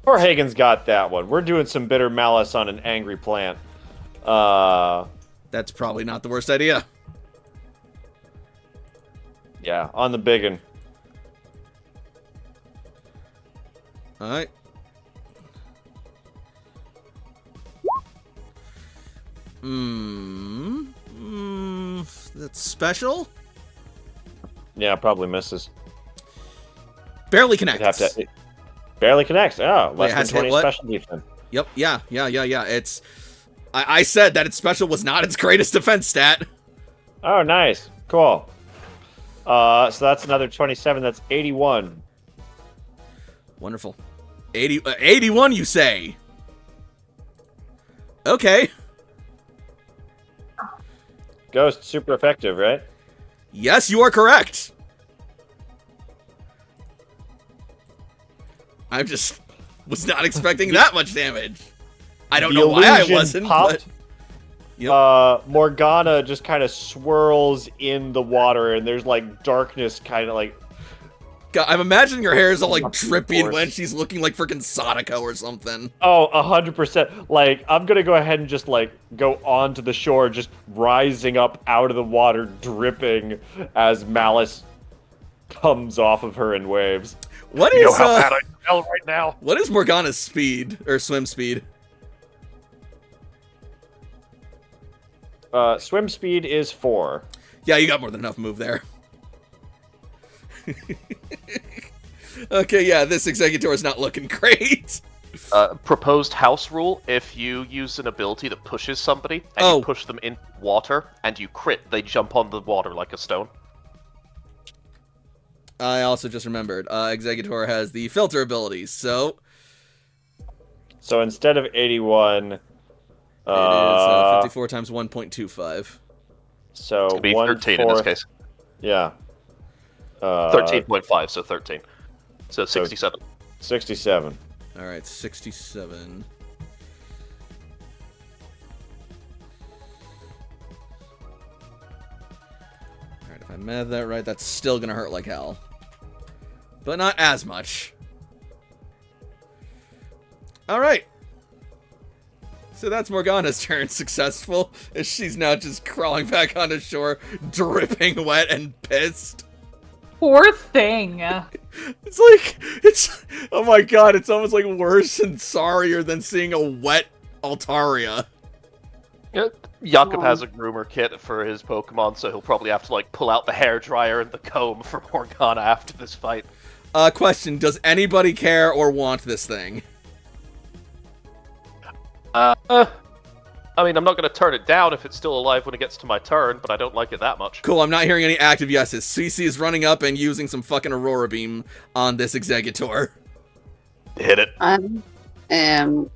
Poor Hagen's got that one. We're doing some bitter malice on an angry plant. That's probably not the worst idea. Yeah, on the biggin. Alright. That's special? Yeah, probably misses. Barely You'd connects. have to. It barely connects. Oh, Wait, less has than 20 hit what? special defense. Yep, yeah. It's... I said that its special was not its greatest defense stat. Oh, nice. Cool. So that's another 27. That's 81. Wonderful. 81, you say? Okay. Ghost, super effective, right? Yes, you are correct. I'm just Was not expecting that much damage. I don't The know why I illusion wasn't, popped. but... Yep. Morgana just kind of swirls in the water, and there's like darkness kind of like... God, I'm imagining her hair is all like Of drippy and course. when she's looking like freaking Sadako or something. Oh, 100%. Like, I'm gonna go ahead and just, like, go onto the shore, just rising up out of the water, dripping as Malice comes off of her in waves. What You know is, how bad I smell right now. what is Morgana's speed, or swim speed? Swim speed is 4. Yeah, you got more than enough move there. Okay, yeah, this Executor is not looking great. Proposed house rule: if you use an ability that pushes somebody and Oh. you push them in water and you crit, they jump on the water like a stone. I also just remembered, Executor has the filter abilities, so So instead of 81, it is 54 times 1.25. so It'd be 13 in this 1/4 case. Yeah. 13.5, so 13. So 67. 67. Alright, 67. Alright, if I math that right, that's still gonna hurt like hell. But not as much. Alright. So that's Morgana's turn successful, as she's now just crawling back onto shore, dripping wet and pissed. Poor thing. It's like, oh my god, it's almost like worse and sorrier than seeing a wet Altaria. Yeah, Jakob Oh. has a groomer kit for his Pokemon, so he'll probably have to like pull out the hairdryer and the comb for Morgana after this fight. Question, does anybody care or want this thing? I mean, I'm not going to turn it down if it's still alive when it gets to my turn, but I don't like it that much. Cool, I'm not hearing any active yeses. CC is running up and using some fucking Aurora Beam on this Executor. Hit it. I am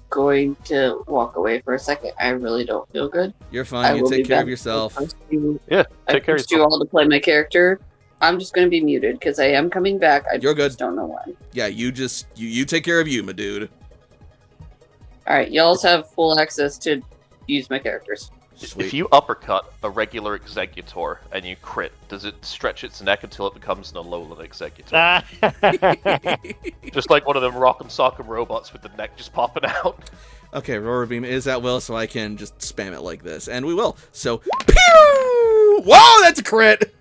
going to walk away for a second. I really don't feel good. You're I fine, you will take be care of back. yourself. Yeah, I take care of pushed you yourself. all to play my character. I'm just going to be muted because I am coming back. I You're good. just don't know when. Yeah, you take care of you, my dude. All right, y'all have full access to use my characters. Sweet. If you uppercut a regular Executor and you crit, does it stretch its neck until it becomes an Alolan Executor? Just like one of them Rock'em Sock'em robots with the neck just popping out. Okay, Aurora Beam is at will, so I can just spam it like this, and we will. So, pew! Whoa, that's a crit!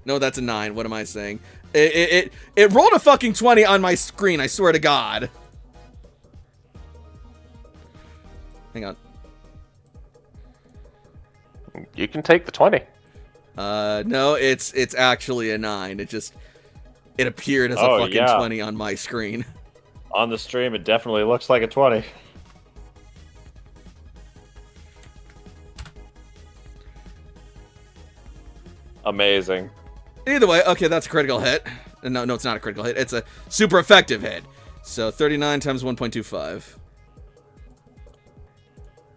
No, that's a 9. What am I saying? It rolled a fucking 20 on my screen, I swear to God. Hang on. You can take the 20. No, it's actually a 9. It appeared as a Oh, fucking yeah. 20 on my screen. On the stream, it definitely looks like a 20. Amazing. Either way, okay, that's a critical hit. No, it's not a critical hit. It's a super effective hit. So 39 times 1.25.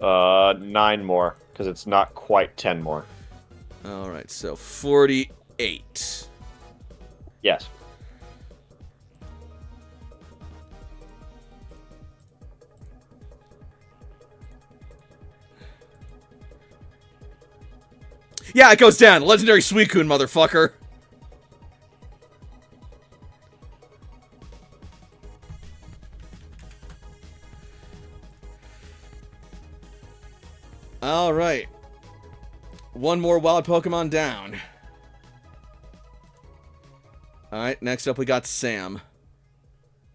9 more, because it's not quite 10 more. Alright, so 48. Yes. Yeah, it goes down. Legendary Suicune, motherfucker. Alright. One more wild Pokemon down. Alright, next up we got Sam,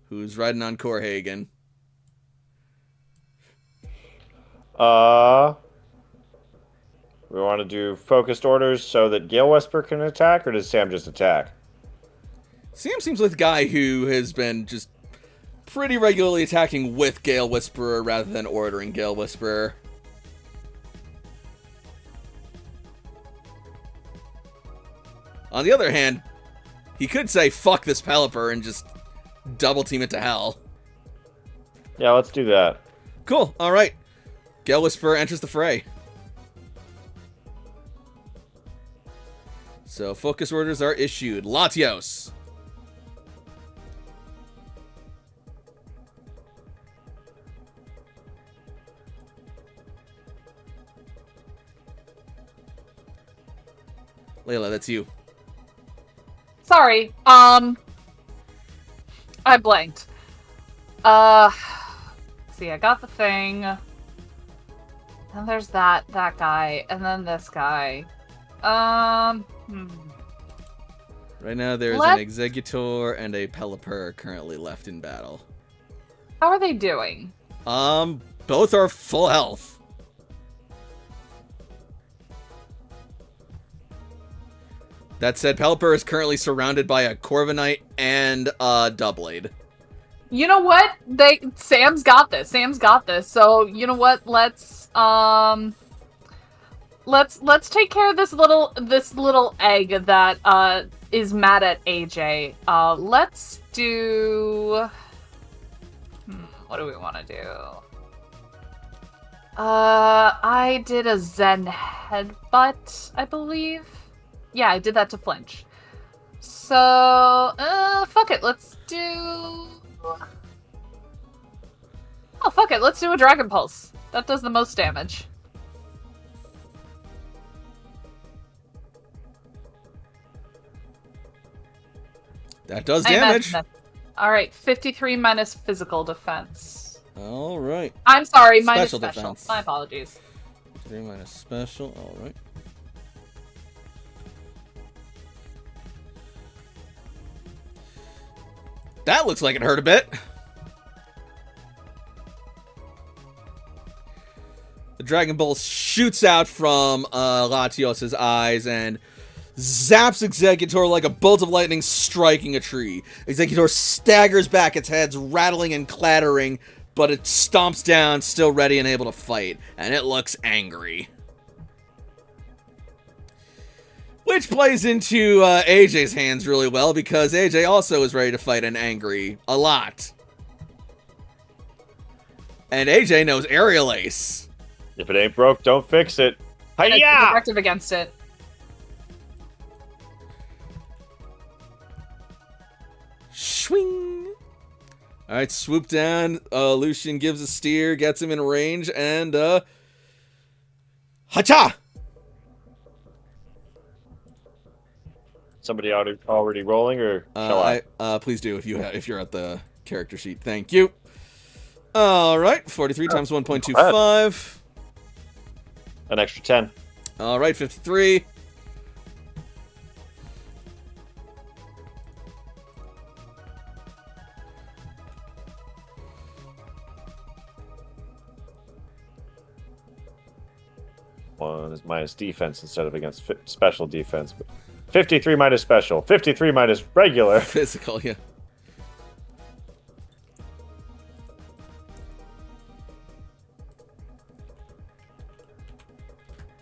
who's riding on Corhagen. We want to do focused orders so that Gale Whisper can attack, or does Sam just attack? Sam seems like the guy who has been just pretty regularly attacking with Gale Whisperer rather than ordering Gale Whisperer. On the other hand, he could say, fuck this Pelipper, and just double team it to hell. Yeah, let's do that. Cool, alright. Gale Whisperer enters the fray. So, focus orders are issued. Latios. Layla, that's you. Sorry. I blanked. See, I got the thing. And there's that guy, and then this guy. Right now, there's an Executor and a Pelipper currently left in battle. How are they doing? Both are full health. That said, Pelipper is currently surrounded by a Corviknight and a Doublade. You know what? Sam's got this. So you know what? Let's take care of this little egg that is mad at AJ. Let's do. What do we want to do? I did a Zen headbutt, I believe. Yeah, I did that to flinch. So, fuck it. Let's do. Oh, fuck it. Let's do a Dragon Pulse. That does the most damage. That does damage. Alright, 53 minus physical defense. Alright. I'm sorry, minus Special special. defense. My apologies. 3 minus special, alright. That looks like it hurt a bit. The Dragon Ball shoots out from Latios' eyes and zaps Executor like a bolt of lightning striking a tree. Executor staggers back, its head's rattling and clattering, but it stomps down, still ready and able to fight, and it looks angry. Which plays into AJ's hands really well, because AJ also is ready to fight and angry a lot. And AJ knows Aerial Ace. If it ain't broke, don't fix it. Hi-ya! Directive against it. Swing. Alright, swoop down. Lucian gives a steer, gets him in range, and hacha! Somebody already rolling, or shall I? Please do if you're at the character sheet. Thank you. Alright, 43 times 1.25. An extra 10. Alright, 53. One is minus defense instead of against special defense. But 53 minus special. 53 minus regular. Physical, yeah.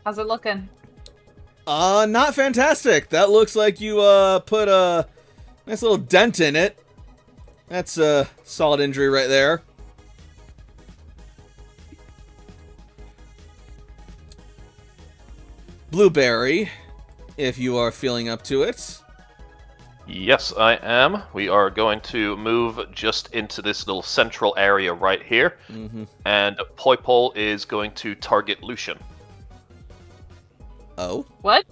How's it looking? Not fantastic. That looks like you put a nice little dent in it. That's a solid injury right there. Blueberry, if you are feeling up to it. Yes, I am. We are going to move just into this little central area right here. Mm-hmm. And Poipole is going to target Lucian. Oh? What?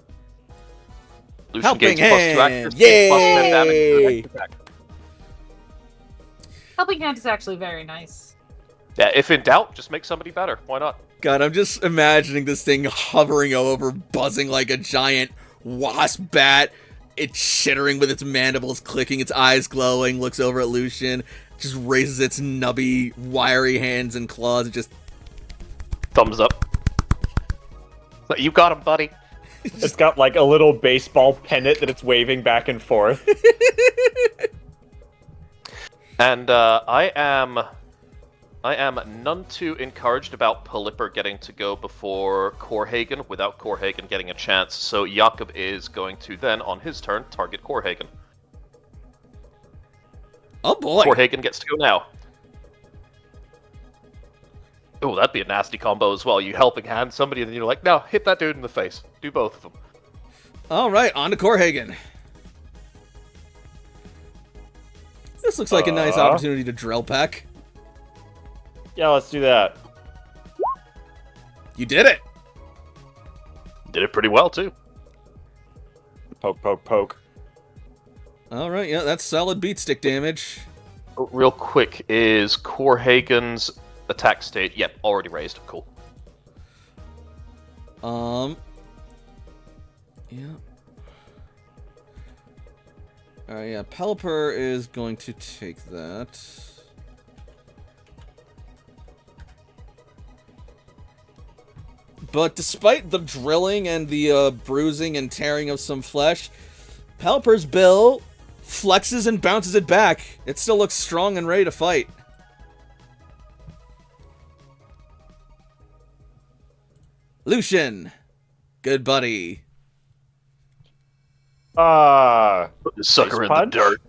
Lucian Helping gains hand! +2 accuracy, +10 damage to the next attack. Helping Hand is actually very nice. Yeah, if in doubt, just make somebody better. Why not? God, I'm just imagining this thing hovering over, buzzing like a giant wasp bat. It's chittering with its mandibles clicking, its eyes glowing, looks over at Lucian, just raises its nubby, wiry hands and claws, and just... Thumbs up. You got him, buddy. It's got like a little baseball pennant that it's waving back and forth. And I am none too encouraged about Pelipper getting to go before Corhagen without Corhagen getting a chance, so Jakob is going to then, on his turn, target Corhagen. Oh boy! Corhagen gets to go now. Oh, that'd be a nasty combo as well. You helping hand somebody, and then you're like, no, hit that dude in the face. Do both of them. Alright, on to Corhagen. This looks like a nice opportunity to drill peck. Yeah, let's do that. You did it! Did it pretty well, too. Poke, poke, poke. Alright, yeah, that's solid beat stick damage. Real quick, is Corhagen's attack state? Yep, already raised. Cool. Yeah. Alright, yeah, Pelipper is going to take that. But despite the drilling and the bruising and tearing of some flesh, Pelipper's bill flexes and bounces it back. It still looks strong and ready to fight. Lucian, good buddy. Put the sucker Ice in the punch? dirt.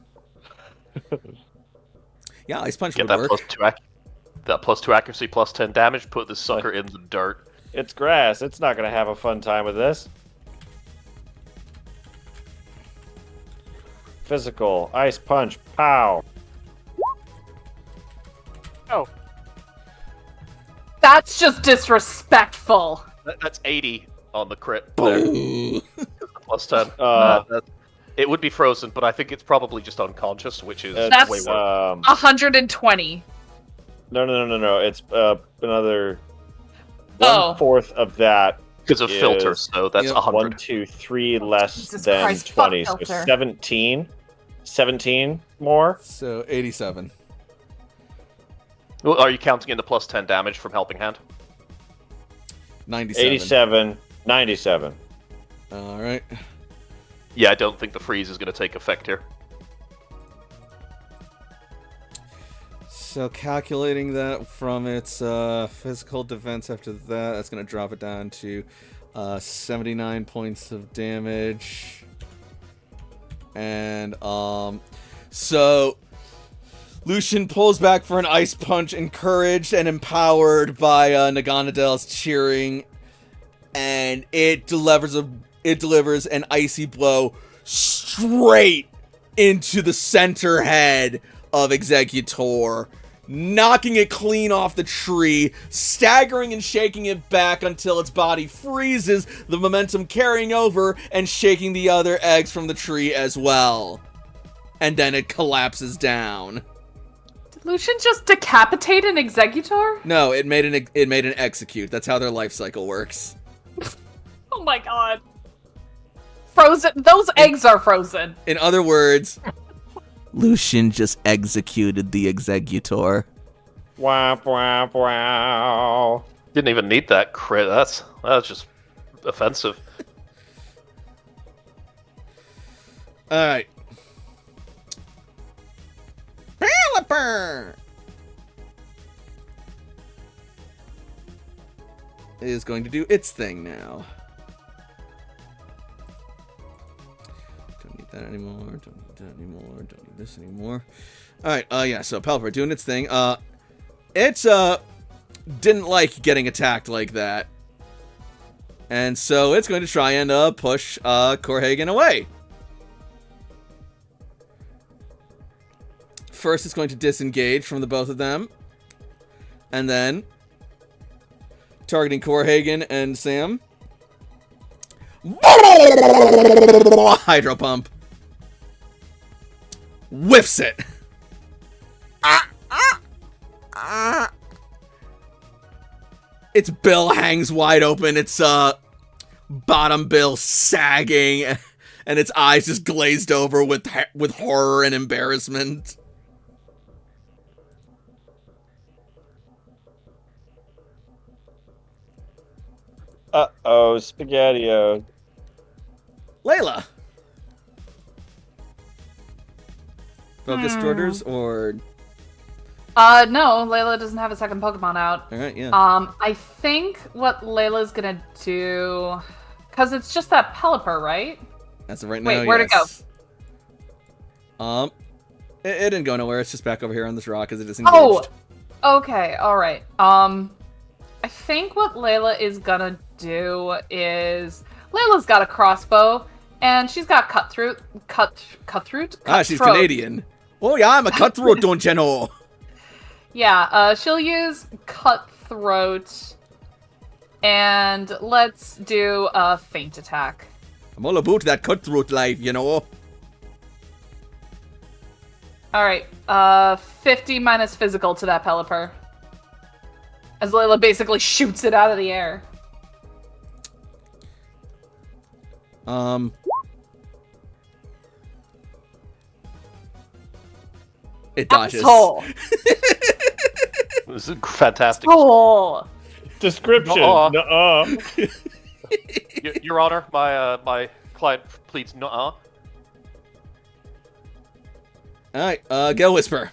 Yeah, Ice Punch Get would that work. +2 accuracy, +10 damage. Put the sucker in the dirt. It's grass. It's not going to have a fun time with this. Physical. Ice punch. Pow. Oh, That's just disrespectful. That's 80 on the crit. There. Boo. +10. It would be frozen, but I think it's probably just unconscious, which is That's- way worse. 120. No. It's another Oh. 1/4 of that. Because of is- filters, though, that's Yep. 100. 1, 2, 3 less Jesus than Christ, fuck 20. So filter. 17. 17 more. So, 87. Well, are you counting in the +10 damage from Helping Hand? 97. 87. 97. Alright. Yeah, I don't think the freeze is going to take effect here. So calculating that from its physical defense after that, that's going to drop it down to 79 points of damage. And so Lucian pulls back for an ice punch, encouraged and empowered by Naganadale's cheering, and it delivers an icy blow straight into the center head of Executor, knocking it clean off the tree, staggering and shaking it back until its body freezes, the momentum carrying over and shaking the other eggs from the tree as well. And then it collapses down. Did Lucian just decapitate an Executor? No, it made an execute. That's how their life cycle works. Oh my god. Frozen. Those eggs are frozen. In other words, Lucian just executed the Executor. Womp, womp, wow. Didn't even need that crit. That's just offensive. Alright. Pelipper is going to do its thing now. Don't need that anymore. Don't need that anymore. Don't need this anymore. Alright, yeah, so Pelipper doing its thing. It's didn't like getting attacked like that. And so it's going to try and push Corhagen away. First, it's going to disengage from the both of them. And then, targeting Corhagen and Sam. Hydro Pump. Whiffs it. Its bill hangs wide open. Its bottom bill sagging. And its eyes just glazed over with horror and embarrassment. Uh-oh, Spaghetti-O. Layla. Focus orders or... No, Layla doesn't have a second Pokemon out. Alright, yeah. I think what Layla's gonna do... Because it's just that Pelipper, right? As of right now, Wait, where'd it go? It didn't go nowhere. It's just back over here on this rock as it disengaged. Oh! Okay, alright. I think what Layla is gonna do is... Layla's got a crossbow, and she's got cutthroat. She's Canadian. Oh yeah, I'm a cutthroat, don't you know? Yeah, she'll use cutthroat, and let's do a feint attack. I'm all about that cutthroat life, you know. Alright, 50 minus physical to that Pelipper. As Layla basically shoots it out of the air. It dodges. Asshole! This is fantastic. Asshole! Description. Nuh-uh. Nuh-uh. Your Honor, my client pleads nuh-uh. Alright, Gale Whisper.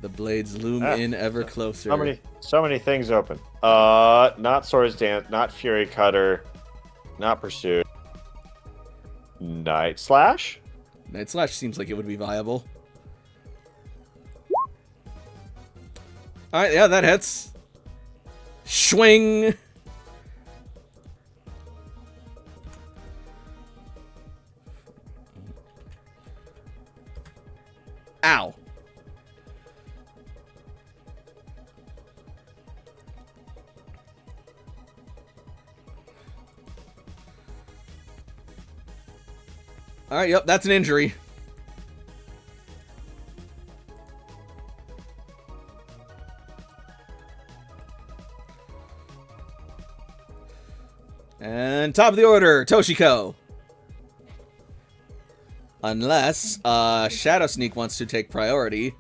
The blades loom in ever closer. So many things open. Not Swords Dance, not Fury Cutter, not Pursuit. Night Slash? Night Slash seems like it would be viable. Alright, yeah, that hits. Swing! Ow. Alright, yep, that's an injury. And top of the order, Toshiko. Unless Shadow Sneak wants to take priority.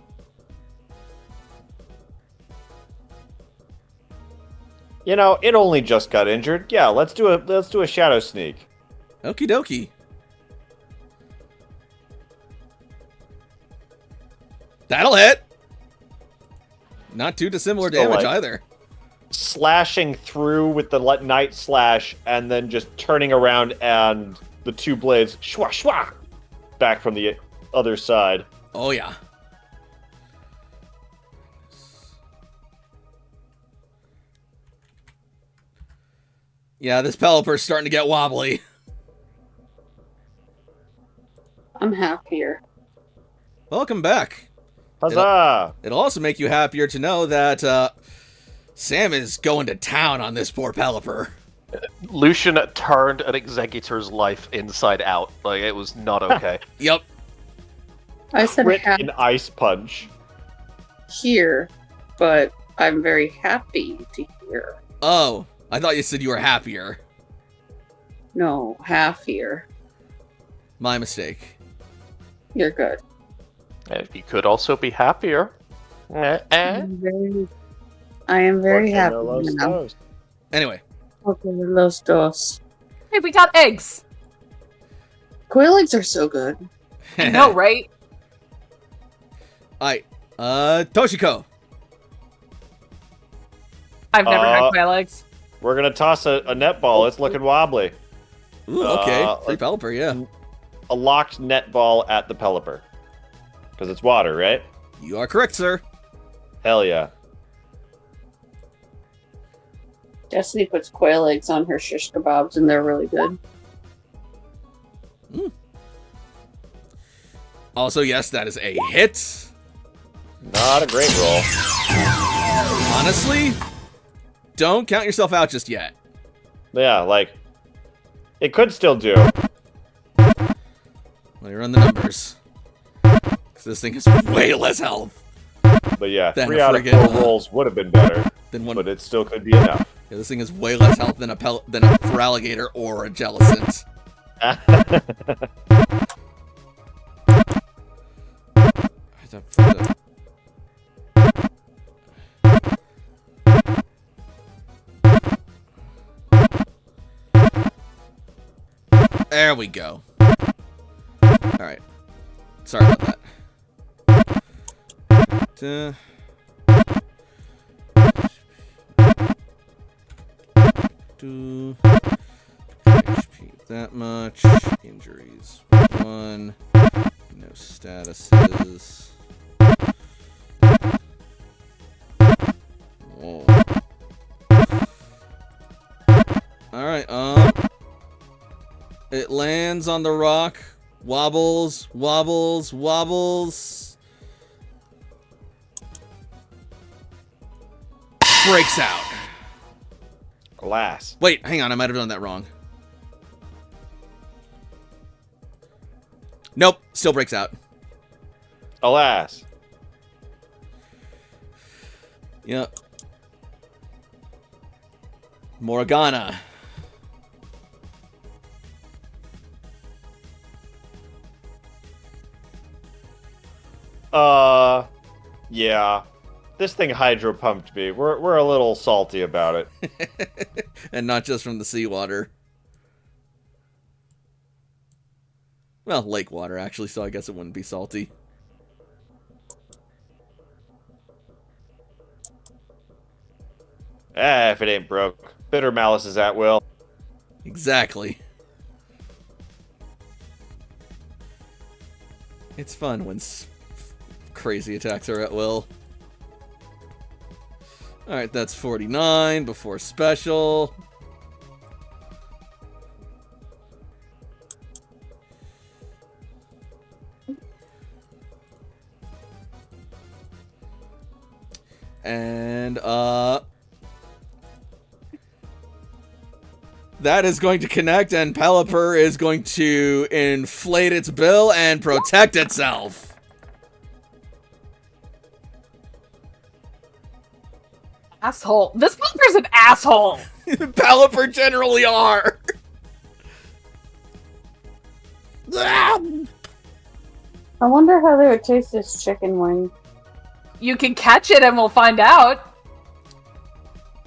You know, it only just got injured. Yeah, let's do a Shadow Sneak. Okie dokie. That'll hit. Not too dissimilar Still damage like- either. Slashing through with the Night Slash and then just turning around and the two blades shwa shwa back from the other side. Oh yeah. Yeah, this Pelipper's starting to get wobbly. I'm happier. Welcome back. Huzzah! It'll also make you happier to know that Sam is going to town on this poor Pelipper. Lucian turned an Executor's life inside out. Like, it was not okay. Yep. I said Crit in Ice Punch. here, but I'm very happy to hear. Oh, I thought you said you were happier. No, half-here. My mistake. You're good. And you could also be happier. I am very happy Porque no los now. dos. Anyway. Okay, los dos. Hey, we got eggs! Quail eggs are so good. I know, right? Alright. Toshiko. I've never had quail eggs. We're gonna toss a netball. It's looking wobbly. Ooh, okay. Free like- Pelipper, yeah. A locked netball at the Pelipper. Because it's water, right? You are correct, sir. Hell yeah. Destiny puts quail eggs on her shish kebabs, and they're really good. Also, yes, that is a hit. Not a great roll. Honestly, don't count yourself out just yet. Yeah, like, it could still do. Let me run the numbers. Because this thing has way less health But yeah, Then 3 a out of friggin', 4 rolls would have been better. than one. But it still could be enough. Yeah, this thing has way less health than a Feraligatr or a Jellicent. There we go. Alright. Sorry about that. Two HP, that much. Injuries. 1. No statuses. Whoa. Alright, it lands on the rock, wobbles, wobbles, wobbles. breaks out. Alas. Wait, hang on. I might have done that wrong. Nope, still breaks out. Alas. Yep. Morgana. Yeah. This thing hydro pumped me. We're a little salty about it. And not just from the seawater. Well, lake water, actually, so I guess it wouldn't be salty. If it ain't broke. Bitter malice is at will. Exactly. It's fun when crazy attacks are at will. Alright, that's 49 before special. And, that is going to connect, and Pelipper is going to inflate its bill and protect itself. Asshole. This Pelipper's an asshole. Pelipper generally are. I wonder how they would taste this chicken wing. You can catch it and we'll find out.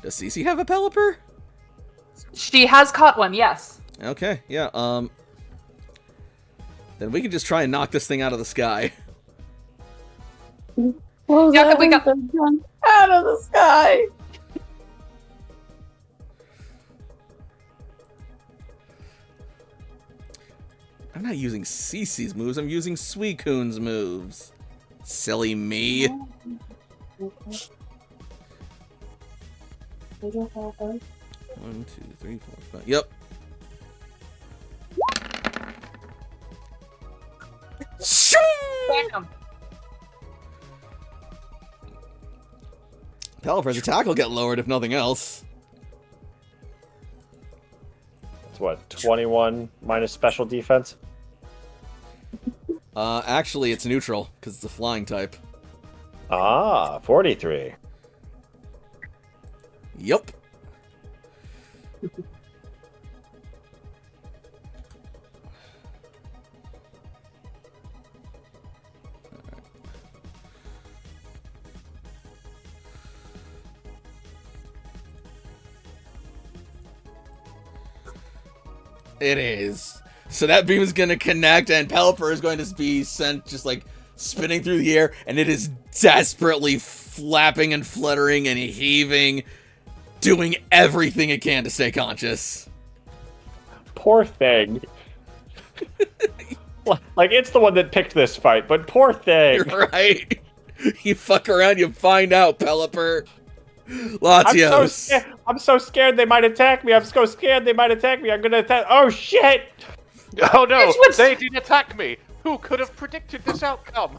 Does Cece have a Pelipper? She has caught one, yes. Okay, yeah, then we can just try and knock this thing out of the sky. What was Yeah, that? we got- Out of the sky. I'm not using Cece's moves, I'm using Suicune's moves. Silly me. 1, 2, 3, 4, 5. Yep. Bam. Pelipper's attack will get lowered if nothing else. It's what, 21 minus special defense? Actually, it's neutral, because it's a flying type. 43. Yup. It is. So that beam is going to connect, and Pelipper is going to be sent just like spinning through the air, and it is desperately flapping and fluttering and heaving, doing everything it can to stay conscious. Poor thing. Like, it's the one that picked this fight, but poor thing. Right? You fuck around, you find out, Pelipper. Latios. I'm so scared they might attack me. I'm so scared they might attack me. I'm gonna attack. Oh shit! Oh no, Which was- they did attack me! Who could have predicted this outcome?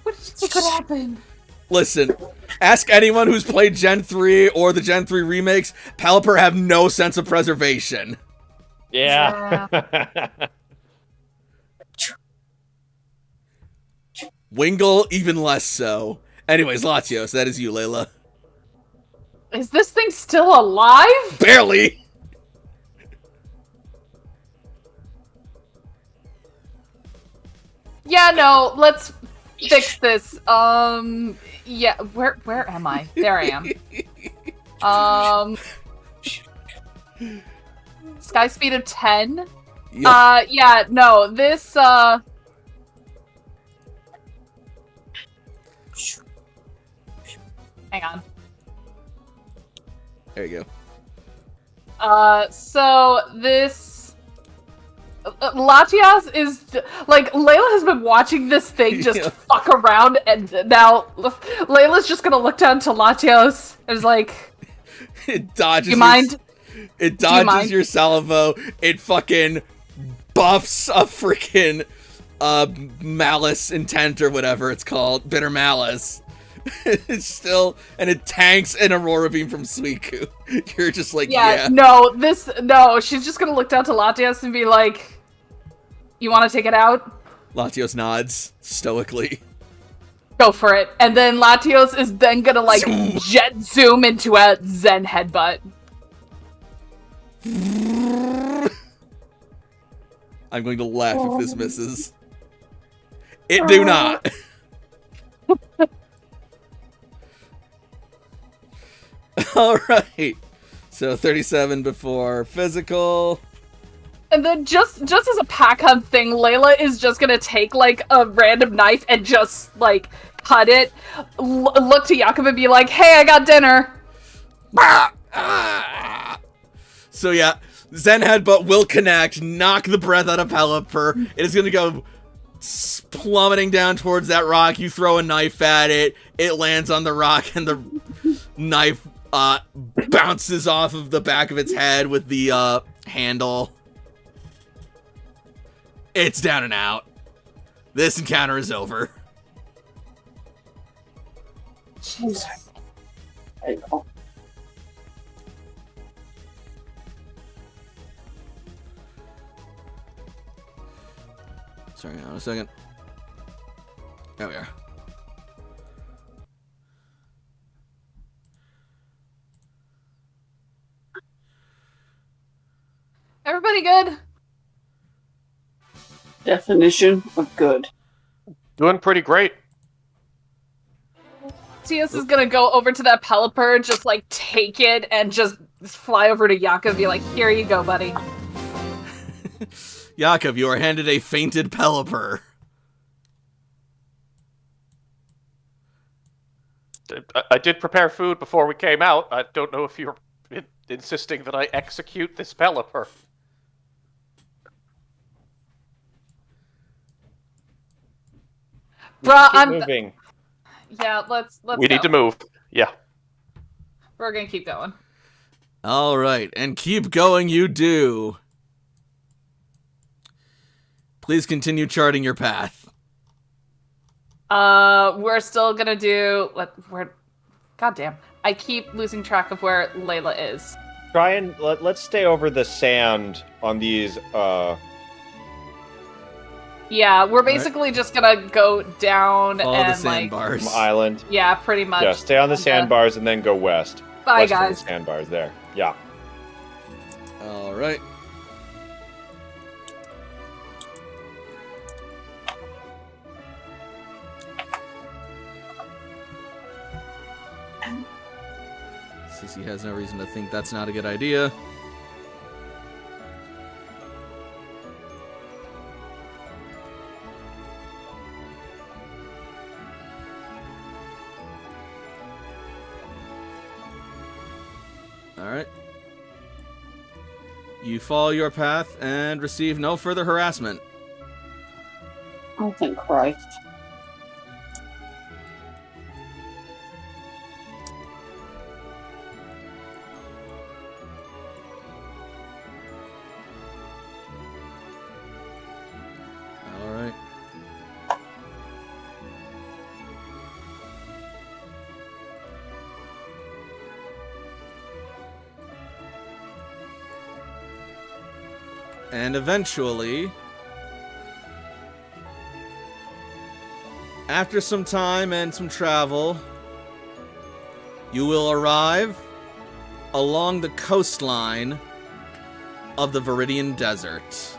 What did you think would happen? Listen, ask anyone who's played Gen 3 or the Gen 3 remakes. Pelipper have no sense of preservation. Yeah. Wingull, even less so. Anyways, Latios, that is you, Layla. Is this thing still alive? Barely! Yeah, no, let's fix this. Yeah, where am I? There I am. Sky speed of 10? Yep. Yeah, no, this, hang on. There you So this Latias is like Layla has been watching this thing just Yeah. fuck around, and now Layla's just gonna look down to Latios and is like, go. It dodges. "You mind? It Do you dodges mind? your salvo. It fucking buffs a freaking malice intent or whatever it's called, bitter malice, It's still, and it tanks an Aurora Beam from Suicune. You're just like, yeah. No, she's just gonna look down to Latios and be like, you want to take it out? Latios nods stoically. Go for it. And then Latios is then gonna, like, Zoom. jet zoom into a Zen headbutt. I'm going to laugh if this misses. It do not. Alright. So 37 before physical. And then just as a pack hunt thing, Layla is just gonna take, like, a random knife and just, like, cut it, look to Jakob and be like, hey, I got dinner. So yeah, Zen Headbutt will connect, knock the breath out of Pelipper. It is gonna go plummeting down towards that rock. You throw a knife at it, it lands on the rock, and the knife bounces off of the back of its head with the handle. It's down and out. This encounter is over. Jesus. There you go. Sorry, on a second. There we are. Everybody good? Definition of good. Doing pretty great. Latios is gonna go over to that Pelipper, just, like, take it, and just fly over to Jakob and be like, here you go, buddy. Jakob, you are handed a fainted Pelipper. I did prepare food before we came out. I don't know if you're insisting that I execute this Pelipper. Bruh, Keep moving. Yeah, let's We need go. to move. Yeah. We're gonna keep going. All right, and keep going you do. Please continue charting your path. We're still gonna do. Goddamn! I keep losing track of where Layla is. Try and let's stay over the sand on these. Yeah, we're basically just gonna go down Follow and the like. sandbars. Island. Yeah, pretty much. Yeah, stay on the sandbars and then go west. Bye, West guys. Of the sandbars there. Yeah. All right. Cece has no reason to think that's not a good idea. All right. You follow your path and receive no further harassment. Oh, thank Christ. All right. And eventually, after some time and some travel, you will arrive along the coastline of the Viridian Desert.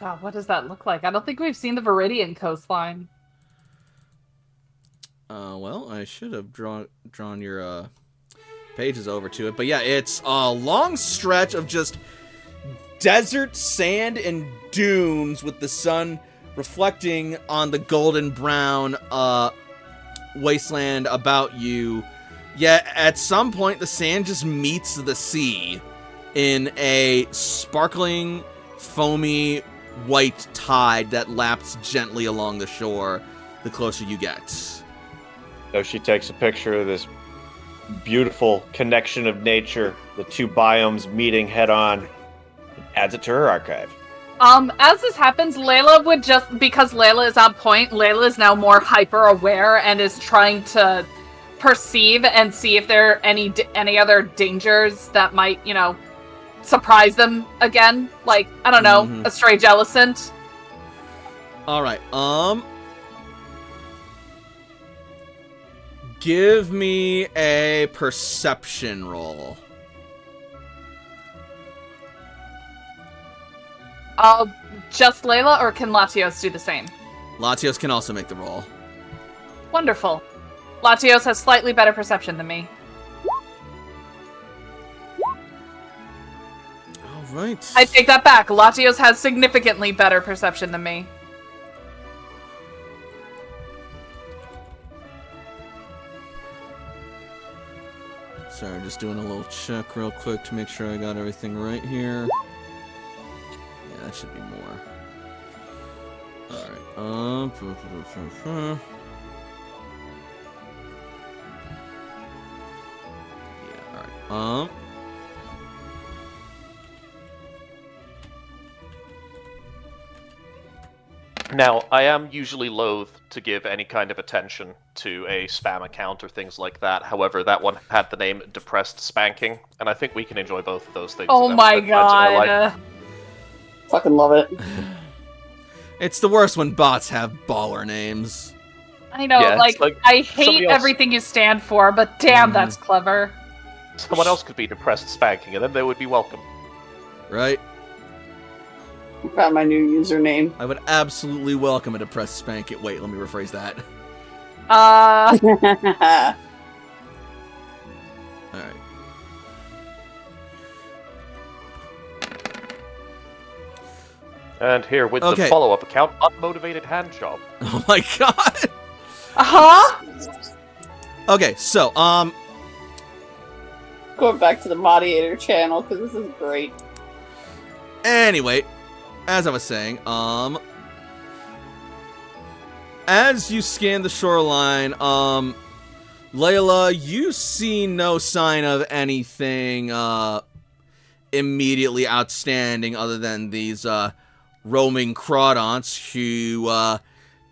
God, what does that look like? I don't think we've seen the Viridian coastline. Well, I should have drawn your pages over to it, but yeah, it's a long stretch of just desert sand and dunes with the sun reflecting on the golden brown wasteland about you. Yet at some point the sand just meets the sea in a sparkling, foamy white tide that laps gently along the shore the closer you get. So she takes a picture of this beautiful connection of nature, the two biomes meeting head on, and adds it to her archive. As this happens, Layla would just, because Layla is on point, Layla is now more hyper-aware and is trying to perceive and see if there are any other dangers that might, you know, surprise them again. Like, I don't know, a stray Jellicent. Alright, give me a perception roll. Just Layla, or can Latios do the same? Latios can also make the roll. Wonderful. Latios has slightly better perception than me. Alright. I take that back. Latios has significantly better perception than me. Sorry, just doing a little check real quick to make sure I got everything right here. Yeah, that should be more. Alright, yeah, alright, Now, I am usually loath to give any kind of attention to a spam account or things like that. However, that one had the name Depressed Spanking, and I think we can enjoy both of those things. Oh my at times in our life. god. Fucking love it. It's the worst when bots have baller names. I know, Yeah, it's like, like I somebody hate else- everything you stand for, but damn, that's clever. Someone else could be Depressed Spanking, and then they would be welcome. Right? I found my new username. I would absolutely welcome a depressed spank it. Wait, let me rephrase that. Alright. And here with Okay. the follow-up account, Unmotivated Handjob. Oh my god! Uh-huh? Okay, so, Going back to the Moderator channel, because this is great. anyway, as I was saying, as you scan the shoreline, Layla, you see no sign of anything, immediately outstanding other than these, roaming Crawdonts who,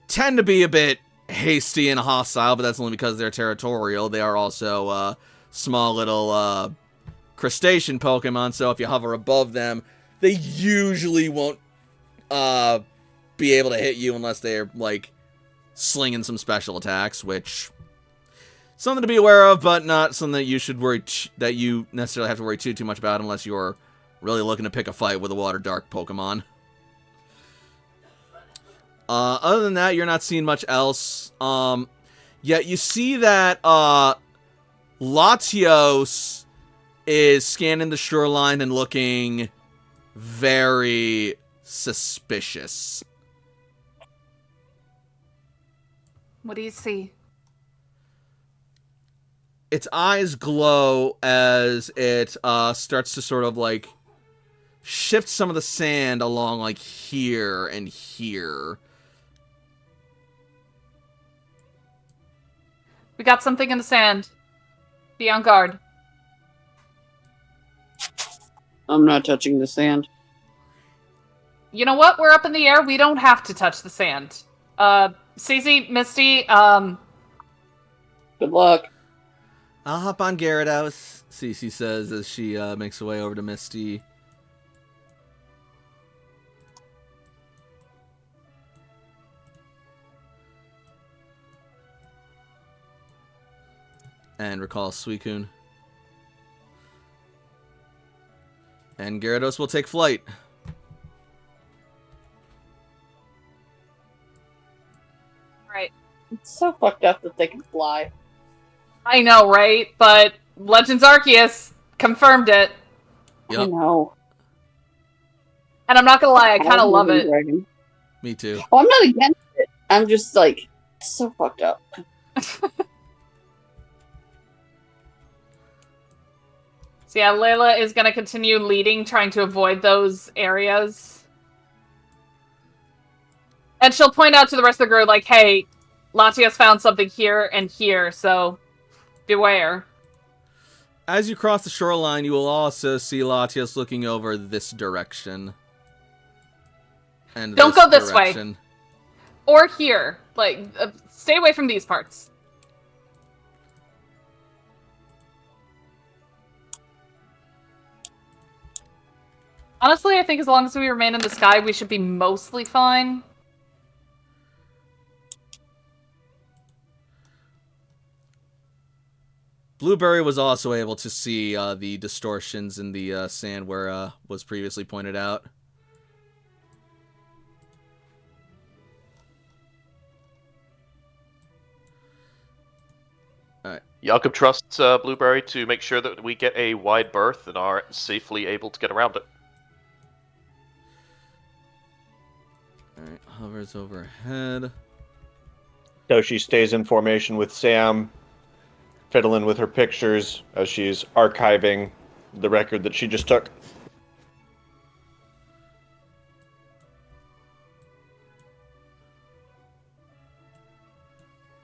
tend to be a bit hasty and hostile, but that's only because they're territorial. They are also, small little, crustacean Pokemon, so if you hover above them, they usually won't, be able to hit you unless they're, like, slinging some special attacks, which... something to be aware of, but not something that you should worry... that you necessarily have to worry too much about unless you're really looking to pick a fight with a Water Dark Pokemon. Other than that, you're not seeing much else. Yet you see that, Latios is scanning the shoreline and looking very suspicious. What do you see? Its eyes glow as it starts to sort of like shift some of the sand along like here and here. We got something in the sand. Be on guard. I'm not touching the sand. You know what? We're up in the air. We don't have to touch the sand. CZ, Misty, Good luck. I'll hop on Gyarados, Cece says as she makes her way over to Misty. And recall Suicune. And Gyarados will take flight. Right. It's so fucked up that they can fly. I know, right? But Legends Arceus confirmed it. I Yep. know. And I'm not gonna lie, I kind of love it. Dragon. Me too. Oh, I'm not against it. I'm just like, it's so fucked up. So yeah, Layla is gonna continue leading, trying to avoid those areas. And she'll point out to the rest of the group, like, hey, Latias found something here and here, so beware. As you cross the shoreline, you will also see Latios looking over this direction. and Don't go this way. direction. Or here. Like, stay away from these parts. Honestly, I think as long as we remain in the sky, we should be mostly fine. Blueberry was also able to see the distortions in the sand where was previously pointed out. Jakob trusts Blueberry to make sure that we get a wide berth and are safely able to get around it. Alright, hovers overhead. So she stays in formation with Sam, fiddling with her pictures as she's archiving the record that she just took.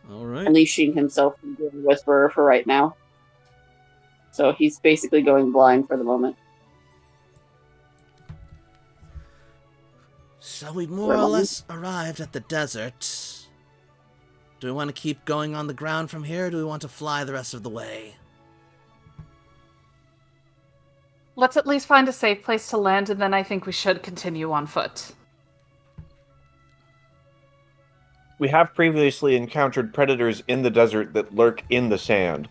Alright. Unleashing himself from being a whisperer for right now. So he's basically going blind for the moment. So we've more or less arrived at the desert. Do we want to keep going on the ground from here, or do we want to fly the rest of the way? Let's at least find a safe place to land, and then I think we should continue on foot. We have previously encountered predators in the desert that lurk in the sand.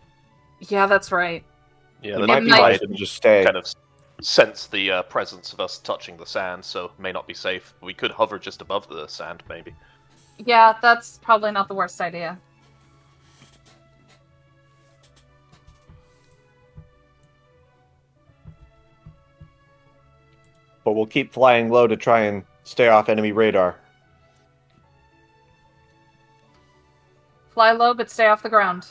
Yeah, that's right. Yeah, It they might be might- wise to just stay. kind of sense the presence of us touching the sand, so may not be safe. We could hover just above the sand, maybe. Yeah, that's probably not the worst idea. But we'll keep flying low to try and stay off enemy radar. Fly low, but stay off the ground.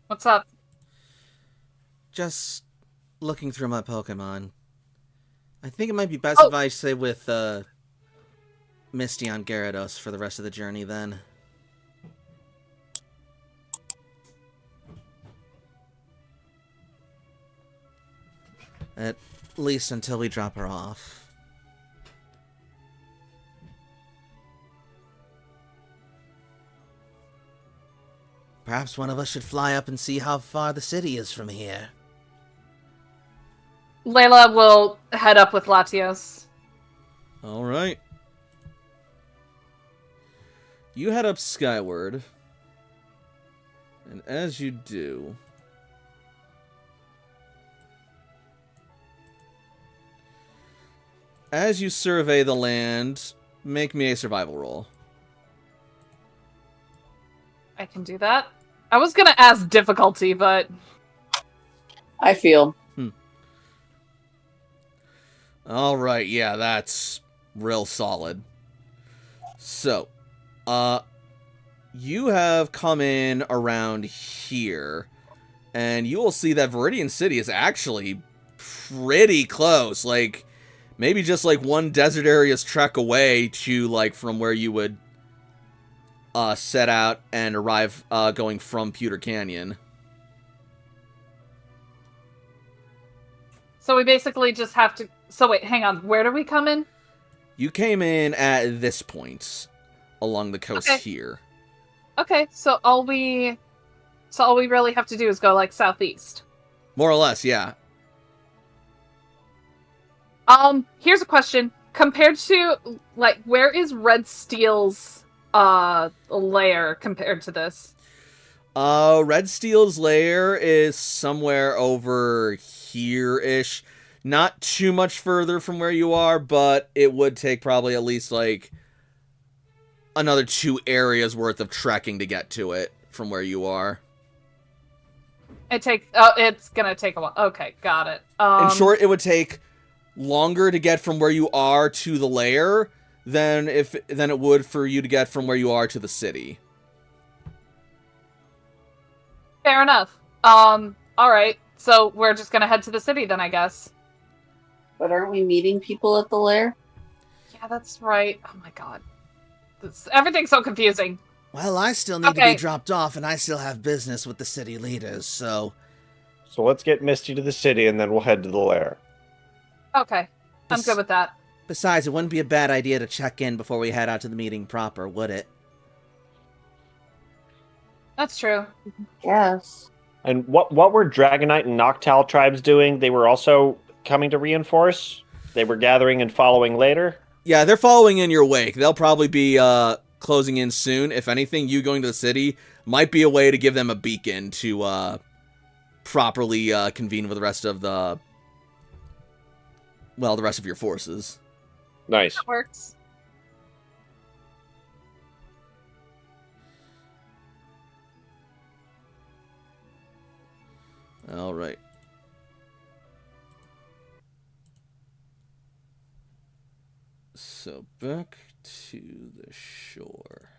What's up? Just looking through my Pokemon. I think it might be best Oh. if I stay with Misty on Gyarados for the rest of the journey then. At least until we drop her off. Perhaps one of us should fly up and see how far the city is from here. Layla will head up with Latios. Alright. You head up skyward. And as you do... As you survey the land, make me a survival roll. I can do that. I was gonna ask difficulty, but I feel. Alright, yeah, that's real solid. So, you have come in around here, and you will see that Viridian City is actually pretty close. Like, maybe just like one desert area's trek away to, like, from where you would set out and arrive going from Pewter Canyon. so we basically just have to. So wait, hang on. Where do we come in? You came in at this point along the coast Okay. here. Okay, so all we really have to do is go like southeast. More or less, yeah. Here's a question. Compared to like where is Red Steel's lair compared to this? Red Steel's lair is somewhere over here-ish. Not too much further from where you are, but it would take probably at least, like, another 2 areas worth of trekking to get to it from where you are. It's gonna take a while. Okay, got it. In short, it would take longer to get from where you are to the lair than it would for you to get from where you are to the city. Fair enough. Alright. So we're just gonna head to the city then, I guess. But aren't we meeting people at the lair? Yeah, Yeah, that's right. Oh my god. Everything's so confusing. Well, I still need to Okay. be dropped off, and I still have business with the city leaders, so... So let's get Misty to the city, and then we'll head to the lair. Okay. I'm good with that. Besides, it wouldn't be a bad idea to check in before we head out to the meeting proper, would it? That's true. Yes. And what were Dragonite and Noctowl tribes doing? They were also coming to reinforce? They were gathering and following later? Yeah, they're following in your wake. They'll probably be closing in soon. If anything, you going to the city might be a way to give them a beacon to properly convene with the rest of the... Well, the rest of your forces. Nice. That works. All right. So back to the shore.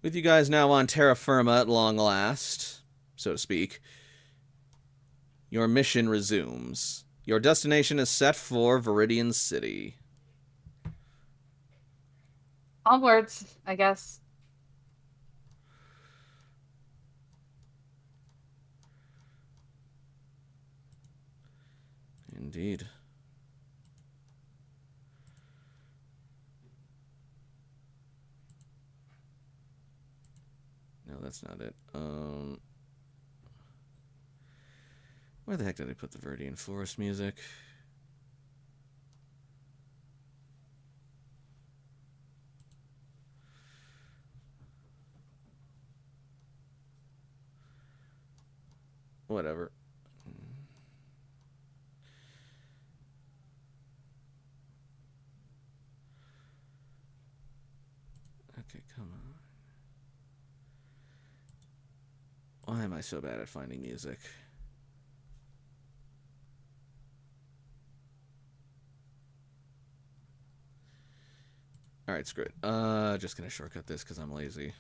With you guys now on terra firma at long last, so to speak, your mission resumes. Your destination is set for Viridian City. Onwards, I guess. Indeed. No, that's not it. Where the heck did I put the Viridian Forest music? Whatever. Okay, come on. Why am I so bad at finding music? Alright, screw it. Just gonna shortcut this because I'm lazy.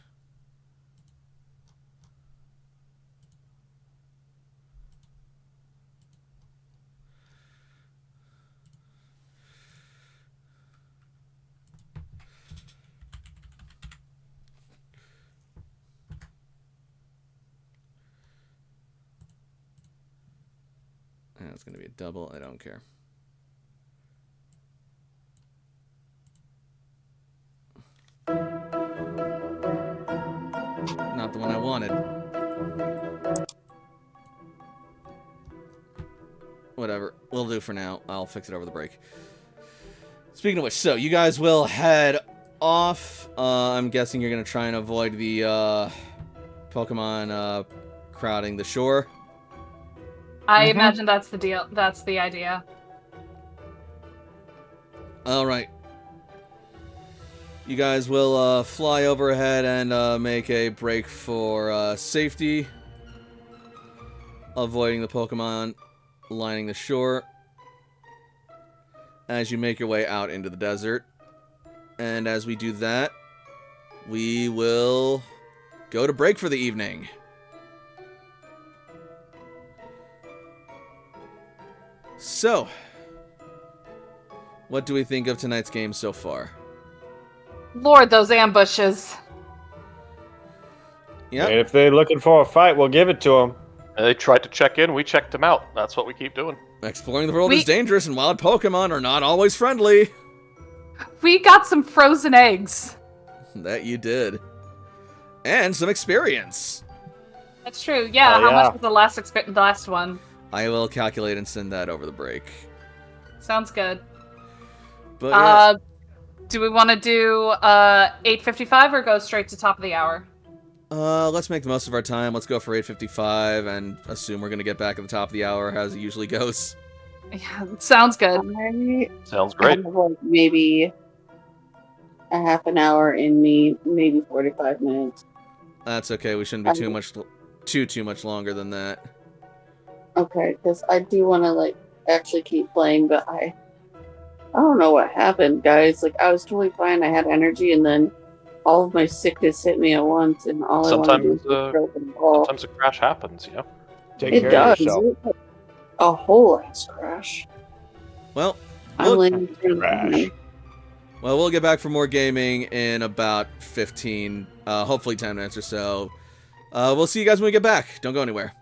And it's gonna be a double, I don't care. Not the one I wanted. Whatever. We'll do for now. I'll fix it over the break. Speaking of which, so you guys will head off. I'm guessing you're going to try and avoid the Pokemon crowding the shore. I imagine that's the deal. That's the idea. Alright. You guys will fly overhead and make a break for safety. Avoiding the Pokemon lining the shore. As you make your way out into the desert. And as we do that, we will go to break for the evening. So, what do we think of tonight's game so far? Lord, those ambushes. Yep. And if they're looking for a fight, we'll give it to them. They tried to check in, we checked them out. That's what we keep doing. Exploring the world is dangerous, and wild Pokemon are not always friendly. We got some frozen eggs. That you did. And some experience. That's true. Yeah, Oh, how yeah. much was the last one? I will calculate and send that over the break. Sounds good. But yeah, Do we want to do 8:55 or go straight to top of the hour? let's make the most of our time. Let's go for 8:55 and assume we're going to get back at the top of the hour as it usually goes. Yeah, sounds good. I Sounds great. have like maybe a half an hour in me, maybe 45 minutes. That's okay. We shouldn't be too much longer than that. Okay, because I do want to like actually keep playing, but I don't know what happened, guys. Like I was totally fine. I had energy, and then all of my sickness hit me at once, and all I want to do is Sometimes, just throw the ball. Sometimes a crash happens, you know? Take It care does. of yourself. A whole ass crash. Well, I'm we'll, landing Crash. we'll get back for more gaming in about 15, hopefully 10 minutes or so. We'll see you guys when we get back. Don't go anywhere.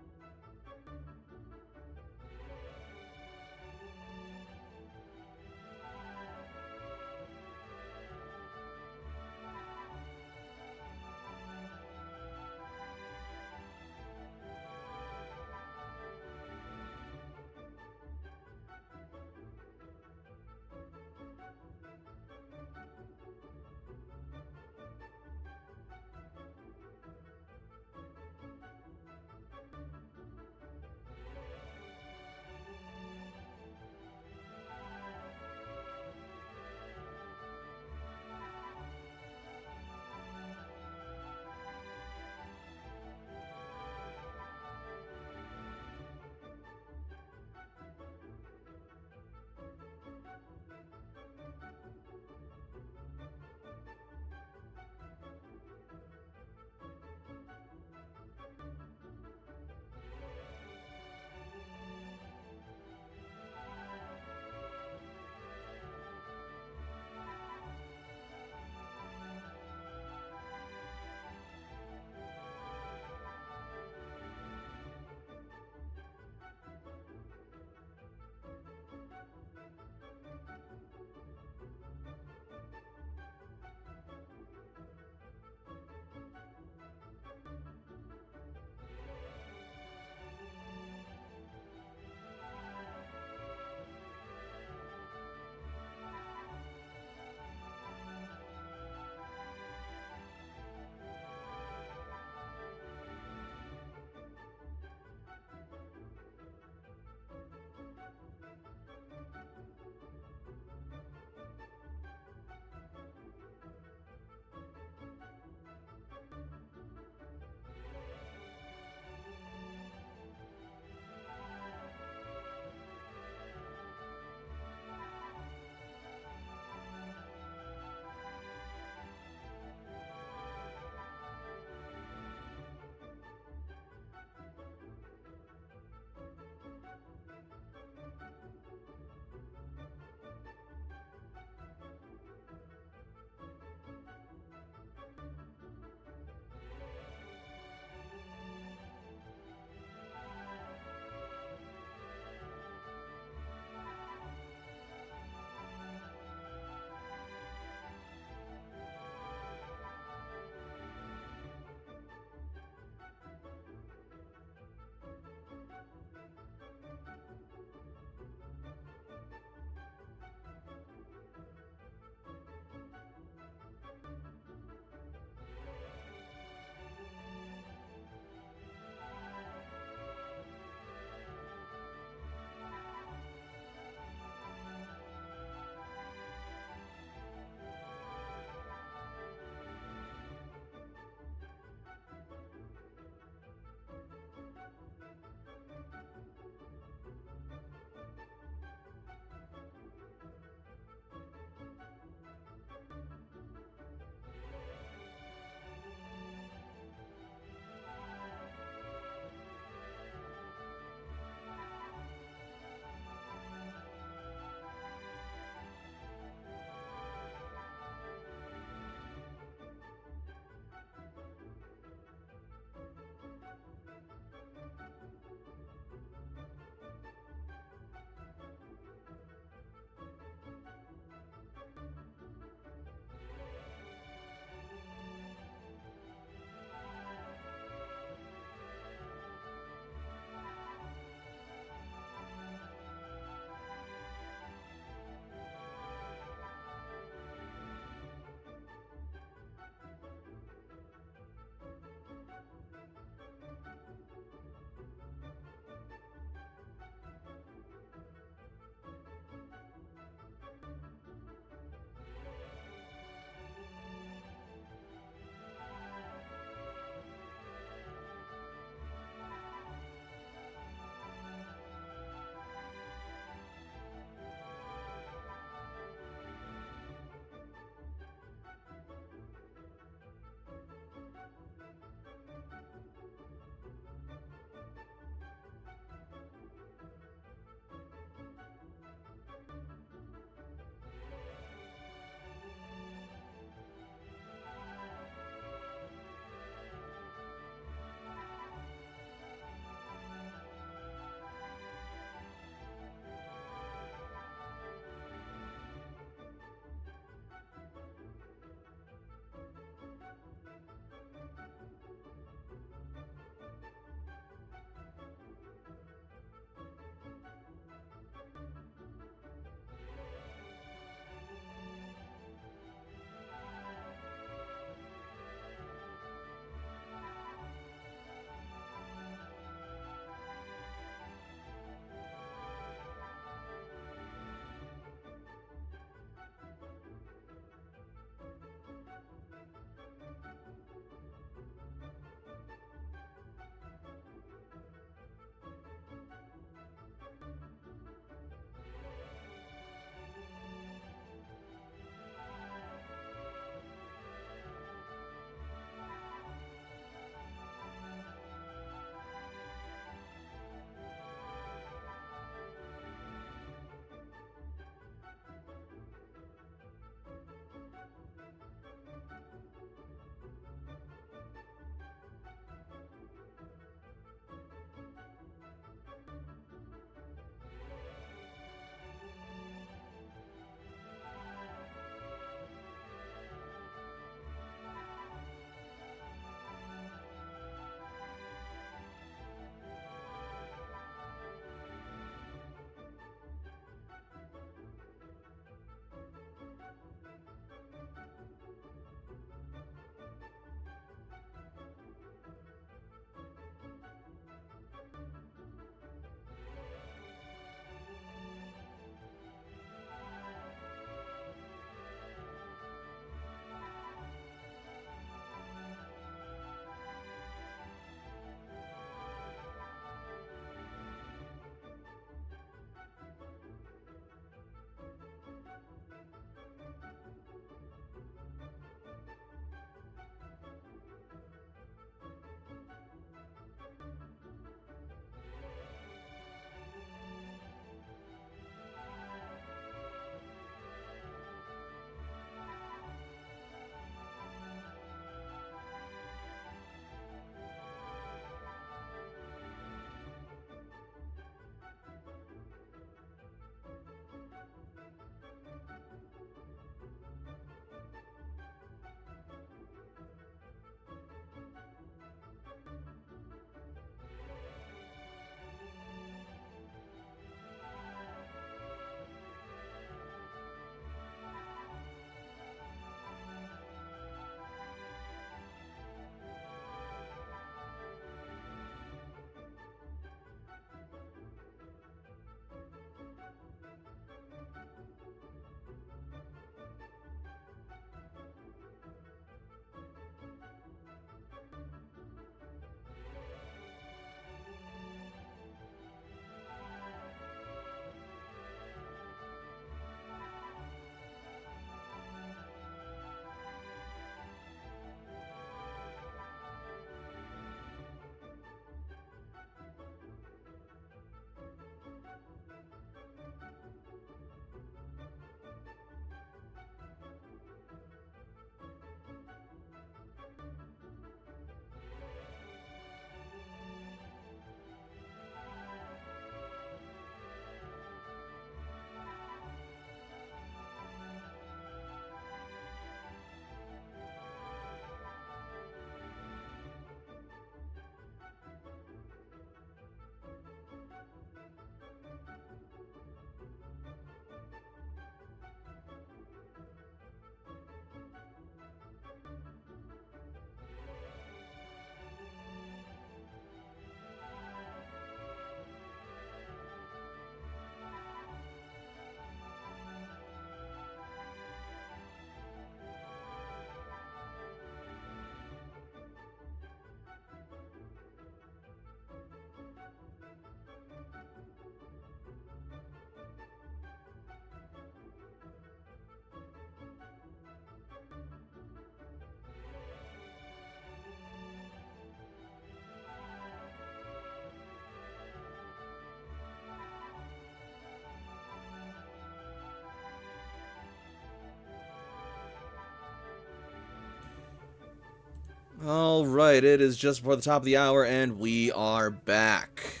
All right, it is just before the top of the hour, and we are back.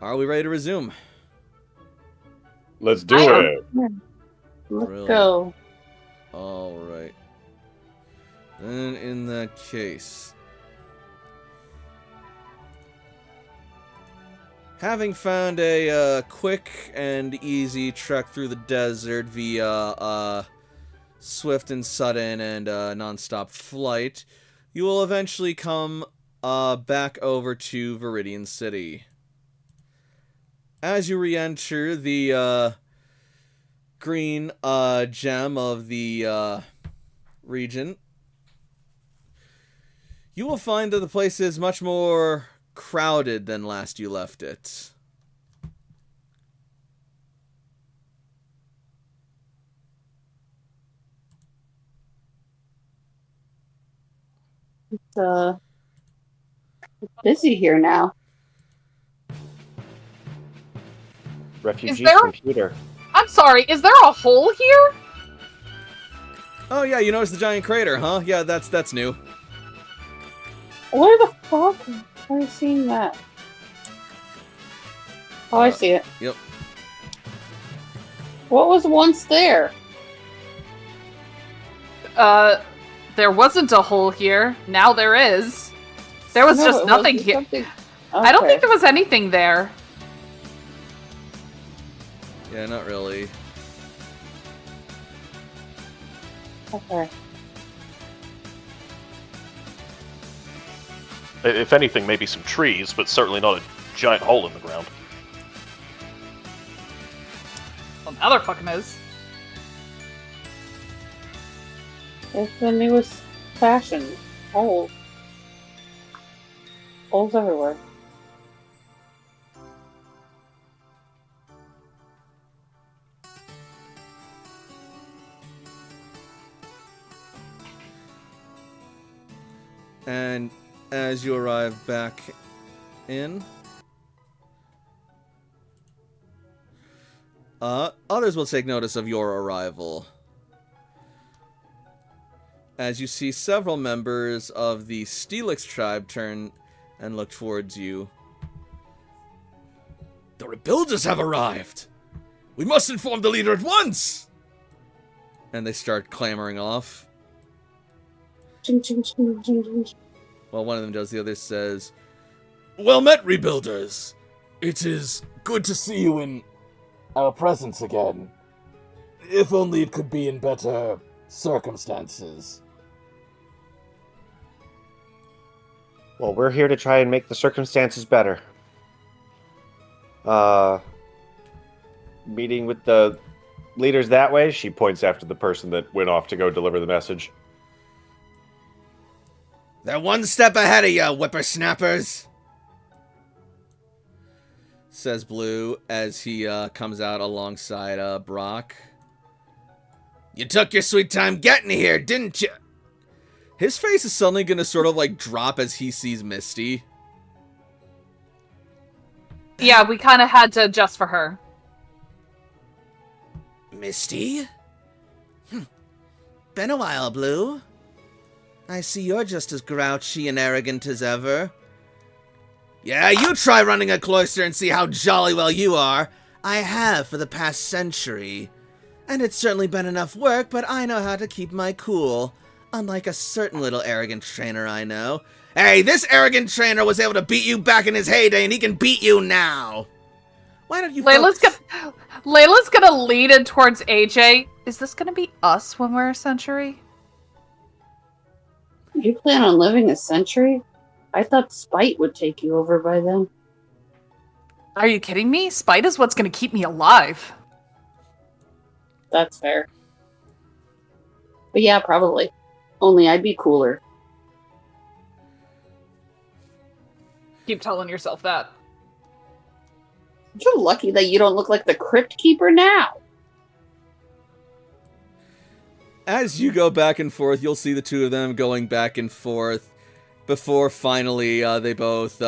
Are we ready to resume? Let's do I it. Let's Brilliant. go. All right. Then, in that case, having found a quick and easy trek through the desert via swift and sudden and non-stop flight, you will eventually come back over to Viridian City. As you re-enter the green gem of the region, you will find that the place is much more crowded than last you left it. It's busy here now. Refugee Is there- computer. I'm sorry, is there a hole here? Oh yeah, you noticed the giant crater, huh? Yeah, that's new. Where the fuck are you seeing that? Oh, I see it. Yep. What was once there? There wasn't a hole here. Now there is. There was No, just it nothing wasn't here. something- I don't Okay. think there was anything there. Yeah, not really. Okay. If anything, maybe some trees, but certainly not a giant hole in the ground. Well, now there fucking is. It's the newest fashion. Holes. Holes everywhere. And as you arrive back in, others will take notice of your arrival. As you see several members of the Steelix tribe turn and look towards you. The rebuilders have arrived! We must inform the leader at once! And they start clamoring off. Ching, ching, ching, ching, ching. Well, one of them does, the other says, "Well met, rebuilders! It is good to see you in our presence again. If only it could be in better circumstances." Well, we're here to try and make the circumstances better. Meeting with the leaders that way, she points after the person that went off to go deliver the message. They're one step ahead of you, whippersnappers! Says Blue as he comes out alongside Brock. You took your sweet time getting here, didn't you? His face is suddenly gonna sort of like drop as he sees Misty. Yeah, we kind of had to adjust for her. Misty? Been a while, Blue. I see you're just as grouchy and arrogant as ever. Yeah, you try running a cloister and see how jolly well you are. I have for the past century. And it's certainly been enough work, but I know how to keep my cool. Unlike a certain little arrogant trainer I know. Hey, this arrogant trainer was able to beat you back in his heyday, and he can beat you now. Why don't you Layla's gonna lead in towards AJ. Is this gonna be us when we're a century? You plan on living a century? I thought spite would take you over by then. Are you kidding me? Spite is what's gonna keep me alive. That's fair. But yeah, probably. Only I'd be cooler. Keep telling yourself that. You're lucky that you don't look like the Crypt Keeper now. As you go back and forth, you'll see the two of them going back and forth before finally they both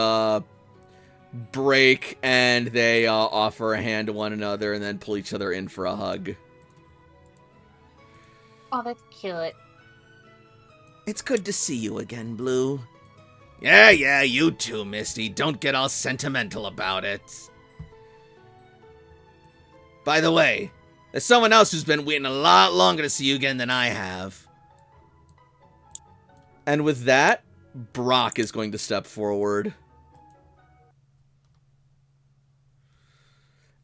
break and they offer a hand to one another and then pull each other in for a hug. Oh, that's cute. It's good to see you again, Blue. Yeah, you too, Misty. Don't get all sentimental about it. By the way, there's someone else who's been waiting a lot longer to see you again than I have. And with that, Brock is going to step forward.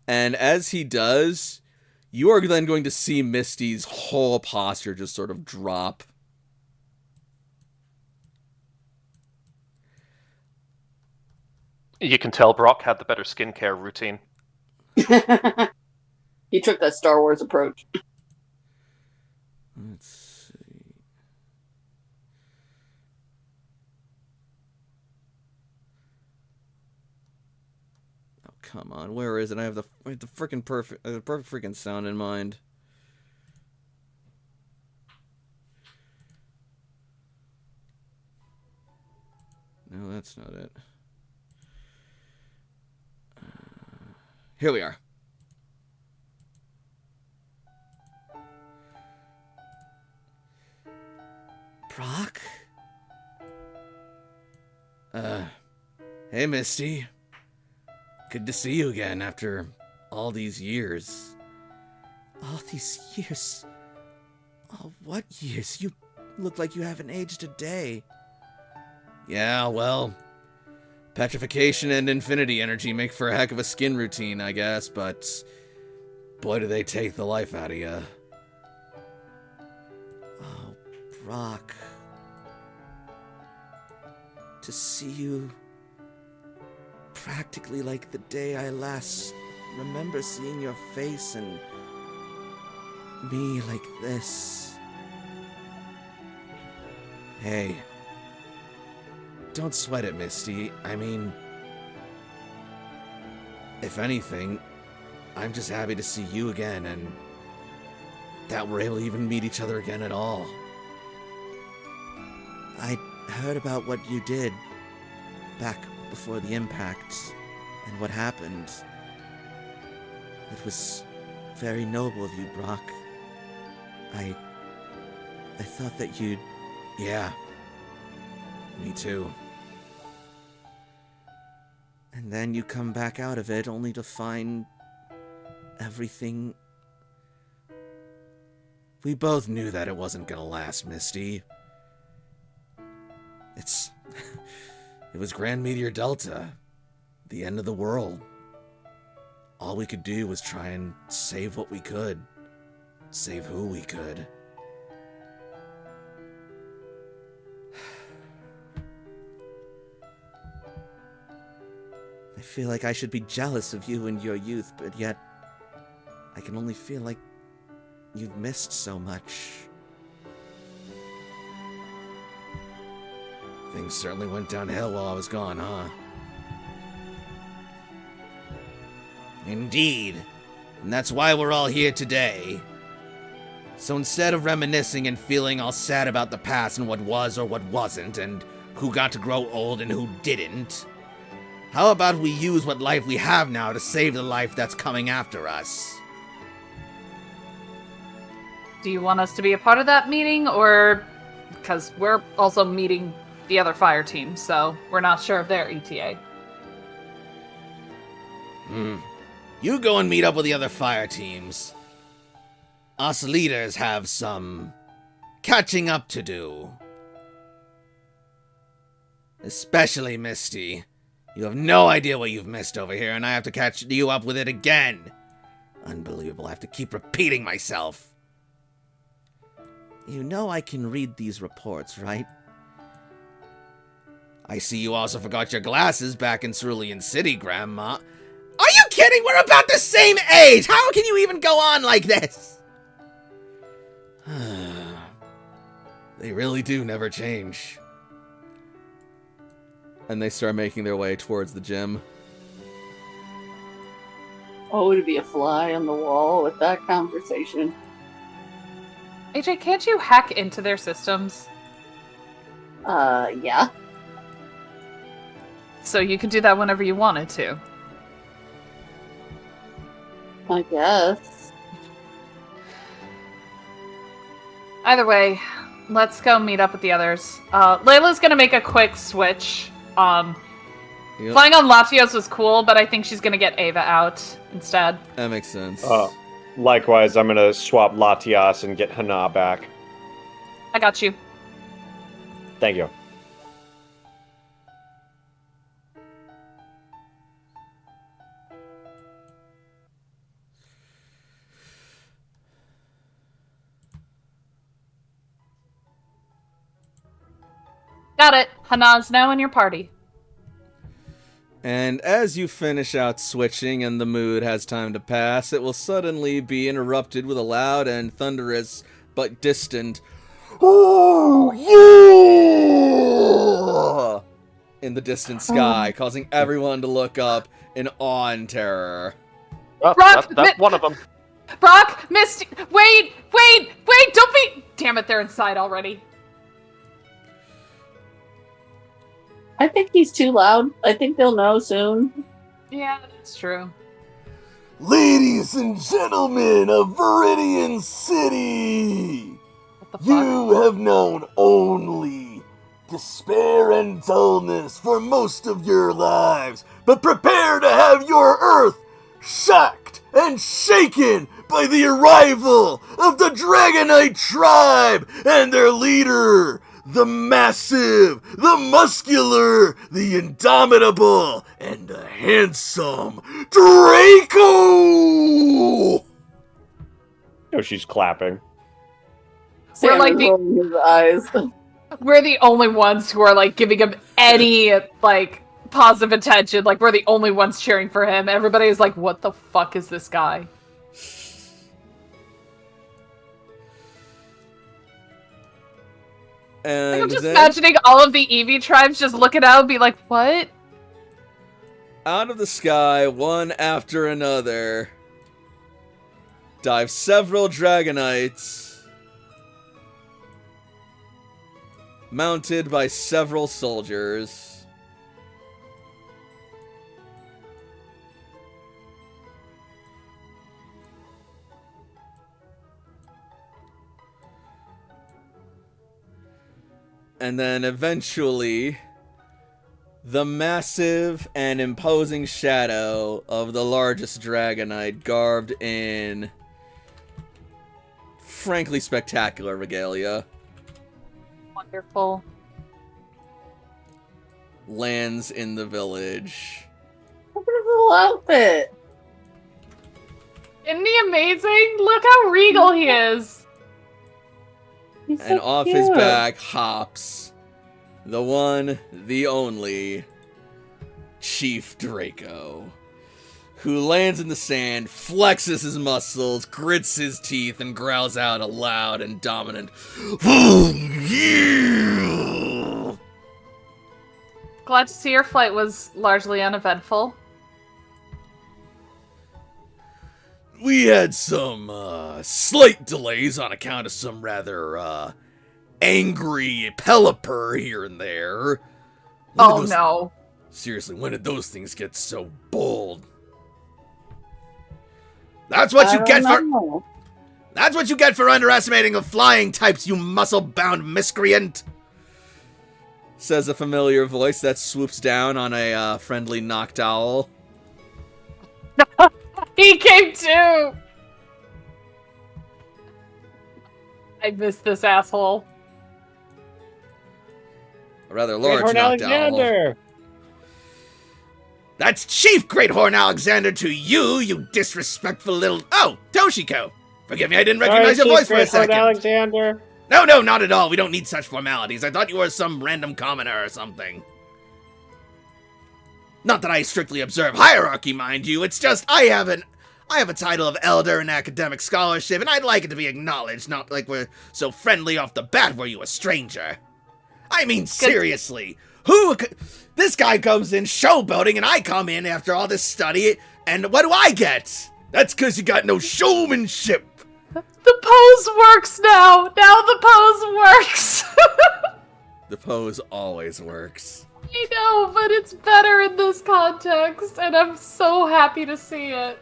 And as he does, you are then going to see Misty's whole posture just sort of drop. You can tell Brock had the better skincare routine. He took that Star Wars approach. Let's see. Oh, come on. Where is it? I have the freaking perfect freaking sound in mind. No, that's not it. Here we are. Brock? Hey, Misty. Good to see you again after all these years. All these years? Oh, what years? You look like you haven't aged a day. Yeah, well, petrification and infinity energy make for a heck of a skin routine, I guess, but boy, do they take the life out of you. Oh, Brock. To see you practically like the day I last remember seeing your face and me like this. Hey, don't sweat it, Misty. I mean, if anything, I'm just happy to see you again and that we're able to even meet each other again at all. I heard about what you did back before the impact and what happened. It was very noble of you, Brock. I thought that you'd... Yeah. Me too. And then you come back out of it only to find everything... We both knew that it wasn't gonna last, Misty. It was Grand Meteor Delta. The end of the world. All we could do was try and save what we could. Save who we could. I feel like I should be jealous of you and your youth, but yet I can only feel like you've missed so much. Things certainly went downhill while I was gone, huh? Indeed. And that's why we're all here today. So instead of reminiscing and feeling all sad about the past and what was or what wasn't, and who got to grow old and who didn't, how about we use what life we have now to save the life that's coming after us? Do you want us to be a part of that meeting, or... Because we're also meeting the other fire team, so we're not sure of their ETA. You go and meet up with the other fire teams. Us leaders have some catching up to do. Especially Misty. You have no idea what you've missed over here, and I have to catch you up with it again. Unbelievable, I have to keep repeating myself. You know I can read these reports, right? I see you also forgot your glasses back in Cerulean City, Grandma. Are you kidding? We're about the same age! How can you even go on like this? They really do never change. And they start making their way towards the gym. Oh, to be a fly on the wall with that conversation. AJ, can't you hack into their systems? Yeah. So you could do that whenever you wanted to. I guess. Either way, let's go meet up with the others. Layla's gonna make a quick switch. Yep. Flying on Latios was cool, but I think she's gonna get Ava out instead. That makes sense. Likewise, I'm gonna swap Latias and get Hana back. I got you. Thank you. Got it. Hana's now in your party. And as you finish out switching and the mood has time to pass, it will suddenly be interrupted with a loud and thunderous but distant "Oh yeah!" in the distant sky, causing everyone to look up in awe and terror. Oh, Brock, that's one of them. Brock, Misty, wait, don't be... Damn it, they're inside already. I think he's too loud. I think they'll know soon. Yeah, that's true. Ladies and gentlemen of Viridian City, What the fuck? you have known only despair and dullness for most of your lives, but prepare to have your Earth shocked and shaken by the arrival of the Dragonite tribe and their leader, the massive, the muscular, the indomitable, and the handsome Draco! Oh, she's clapping. We're like Sam is rolling his eyes. We're the only ones who are, like, giving him any, like, positive attention. Like, we're the only ones cheering for him. Everybody is like, what the fuck is this guy? And I'm just then, imagining all of the Eevee tribes just looking out and be like, what? out of the sky, one after another, dive several Dragonites, mounted by several soldiers. And then eventually, the massive and imposing shadow of the largest Dragonite, garbed in frankly spectacular regalia, Wonderful. lands in the village. Look at his little outfit. Isn't he amazing? Look how regal he is. He's And so off cute. his back hops the one, the only Chief Draco, who lands in the sand, flexes his muscles, grits his teeth, and growls out a loud and dominant "Yeah!" Glad to see your flight was largely uneventful. We had some slight delays on account of some rather angry Pelipper here and there. Oh no. Seriously, when did those things get so bold? That's what you get for That's what you get for underestimating the flying types, you muscle-bound miscreant! Says a familiar voice that swoops down on a friendly Noctowl. He came too! I missed this asshole. A rather large Greathorn Noctowl. Alexander! That's Chief Greathorn Alexander to you, you disrespectful little... Oh, Toshiko! Forgive me, I didn't recognize your voice for a second. Alexander. No, not at all. We don't need such formalities. I thought you were some random commoner or something. Not that I strictly observe hierarchy, mind you. It's just I have a title of elder in academic scholarship, and I'd like it to be acknowledged, not like we're so friendly off the bat were you a stranger. I mean, seriously. This guy comes in showboating, and I come in after all this study, and what do I get? That's because you got no showmanship. The pose works now! Now the pose works! The pose always works. I know, but it's better in this context, and I'm so happy to see it.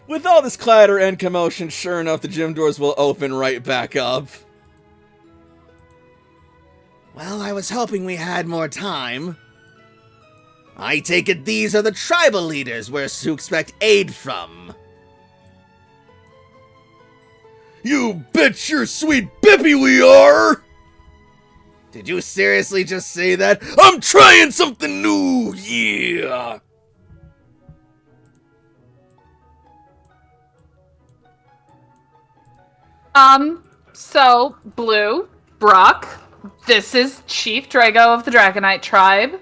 With all this clatter and commotion, sure enough, the gym doors will open right back up. Well, I was hoping we had more time. I take it these are the tribal leaders we're to expect aid from. You bet your sweet bippy we are! Did you seriously just say that? I'm trying something new, yeah! So, Blue, Brock, this is Chief Drago of the Dragonite tribe,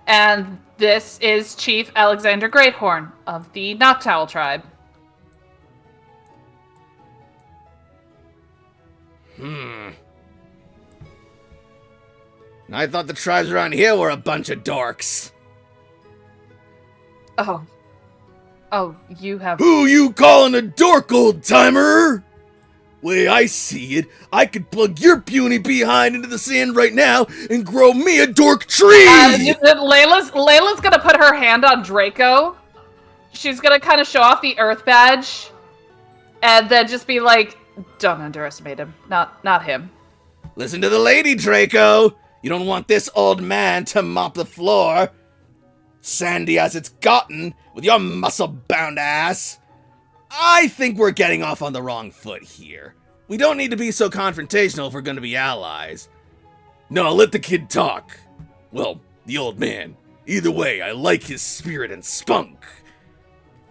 and this is Chief Alexander Greathorn of the Noctowl tribe. I thought the tribes around here were a bunch of dorks. Oh, you have... Who you calling a dork, old-timer? Way I see it, I could plug your puny behind into the sand right now and grow me a dork tree! Layla's gonna put her hand on Draco. She's gonna kind of show off the Earth badge, and then just be like, don't underestimate him. Not him. Listen to the lady, Draco! You don't want this old man to mop the floor, sandy as it's gotten, with your muscle-bound ass. I think we're getting off on the wrong foot here. We don't need to be so confrontational if we're going to be allies. No, let the kid talk. Well, the old man. Either way, I like his spirit and spunk.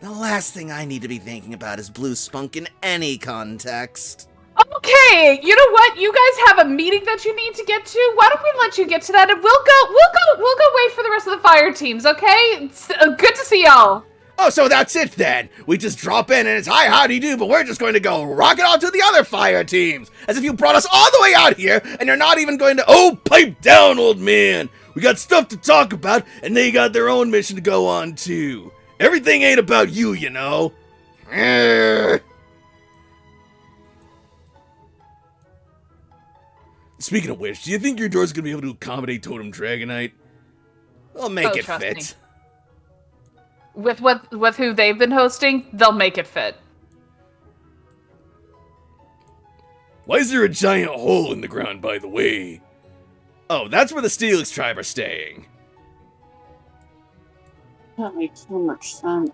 The last thing I need to be thinking about is blue spunk in any context. Okay, you know what? You guys have a meeting that you need to get to. Why don't we let you get to that, and we'll go wait for the rest of the fire teams, okay? It's good to see y'all. Oh, so that's it then. We just drop in and it's hi, howdy do, but we're just going to go rocket on to the other fire teams. As if you brought us all the way out here and you're not even going to, pipe down, old man. We got stuff to talk about and they got their own mission to go on too. Everything ain't about you, you know. Speaking of which, do you think your door's going to be able to accommodate Totem Dragonite? I'll make it trust fit. me. With who they've been hosting, they'll make it fit. Why is there a giant hole in the ground, by the way? Oh, that's where the Steelix tribe are staying. That makes so much sense.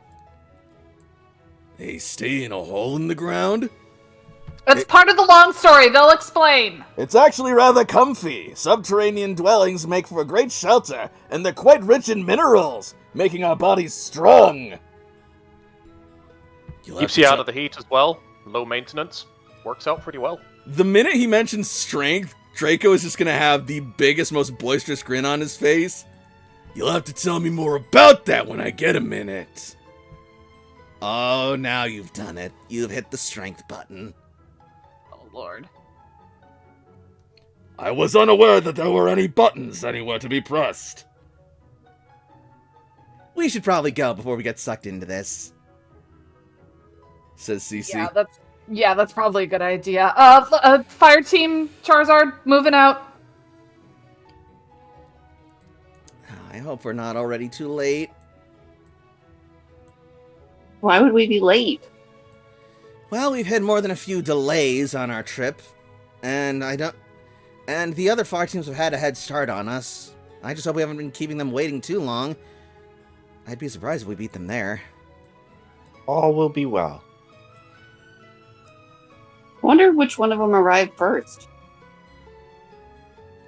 They stay in a hole in the ground? It's part of the long story. They'll explain. It's actually rather comfy. Subterranean dwellings make for a great shelter, and they're quite rich in minerals, making our bodies strong. Keeps you out of the heat as well. Low maintenance. Works out pretty well. The minute he mentions strength, Draco is just going to have the biggest, most boisterous grin on his face. You'll have to tell me more about that when I get a minute. Oh, now you've done it. You've hit the strength button. Oh, Lord. I was unaware that there were any buttons anywhere to be pressed. We should probably go before we get sucked into this, says Cece. Yeah, that's probably a good idea. Fire team Charizard moving out. I hope we're not already too late. Why would we be late? Well, we've had more than a few delays on our trip, and the other fire teams have had a head start on us. I just hope we haven't been keeping them waiting too long. I'd be surprised if we beat them there. All will be well. I wonder which one of them arrived first.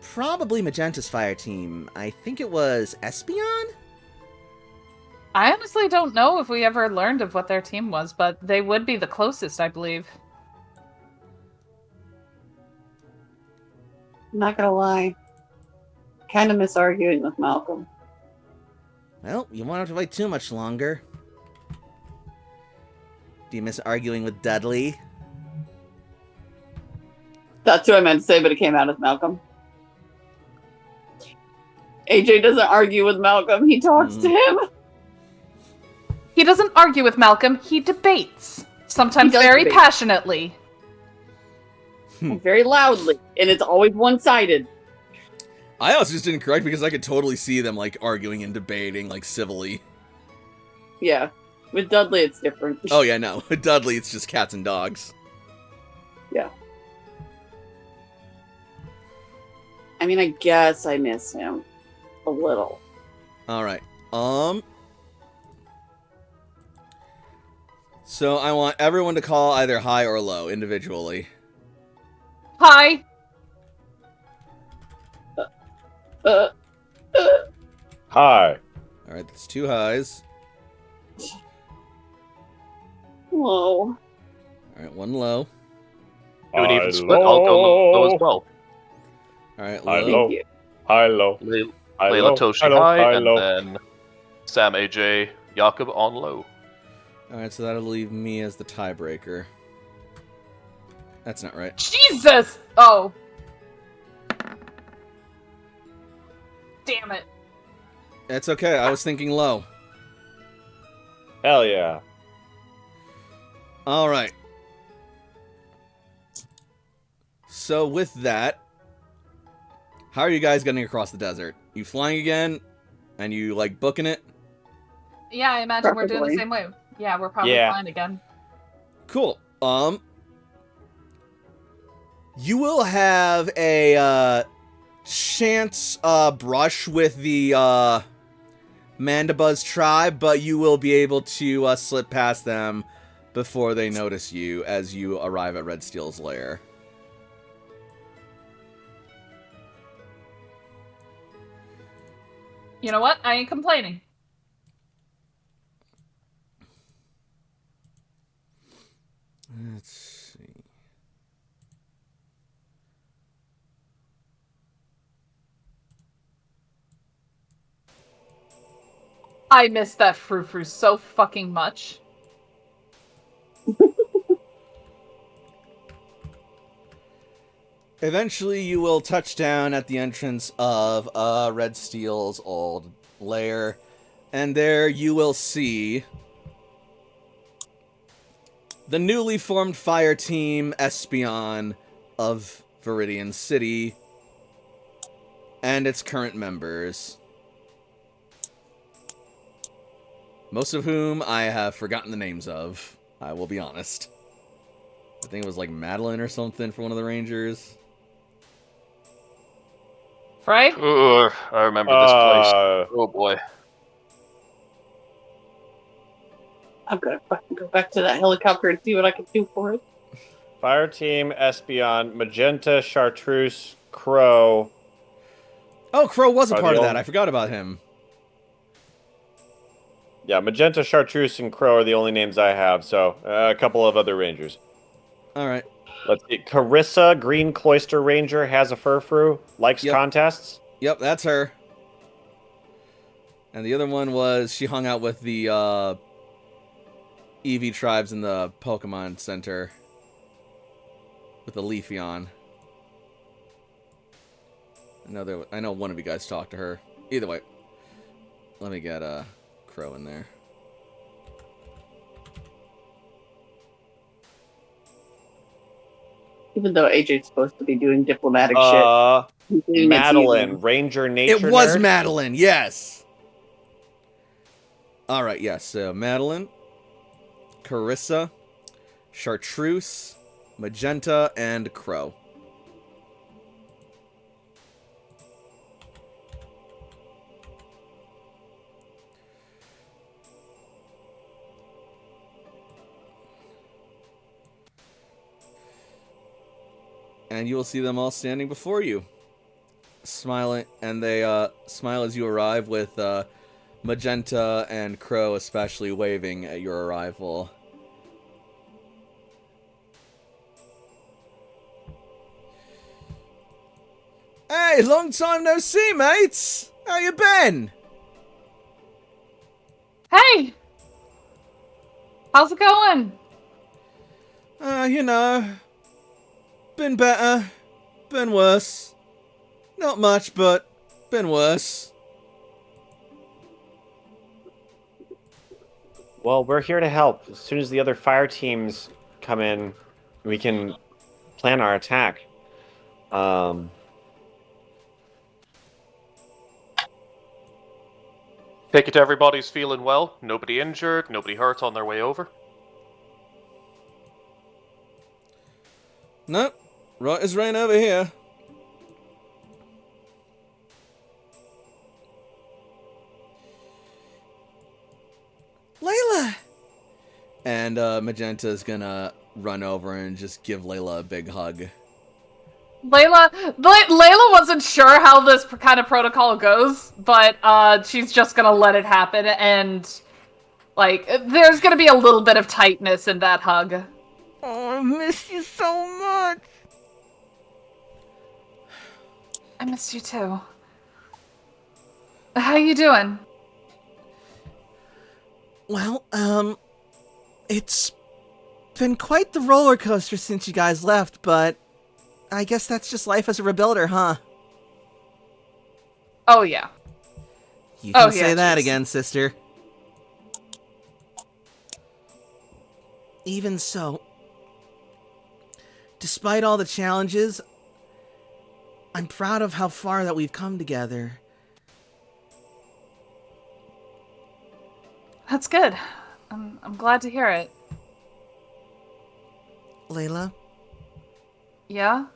Probably Magenta's fire team. I think it was Espeon? I honestly don't know if we ever learned of what their team was, but they would be the closest, I believe. I'm not gonna lie. Kind of miss arguing with Malcolm. Well, you won't have to wait too much longer. Do you miss arguing with Dudley? That's what I meant to say, but it came out as Malcolm. AJ doesn't argue with Malcolm, he talks to him. He doesn't argue with Malcolm, he debates. Sometimes He does very debate. passionately. Very loudly, and it's always one-sided. I also just didn't correct because I could totally see them, like, arguing and debating, like, civilly. Yeah. With Dudley, it's different. Oh yeah, no. With Dudley, it's just cats and dogs. Yeah. I mean, I guess I miss him a little. All right. So I want everyone to call either high or low individually. Hi. Uh, Hi. All right, that's 2 highs. Whoa. All right, 1 low. Do an even split. I'll go low as well. All right, Hi, low. low. Thank you. Hi, low. Layla Toshi Hello, high, hi, and low. then Sam AJ Jakob on low. All right, so that'll leave me as the tiebreaker. That's not right. Jesus! Oh. Damn it. It's okay. I was thinking low. Hell yeah. All right. So with that, how are you guys getting across the desert? You flying again? And you like booking it? Yeah, I imagine we're doing the Preferably. same way. Yeah, we're probably Yeah. fine again. Cool. You will have a chance brush with the Mandibuzz tribe, but you will be able to slip past them before they notice you as you arrive at Red Steel's lair. You know what? I ain't complaining. Let's see. I miss that frou-frou so fucking much. Eventually, you will touch down at the entrance of Red Steel's old lair, and there you will see the newly formed fire team Espeon of Viridian City and its current members. Most of whom I have forgotten the names of, I will be honest. I think it was like Madeline or something for one of the Rangers. Frey? Ugh, I remember this place. Oh boy. I'm gonna fucking go back to that helicopter and see what I can do for it. Fire Team, Espeon, Magenta, Chartreuse, Crow. Oh, Crow was a Are part they of all- that. I forgot about him. Yeah, Magenta, Chartreuse, and Crow are the only names I have, so a couple of other Rangers. All right. Let's see. Carissa, Green Cloister Ranger, has a furfrou, likes Yep. contests. Yep, that's her. And the other one was she hung out with the Eevee tribes in the Pokemon Center with the Leafeon. I know one of you guys talked to her. Either way, let me get Crow in there. Even though AJ's supposed to be doing diplomatic shit. He's doing it Madeline, season. Ranger Nature It was Nerd. Madeline, yes. All right, yes. So Madeline, Carissa, Chartreuse, Magenta, and Crow. And you will see them all standing before you, smiling, and they smile as you arrive, with Magenta and Crow especially waving at your arrival. Hey, long time no see, mates! How you been? Hey! How's it going? You know, been better, been worse. Not much, but been worse. Well, we're here to help. As soon as the other fire teams come in, we can plan our attack. Take it everybody's feeling well. Nobody injured, nobody hurt on their way over. Nope. Right as rain over here. Layla! And Magenta's gonna run over and just give Layla a big hug. Layla wasn't sure how this kind of protocol goes, but she's just gonna let it happen, and like there's gonna be a little bit of tightness in that hug. Oh, I miss you so much. I missed you too. How you doing? Well, it's been quite the roller coaster since you guys left, but I guess that's just life as a rebuilder, huh? Oh yeah. You can Oh, say yeah, that Jason. again, sister. Even so, despite all the challenges, I'm proud of how far that we've come together. That's good. I'm glad to hear it. Layla, Yeah?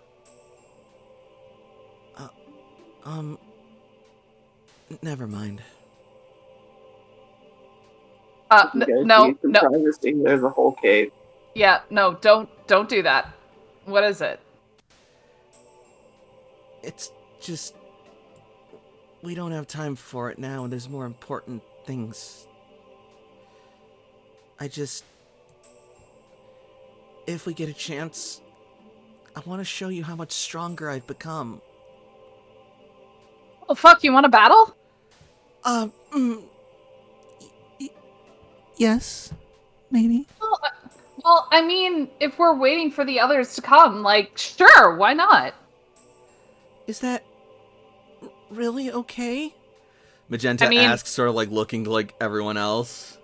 never mind. No. There's a whole cave. Yeah, no, don't do that. What is it? It's just... we don't have time for it now, and there's more important things. If we get a chance, I want to show you how much stronger I've become. Oh fuck, you want to battle? Yes, maybe. Well, I mean, if we're waiting for the others to come, like, sure, why not? Is that really okay? Magenta I mean- asks, sort of like looking to like everyone else.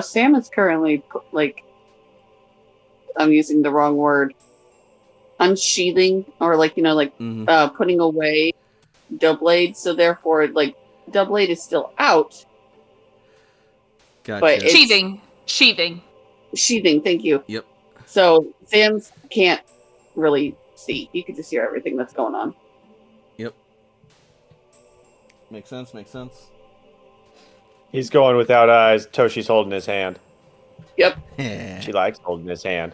Sam is currently, I'm using the wrong word, unsheathing, or Mhm. putting away Doublade, so therefore, Doublade is still out. Gotcha. But it's- Sheathing. Sheathing, thank you. Yep. So Sam can't really see. He can just hear everything that's going on. Yep. Makes sense, makes sense. He's going without eyes. Toshi's holding his hand. Yep. She likes holding his hand.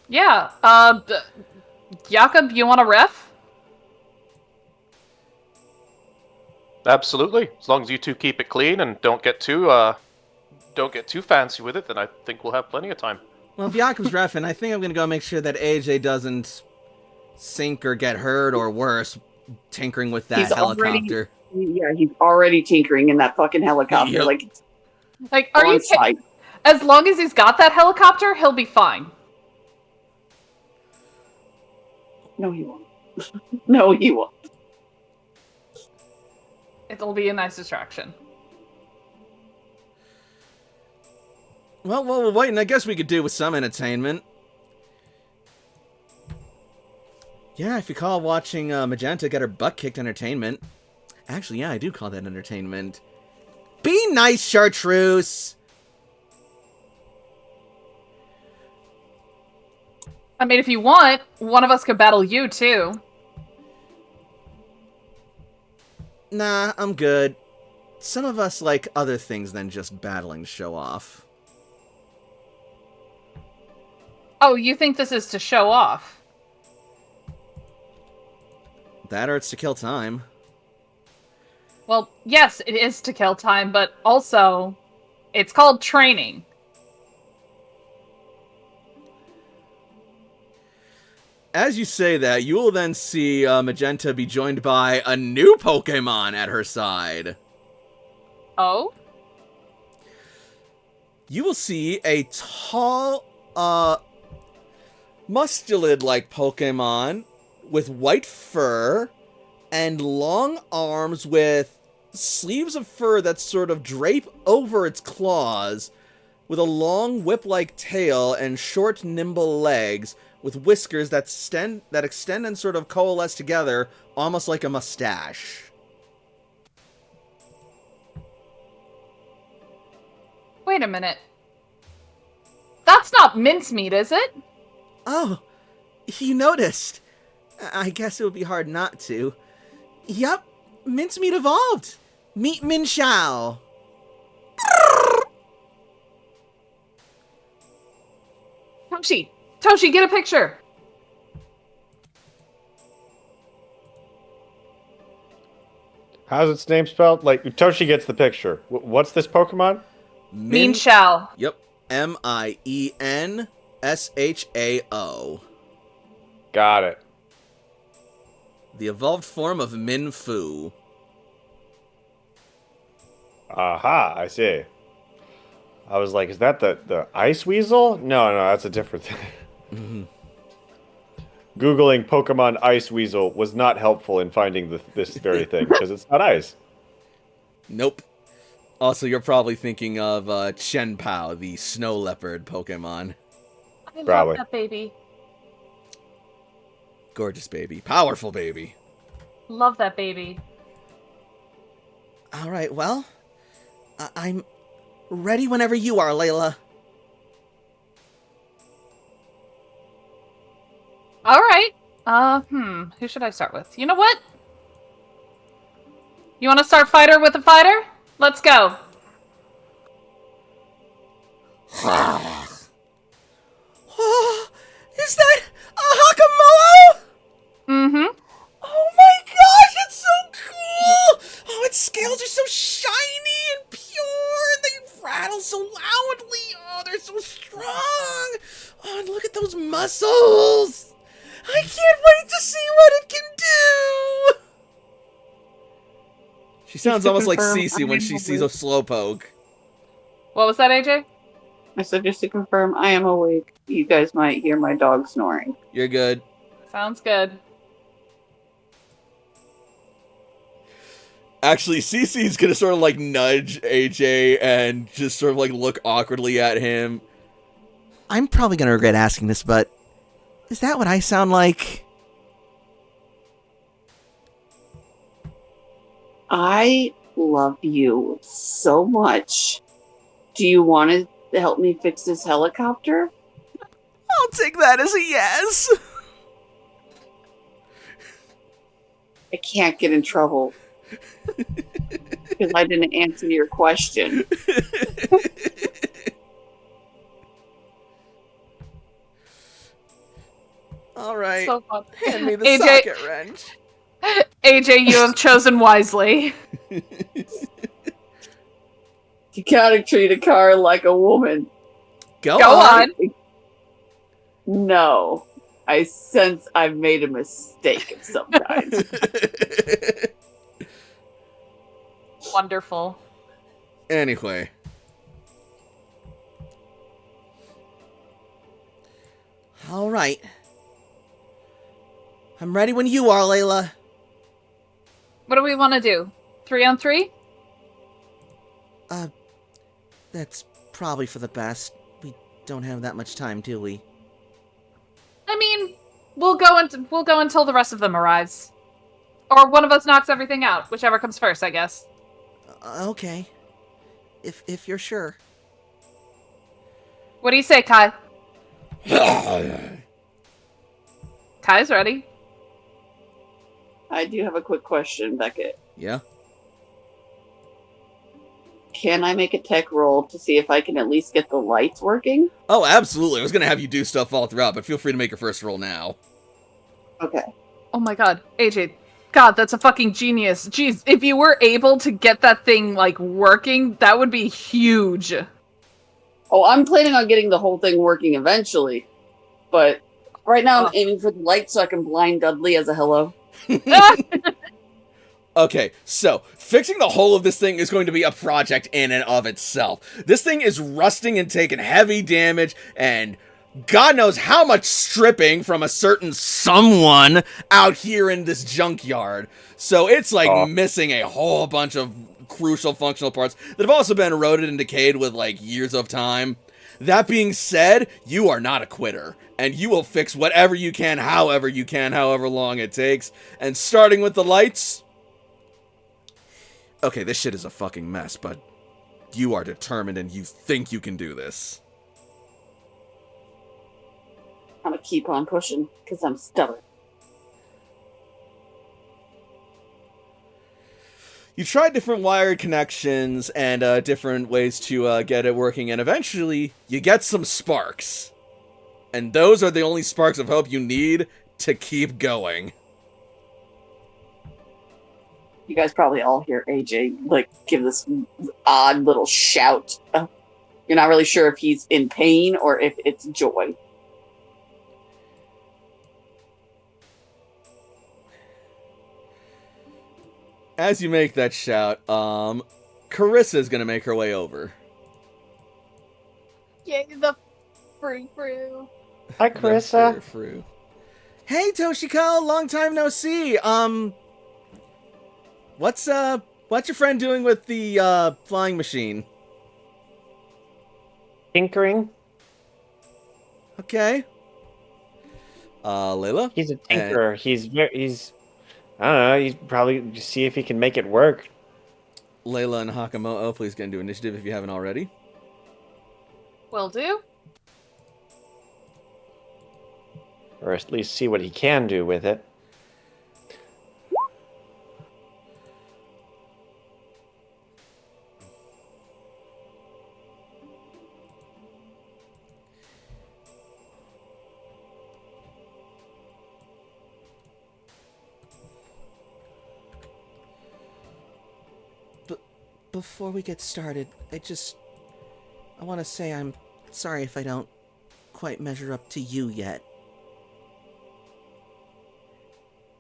Yeah, Jakob, you want a ref? Absolutely. As long as you two keep it clean and don't get too fancy with it, then I think we'll have plenty of time. Well, if Jakob's reffing, I think I'm gonna go make sure that AJ doesn't sink or get hurt or worse, tinkering with that He's already- helicopter. Yeah, he's already tinkering in that fucking helicopter. Yep. Like, are you on site. as long as he's got that helicopter, he'll be fine. No, he won't. No, he won't. It'll be a nice distraction. Well, while we're waiting, I guess we could do with some entertainment. Yeah, if you call watching Magenta get her butt kicked entertainment. Actually, yeah, I do call that entertainment. Be nice, Chartreuse! I mean, if you want, one of us could battle you too. Nah, I'm good. Some of us like other things than just battling to show off. Oh, you think this is to show off? That or it's to kill time. Well, yes, it is to kill time, but also, it's called training. As you say that, you will then see Magenta be joined by a new Pokemon at her side. Oh? You will see a tall, Mustelid-like Pokemon with white fur and long arms with sleeves of fur that sort of drape over its claws with a long whip-like tail and short, nimble legs, with whiskers that extend and sort of coalesce together, almost like a mustache. Wait a minute. That's not mincemeat, is it? Oh, you noticed. I guess it would be hard not to. Yup, mincemeat evolved. Meet Min Xiao. Toshi, get a picture. How's its name spelled? Like, Toshi gets the picture. What's this Pokemon? Min Xiao. Yep. Minshao. Got it. The evolved form of Min Fu. Aha, I see. I was like, is that the Ice Weasel? No, that's a different thing. Googling Pokemon Ice Weasel was not helpful in finding this very thing, because it's not ice. Nope. Also, you're probably thinking of Chenpao, the snow leopard Pokemon. I Probably. love that baby. Gorgeous baby. Powerful baby. Love that baby. Alright, well, I'm ready whenever you are, Layla. All right. Who should I start with? You know what? You want to start fighter with a fighter? Let's go. Is that a Hakamoa? Mm-hmm. Oh my gosh, it's so cool! Oh, its scales are so shiny and pure, and they rattle so loudly. Oh, they're so strong. Oh, and look at those muscles. I can't wait to see what it can do. She sounds almost like Cece when she sees a Slowpoke. What was that, AJ? I said, just to confirm, I am awake. You guys might hear my dog snoring. You're good. Sounds good. Actually, Cece's gonna sort of like nudge AJ and just sort of like look awkwardly at him. I'm probably gonna regret asking this, but is that what I sound like? I love you so much. Do you want to help me fix this helicopter? I'll take that as a yes. I can't get in trouble because I didn't answer your question. All right. So fun. Hand me the AJ socket wrench. AJ, you have chosen wisely. You gotta treat a car like a woman. Go on. No. I sense I've made a mistake of some kind. Wonderful. Anyway. All right. I'm ready when you are, Layla. What do we want to do? 3-on-3? That's probably for the best. We don't have that much time, do we? I mean, we'll go until the rest of them arrives. Or one of us knocks everything out, whichever comes first, I guess. Okay. If you're sure. What do you say, Kai? Kai's ready. I do have a quick question, Beckett. Yeah? Can I make a tech roll to see if I can at least get the lights working? Oh, absolutely. I was going to have you do stuff all throughout, but feel free to make your first roll now. Okay. Oh my god, AJ. God, that's a fucking genius. Jeez, if you were able to get that thing, like, working, that would be huge. Oh, I'm planning on getting the whole thing working eventually. But right now I'm aiming for the light so I can blind Dudley as a hello. Okay, so fixing the whole of this thing is going to be a project in and of itself. This thing is rusting and taking heavy damage, and God knows how much stripping from a certain someone out here in this junkyard. So it's like missing a whole bunch of crucial functional parts that have also been eroded and decayed with, like, years of time. That being said, you are not a quitter, and you will fix whatever you can, however long it takes. And starting with the lights... Okay, this shit is a fucking mess, but you are determined and you think you can do this. I'm gonna keep on pushing, because I'm stubborn. You tried different wired connections and different ways to get it working, and eventually you get some sparks. And those are the only sparks of hope you need to keep going. You guys probably all hear AJ, like, give this odd little shout. You're not really sure if he's in pain or if it's joy. As you make that shout, Carissa is gonna make her way over. Yay, the frou-frou. Hi, Carissa. Hey, Toshiko, long time no see. What's your friend doing with the flying machine? Tinkering. Okay. Layla? He's a tinkerer. I don't know. He's probably just see if he can make it work. Layla and Hakamoto, please get into initiative if you haven't already. Will do. Or at least see what he can do with it. Before we get started, I want to say I'm sorry if I don't quite measure up to you yet.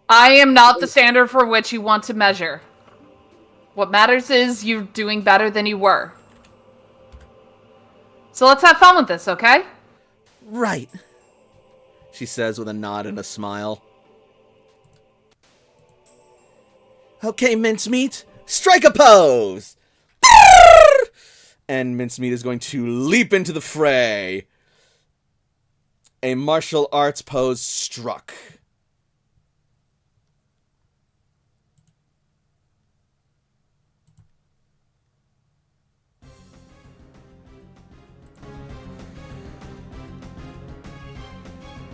I am not the standard for which you want to measure. What matters is you're doing better than you were. So let's have fun with this, okay? Right. She says with a nod and a smile. Okay, Mincemeat. Strike a pose! And Mincemeat is going to leap into the fray. A martial arts pose struck.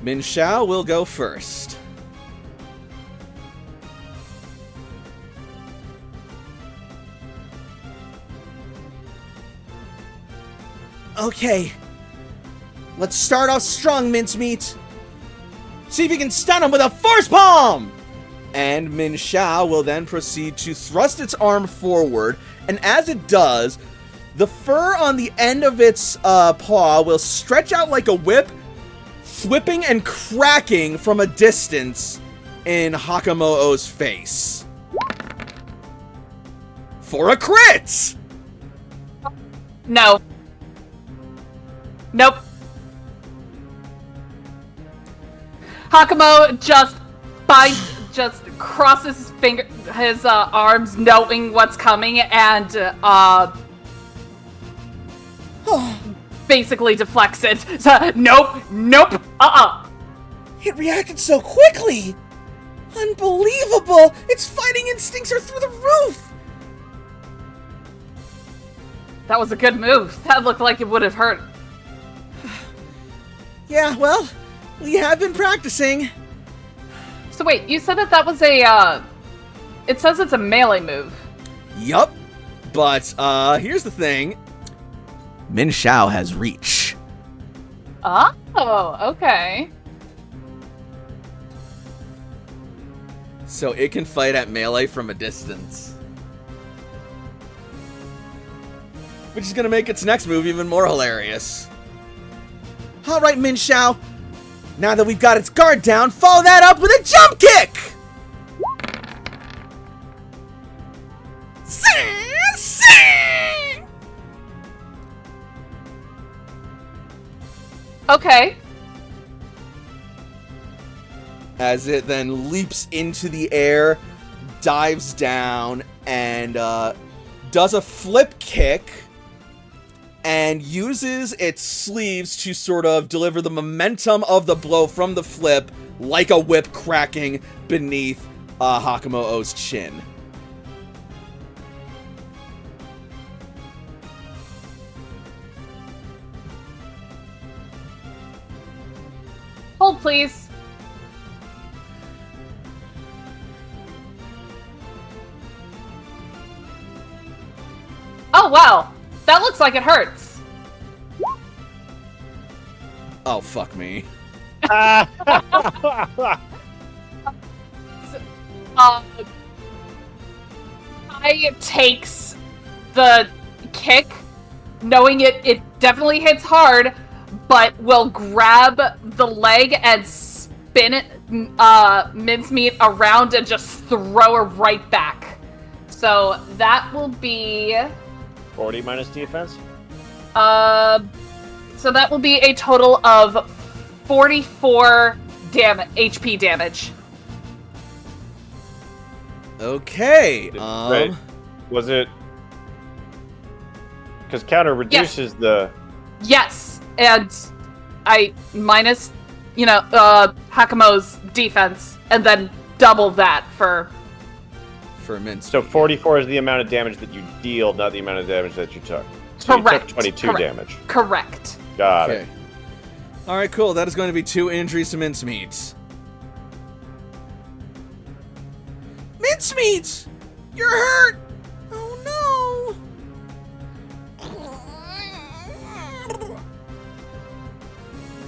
Min Shao will go first. Okay. Let's start off strong, Mincemeat. See if you can stun him with a force palm! And Min Shao will then proceed to thrust its arm forward, and as it does, the fur on the end of its paw will stretch out like a whip, whipping and cracking from a distance in Hakamoto's face. For a crit! No. Nope. Hakamo just bites, just crosses his arms, knowing what's coming, and basically deflects it. So, nope. It reacted so quickly! Unbelievable! Its fighting instincts are through the roof! That was a good move. That looked like it would have hurt. Yeah, well, we have been practicing. So wait, you said that was a, it says it's a melee move. Yup. But, here's the thing. Min Shao has reach. Oh, okay. So it can fight at melee from a distance. Which is gonna make its next move even more hilarious. Alright, Min Shao. Now that we've got its guard down, follow that up with a jump kick! Okay. As it then leaps into the air, dives down, and does a flip kick and uses its sleeves to sort of deliver the momentum of the blow from the flip like a whip cracking beneath Hakumo-O's chin. Hold, please. Oh, wow. That looks like it hurts. Oh, fuck me. I takes the kick, knowing it definitely hits hard, but will grab the leg and spin it, Mincemeat around and just throw her right back. So that will be 40 minus defense? so that will be a total of 44 HP damage. Okay. Right. Was it... Because counter reduces the... Yes, and I minus, Hakumo's defense, and then double that for Mince. So 44 is the amount of damage that you deal, not the amount of damage that you took. So correct. you took 22 correct. damage. Correct. Got Okay. it. Alright, cool. That is going to be 2 injuries to Mincemeat. Mincemeat! You're hurt! Oh no!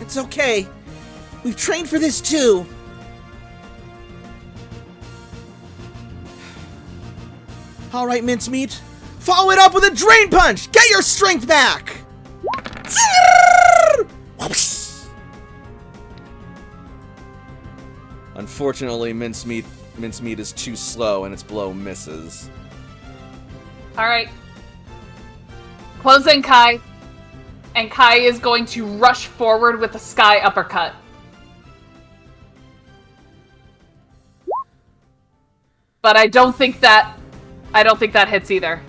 It's okay. We've trained for this too. Alright, Mincemeat. Follow it up with a drain punch! Get your strength back! Unfortunately, Mincemeat is too slow and its blow misses. Alright. Close in, Kai. And Kai is going to rush forward with a sky uppercut. But I don't think that hits either.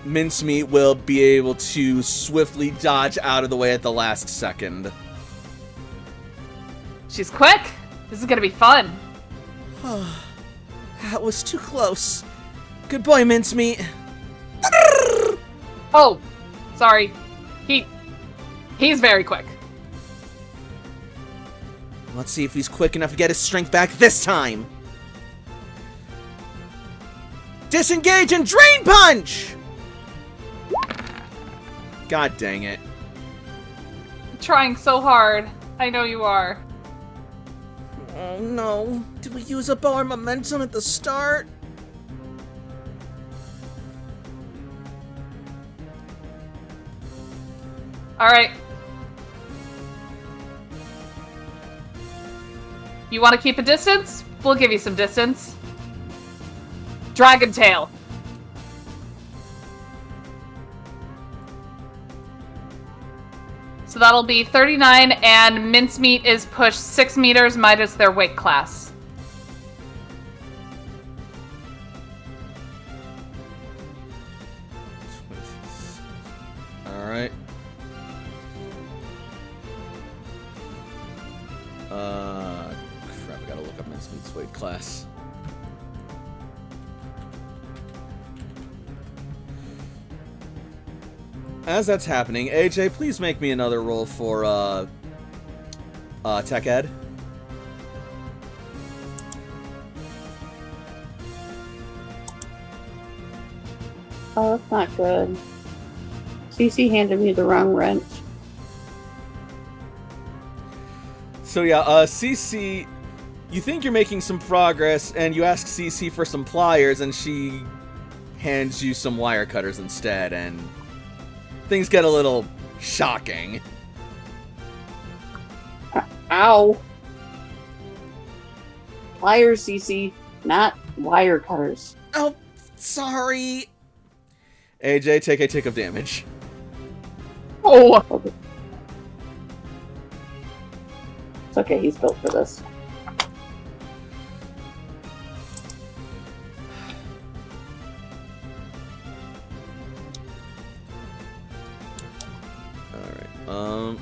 Mincemeat will be able to swiftly dodge out of the way at the last second. She's quick. This is gonna be fun. That was too close. Good boy, Mincemeat. Oh, sorry. He's very quick. Let's see if he's quick enough to get his strength back this time. Disengage and drain punch! God dang it. I'm trying so hard. I know you are. Oh no. Did we use up all our momentum at the start? Alright. You want to keep a distance? We'll give you some distance. Dragon Tail. So that'll be 39, and Mincemeat is pushed 6 meters minus their weight class. Alright. Crap, I gotta look up Mincemeat's weight class. As that's happening, AJ, please make me another roll for, Tech Ed. Oh, that's not good. CC handed me the wrong wrench. So yeah, CC, you think you're making some progress, and you ask CC for some pliers, and she hands you some wire cutters instead, and things get a little shocking. Ow. Pliers, CC, not wire cutters. Oh, sorry. AJ, take a tick of damage. Oh! It's okay, he's built for this. No,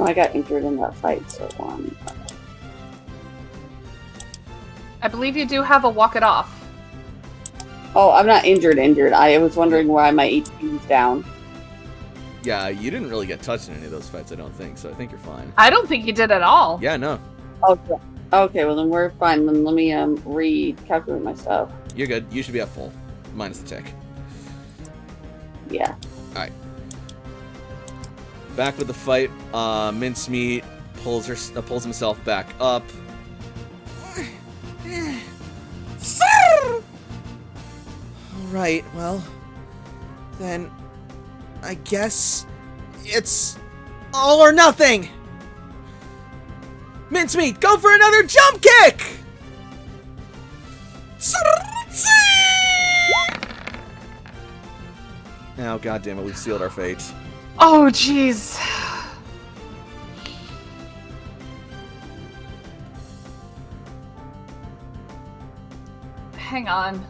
I got injured in that fight, so I believe you do have a walk it off. Oh, I'm not injured. I was wondering why my HP was down. Yeah, you didn't really get touched in any of those fights, I don't think, so I think you're fine. I don't think you did at all. Yeah, no. Okay. Okay, well then we're fine. Then let me recalculate my stuff. You're good. You should be at full. Minus the tick. Yeah. Alright. Back with the fight. Mincemeat pulls himself back up. Alright, well, then I guess it's all or nothing. Mincemeat, go for another jump kick! Oh, goddammit, we've sealed our fate. Oh, jeez. Hang on.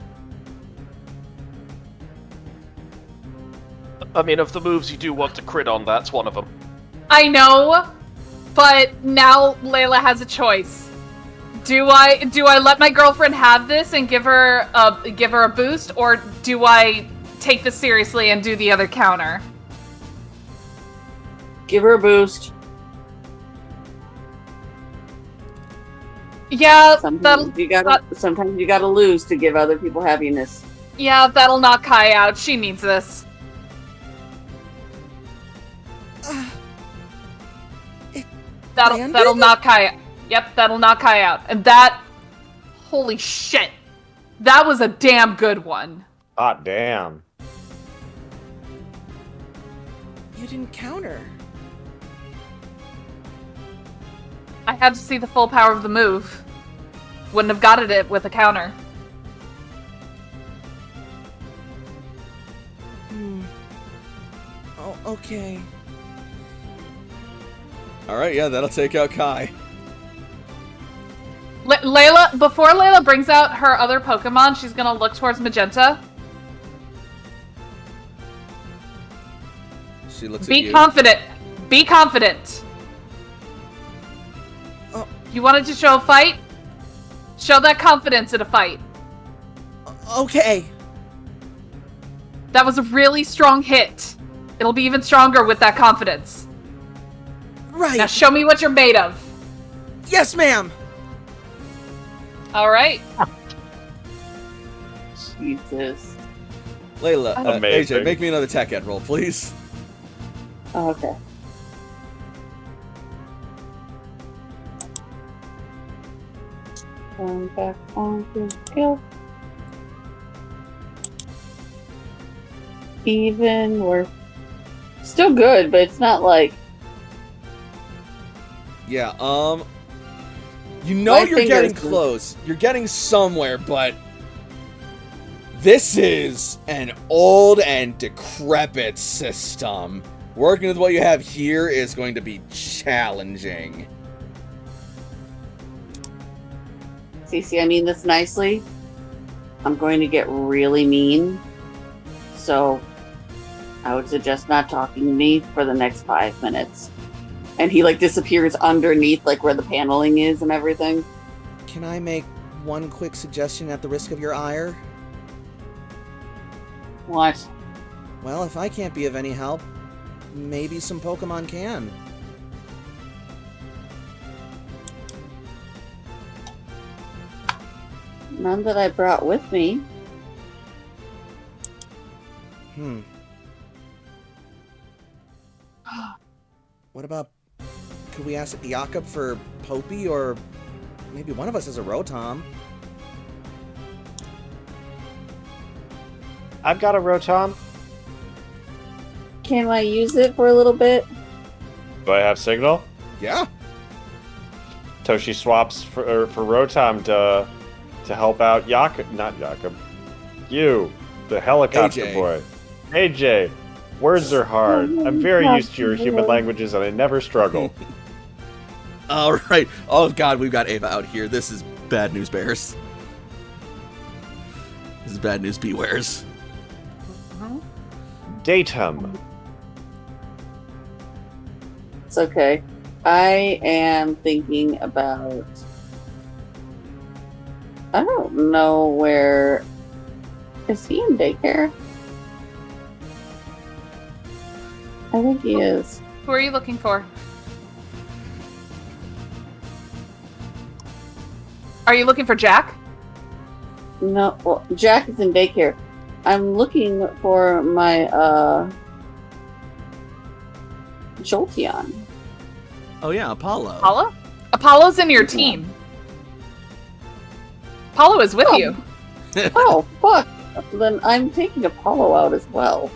I mean, of the moves you do want to crit on, that's one of them. I know, but now Layla has a choice. Do I let my girlfriend have this and give her a boost, or do I take this seriously and do the other counter? Give her a boost. Yeah, Sometimes you gotta lose to give other people happiness. Yeah, that'll knock Kai out. She needs this. That'll knock Kai out. Yep, that'll knock Kai out. And that, holy shit, that was a damn good one. Hot damn. You didn't counter. I had to see the full power of the move. Wouldn't have gotten it with a counter. Oh, okay. Alright, yeah, that'll take out Kai. Layla, before Layla brings out her other Pokemon, she's gonna look towards Magenta. She looks at Be you. confident. Be confident. Oh. You wanted to show a fight? Show that confidence in a fight. Okay. That was a really strong hit. It'll be even stronger with that confidence. Right. Now show me what you're made of. Yes, ma'am. Alright. Jesus. Layla, Amazing. AJ, make me another tech ed roll, please. Oh, okay. Going back on to skill. Even or still good, but it's not like Yeah, you know My you're fingers getting move. close. You're getting somewhere, but this is an old and decrepit system. Working with what you have here is going to be challenging. Cece, I mean this nicely. I'm going to get really mean. So I would suggest not talking to me for the next 5 minutes. And he like disappears underneath like where the paneling is and everything. Can I make one quick suggestion at the risk of your ire? What? Well, if I can't be of any help, maybe some Pokemon can. None that I brought with me. What about... Could we ask Jakob for Popey, or maybe one of us has a Rotom? I've got a Rotom. Can I use it for a little bit? Do I have signal? Yeah. Toshi swaps for Rotom to help out not Jakob. You, the helicopter AJ. boy. AJ, words are hard. I'm very used to your human languages and I never struggle. Alright. Oh god, we've got Ava out here. This is bad news bears. This is bad news, bewares. Datum. It's okay. I am thinking about. I don't know where. Is he in daycare? I think he is. Who are you looking for? Are you looking for Jack? No, well, Jack is in daycare. I'm looking for my Jolteon. Oh yeah, Apollo. Apollo? Apollo's in your team. Apollo is with you. Oh, fuck. Then I'm taking Apollo out as well.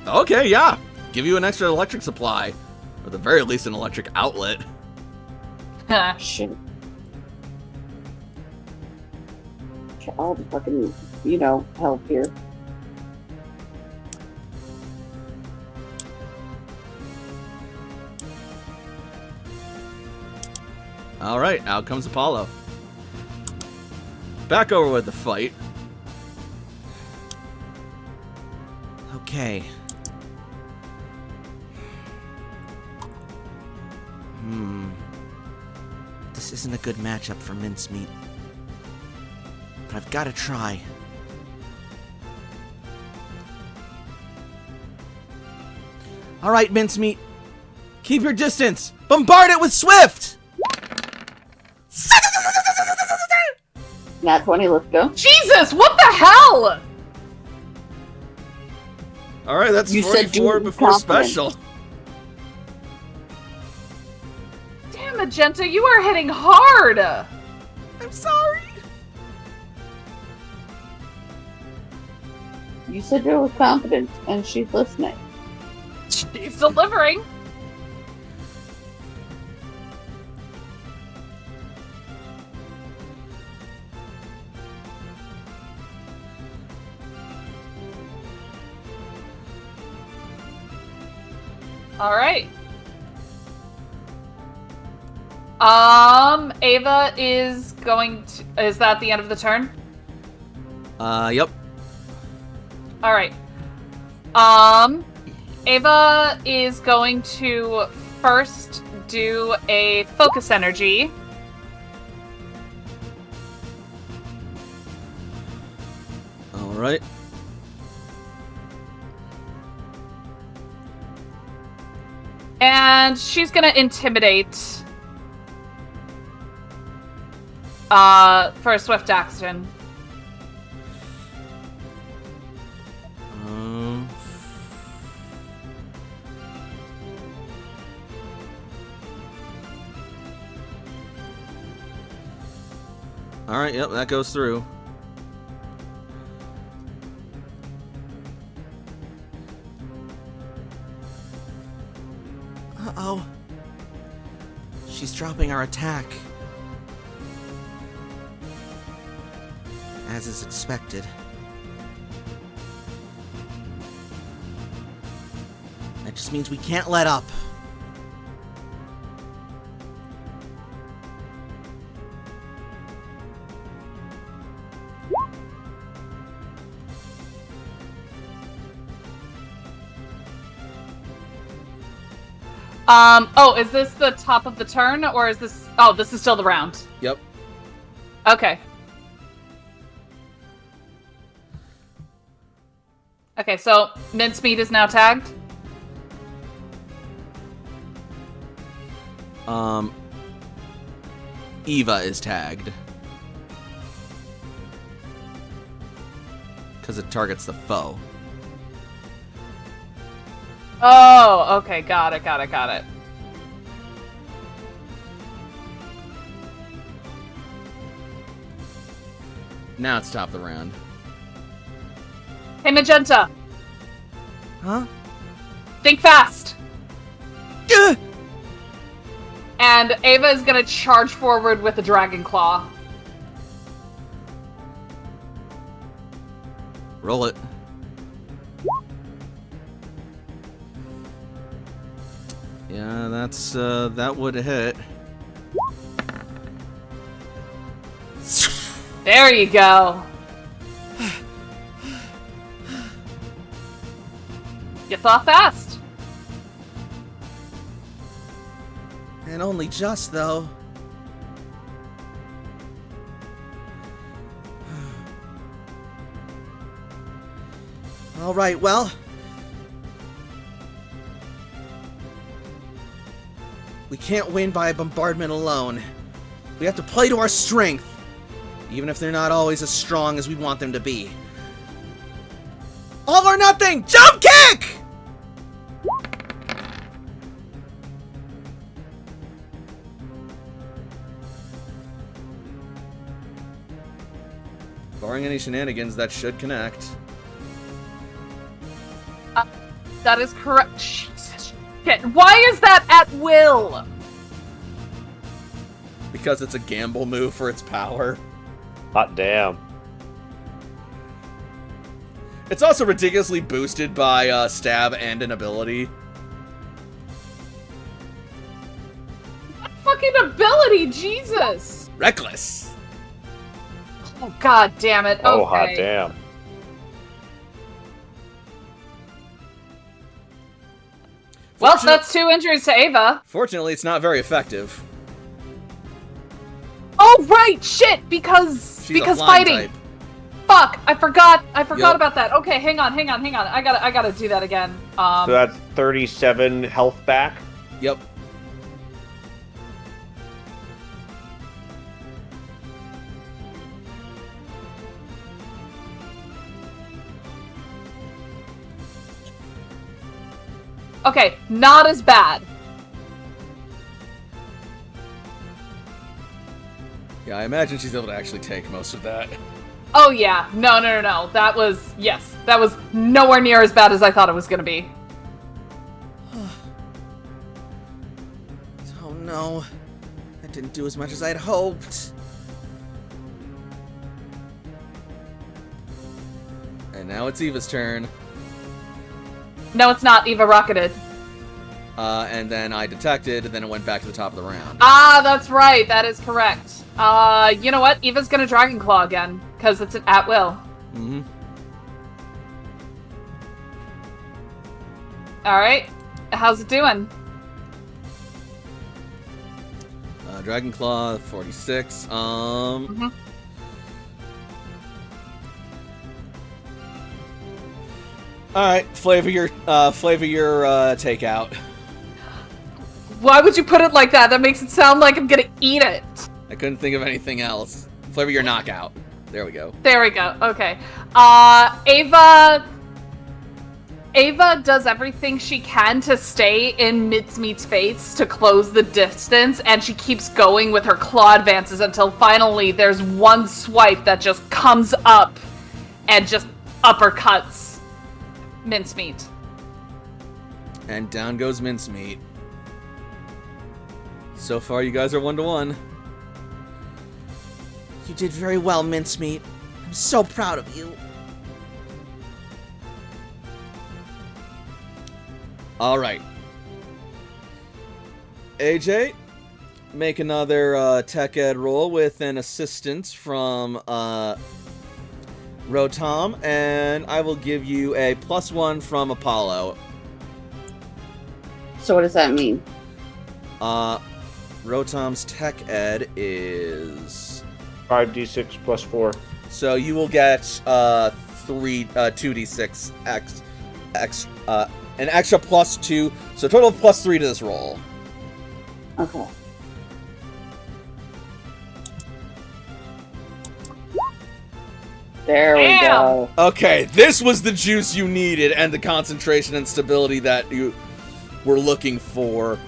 Okay, yeah. Give you an extra electric supply. Or at the very least an electric outlet. Shit. All the fucking, help here. Alright, out comes Apollo. Back over with the fight. Okay. This isn't a good matchup for Mincemeat. But I've got to try. Alright, Mincemeat. Keep your distance. Bombard it with Swift! Nat 20, let's go. Jesus, what the hell? Alright, that's You said 44 do before confident. special. Damn, Magenta, you are hitting hard. I'm sorry. You said you're with confidence, and she's listening. She's delivering. All right. Ava is going to... Is that the end of the turn? Yep. All right. Ava is going to first do a focus energy. Alright. And she's gonna intimidate for a swift action. Alright, yep, that goes through. Uh-oh. She's dropping our attack. As is expected. That just means we can't let up. Oh, is this the top of the turn, or is this... Oh, this is still the round. Yep. Okay. Okay, so Mincemeat is now tagged? Eva is tagged. Because it targets the foe. Oh, okay, got it. Now it's top of the round. Hey, Magenta, Huh? think fast! Gah! And Ava is gonna charge forward with a Dragon Claw. Roll it. Yeah, that's, that would hit. There you go. You thought fast. And only just, though. Alright, well. We can't win by bombardment alone. We have to play to our strength, even if they're not always as strong as we want them to be. All or nothing! Jump kick! Barring any shenanigans, that should connect. That is correct. Jesus shit. Why is that at will? Because it's a gamble move for its power. Hot damn. It's also ridiculously boosted by stab and an ability. What fucking ability, Jesus! Reckless. Oh god damn it. Oh, Okay. hot damn. Well, that's 2 injuries to Ava. Fortunately, it's not very effective. Oh right, shit, because She's a flying fighting. type. Fuck, I forgot Yep. about that. Okay, hang on. I gotta do that again. So that's 37 health back. Yep. Okay, not as bad. Yeah, I imagine she's able to actually take most of that. Oh yeah, no. That was nowhere near as bad as I thought it was gonna be. Oh no. That didn't do as much as I'd hoped. And now it's Eva's turn. No, it's not. Eva rocketed. And then I detected, and then it went back to the top of the round. Ah, that's right. That is correct. You know what? Eva's gonna Dragon Claw again, because it's an at will. Mm-hmm. Alright. How's it doing? Dragon Claw, 46. Mhm. Alright, flavor your takeout. Why would you put it like that? That makes it sound like I'm gonna eat it. I couldn't think of anything else. Flavor your knockout. There we go. There we go. Okay. Ava does everything she can to stay in Mincemeat's face to close the distance, and she keeps going with her claw advances until finally there's one swipe that just comes up and just uppercuts Mincemeat. And down goes Mincemeat. So far, you guys are 1-1. You did very well, Mincemeat. I'm so proud of you. Alright. AJ, make another tech ed roll with an assistance from Rotom, and I will give you a +1 from Apollo. So what does that mean? Rotom's tech ed is... 5d6 plus 4. So you will get 2d6 an extra +2, so total of +3 to this roll. Okay. There we Damn. go. Okay, this was the juice you needed and the concentration and stability that you were looking for.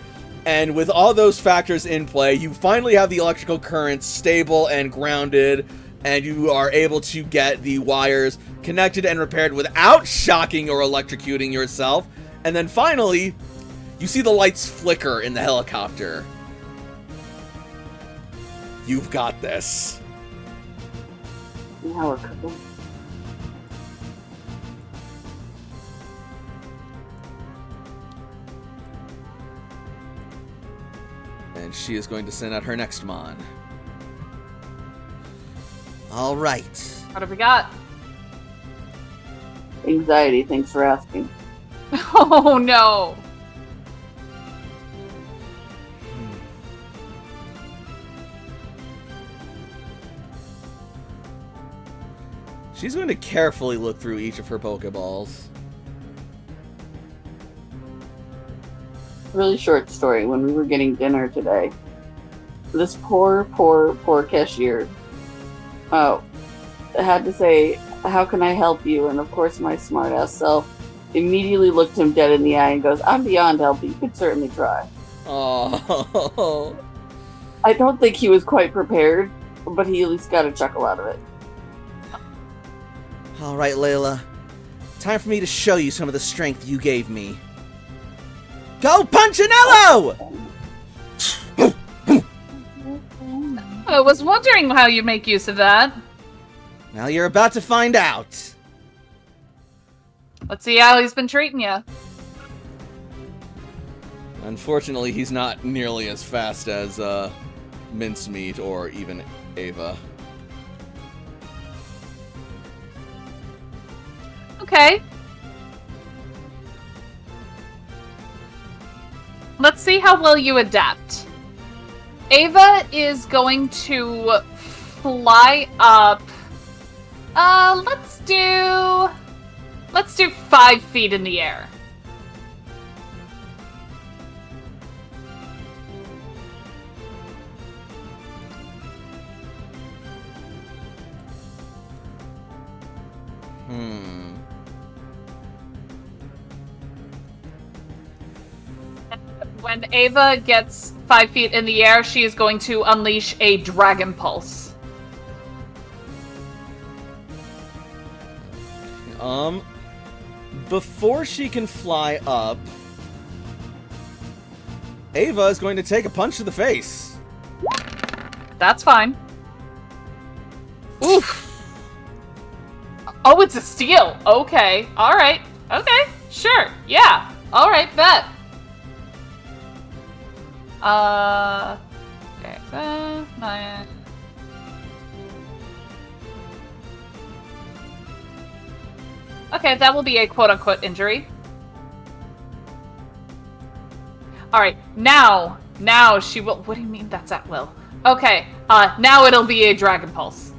And with all those factors in play, you finally have the electrical current stable and grounded, and you are able to get the wires connected and repaired without shocking or electrocuting yourself. And then finally, you see the lights flicker in the helicopter. You've got this. Now we're cooking. And she is going to send out her next Mon. All right. What have we got? Anxiety, thanks for asking. Oh no. She's going to carefully look through each of her Pokeballs. Really short story. When we were getting dinner today, this poor cashier had to say, "How can I help you?" And of course, my smart-ass self immediately looked him dead in the eye and goes, "I'm beyond help. You could certainly try." Oh. I don't think he was quite prepared, but he at least got a chuckle out of it. All right, Layla. Time for me to show you some of the strength you gave me. Go Punchinello! I was wondering how you make use of that. Now you're about to find out. Let's see how he's been treating you. Unfortunately, he's not nearly as fast as Mincemeat or even Ava. Okay. Let's see how well you adapt. Ava is going to fly up. Let's do 5 feet in the air. When Ava gets 5 feet in the air, she is going to unleash a Dragon Pulse. Before she can fly up, Ava is going to take a punch to the face. That's fine. Oof. Oh, it's a steal. Okay. Alright. Okay. Sure. Yeah. Alright, bet. Okay. Okay, that will be a quote-unquote injury. Alright, now she will... What do you mean that's at will? Okay, now it'll be a Dragon Pulse.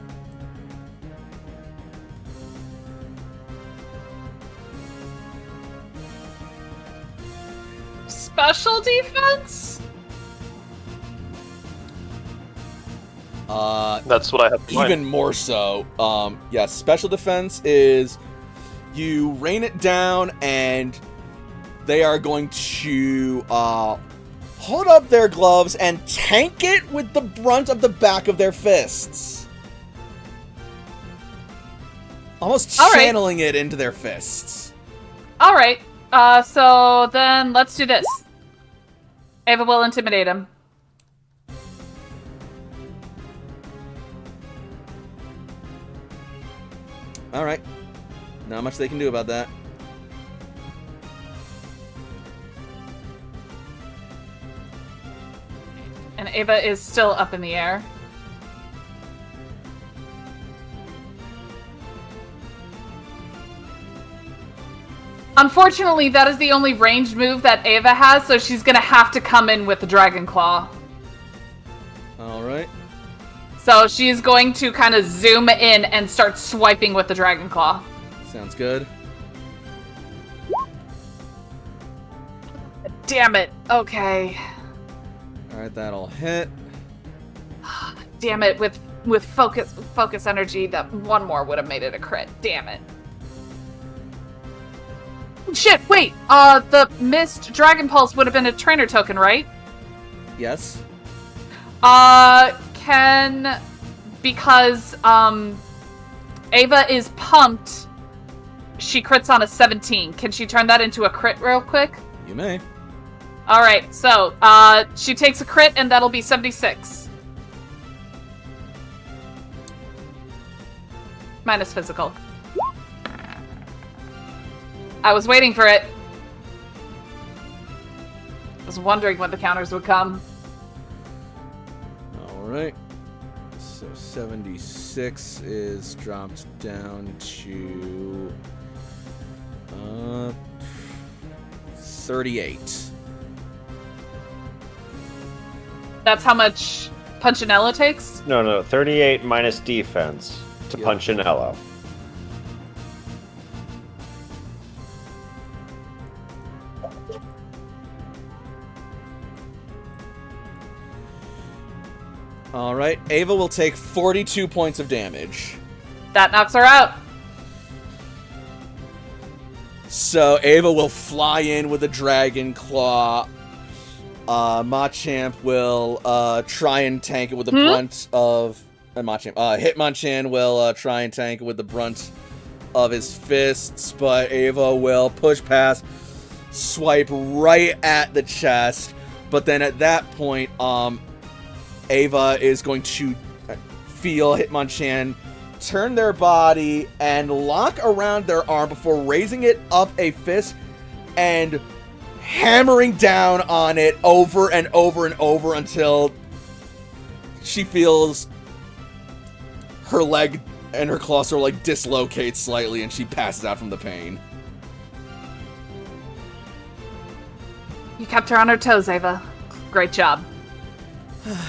Special defense? That's what I have in mind. Even more so. Yeah, special defense is you rain it down and they are going to hold up their gloves and tank it with the brunt of the back of their fists. Almost channeling it into their fists. Alright, so then let's do this. Ava will intimidate him. Alright. Not much they can do about that. And Ava is still up in the air. Unfortunately, that is the only ranged move that Ava has, so she's gonna have to come in with the Dragon Claw. Alright. So she's going to kind of zoom in and start swiping with the Dragon Claw. Sounds good. Damn it. Okay. Alright, that'll hit. Damn it. With focus energy, that one more would have made it a crit. Damn it. Shit, wait. The missed Dragon Pulse would have been a trainer token, right? Yes. Because Ava is pumped, she crits on a 17. Can she turn that into a crit real quick? You may. Alright, so, she takes a crit and that'll be 76. Minus physical. I was waiting for it. I was wondering when the counters would come. Alright. So 76 is dropped down to 38. That's how much Punchinello takes? No, 38 minus defense to Yep. Punchinello. All right, Ava will take 42 points of damage. That knocks her out. So Ava will fly in with a dragon claw. Machamp will try and tank it with the brunt of Hitmonchan will try and tank it with the brunt of his fists, but Ava will push past, swipe right at the chest. But then at that point, Ava is going to feel Hitmonchan turn their body and lock around their arm before raising it up a fist and hammering down on it over and over and over until she feels her leg and her claw sort of like dislocate slightly and she passes out from the pain. You kept her on her toes, Ava. Great job.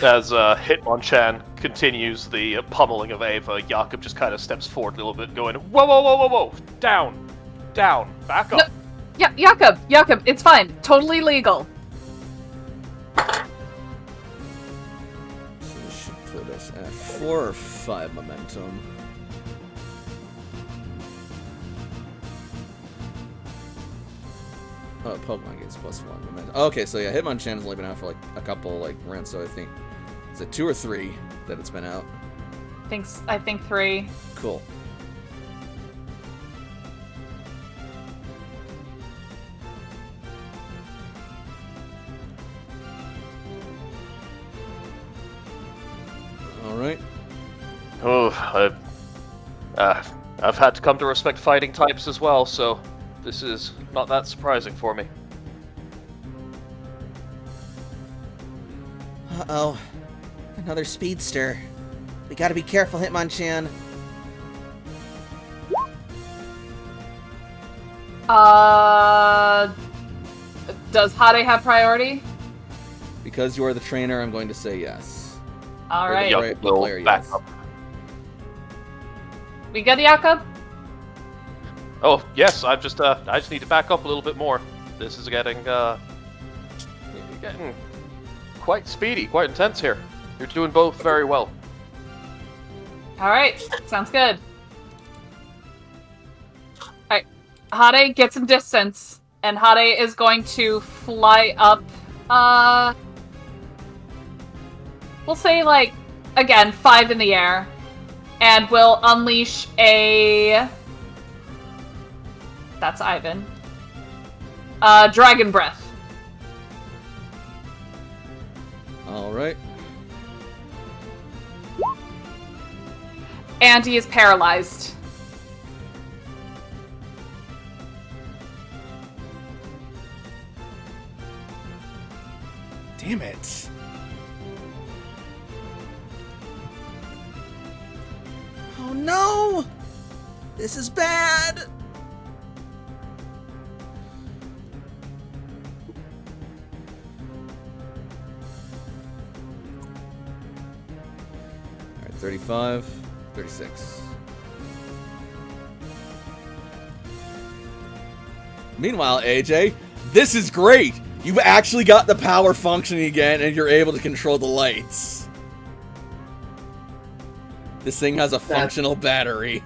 As Hitmonchan continues the pummeling of Ava, Jakob just kind of steps forward a little bit, going, whoa, whoa, whoa, whoa, whoa, down, back up. No. Yeah, Jakob, it's fine. Totally legal. So we should put us at 4 or 5 momentum. Oh, Pokemon gets +1 momentum. Okay, so yeah, Hitmonchan has only been out for like a couple like rounds, so I think is it 2 or 3 that it's been out? I think 3. Cool. All right. Oh, I've had to come to respect fighting types as well, so this is not that surprising for me. Uh-oh. Another speedster. We gotta be careful, Hitmonchan. Does Hade have priority? Because you are the trainer, I'm going to say yes. All Or the right. Jakob right will player, back yes. up. We good, Jakob? Oh, yes, I just need to back up a little bit more. This is getting quite speedy, quite intense here. You're doing both very well. All right. Sounds good. All right. Hade, get some distance. And Hade is going to fly up, we'll say, like, again, 5 in the air. And will unleash a... That's Ivan. Dragon Breath. All right. And he is paralyzed. Damn it. Oh no! This is bad! All right, 35, 36. Meanwhile, AJ, this is great! You've actually got the power functioning again, and you're able to control the lights. This thing has a functional battery.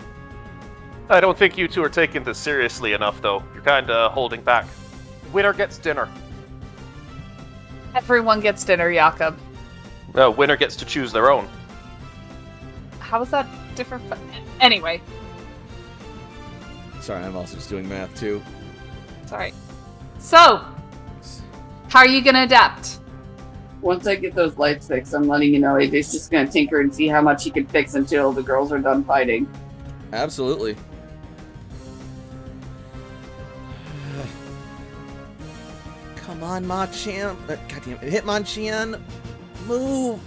I don't think you two are taking this seriously enough, though. You're kind of holding back. Winner gets dinner. Everyone gets dinner, Jakob. Winner gets to choose their own. How is that different? Anyway, Sorry, I'm also just doing math, too. it's alright. So, how are you gonna adapt? Once I get those lights fixed, I'm letting you know AJ's just gonna tinker and see how much he can fix until the girls are done fighting. Absolutely. Come on, Machamp. Goddamn it. Hitmonchan. Move.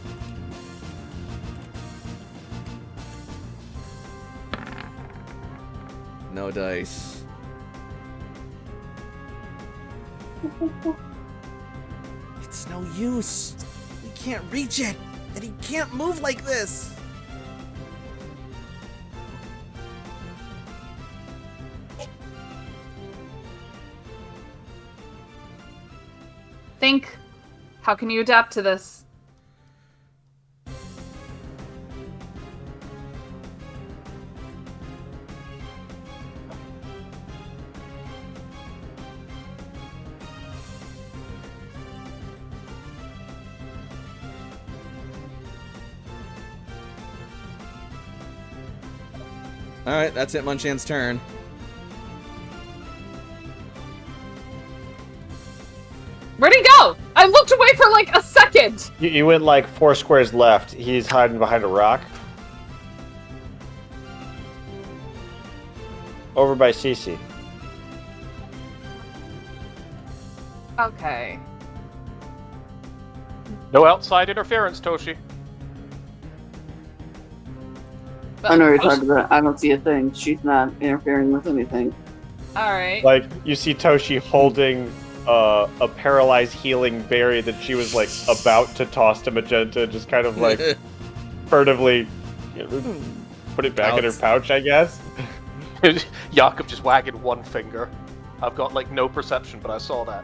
No dice. It's no use. We can't reach it, and he can't move like this. Think, how can you adapt to this? Alright, that's Hitmonchan's turn. Where'd he go? I looked away for like a second. You went like 4 squares left. He's hiding behind a rock. Over by Cece. Okay. No outside interference, Toshi. I know what you're talking about. I don't see a thing. She's not interfering with anything. All right. Like, you see Toshi holding a paralyzed healing berry that she was, like, about to toss to Magenta, just kind of, like, furtively put it back in her pouch, I guess. Jakob just wagging one finger. I've got, like, no perception, but I saw that.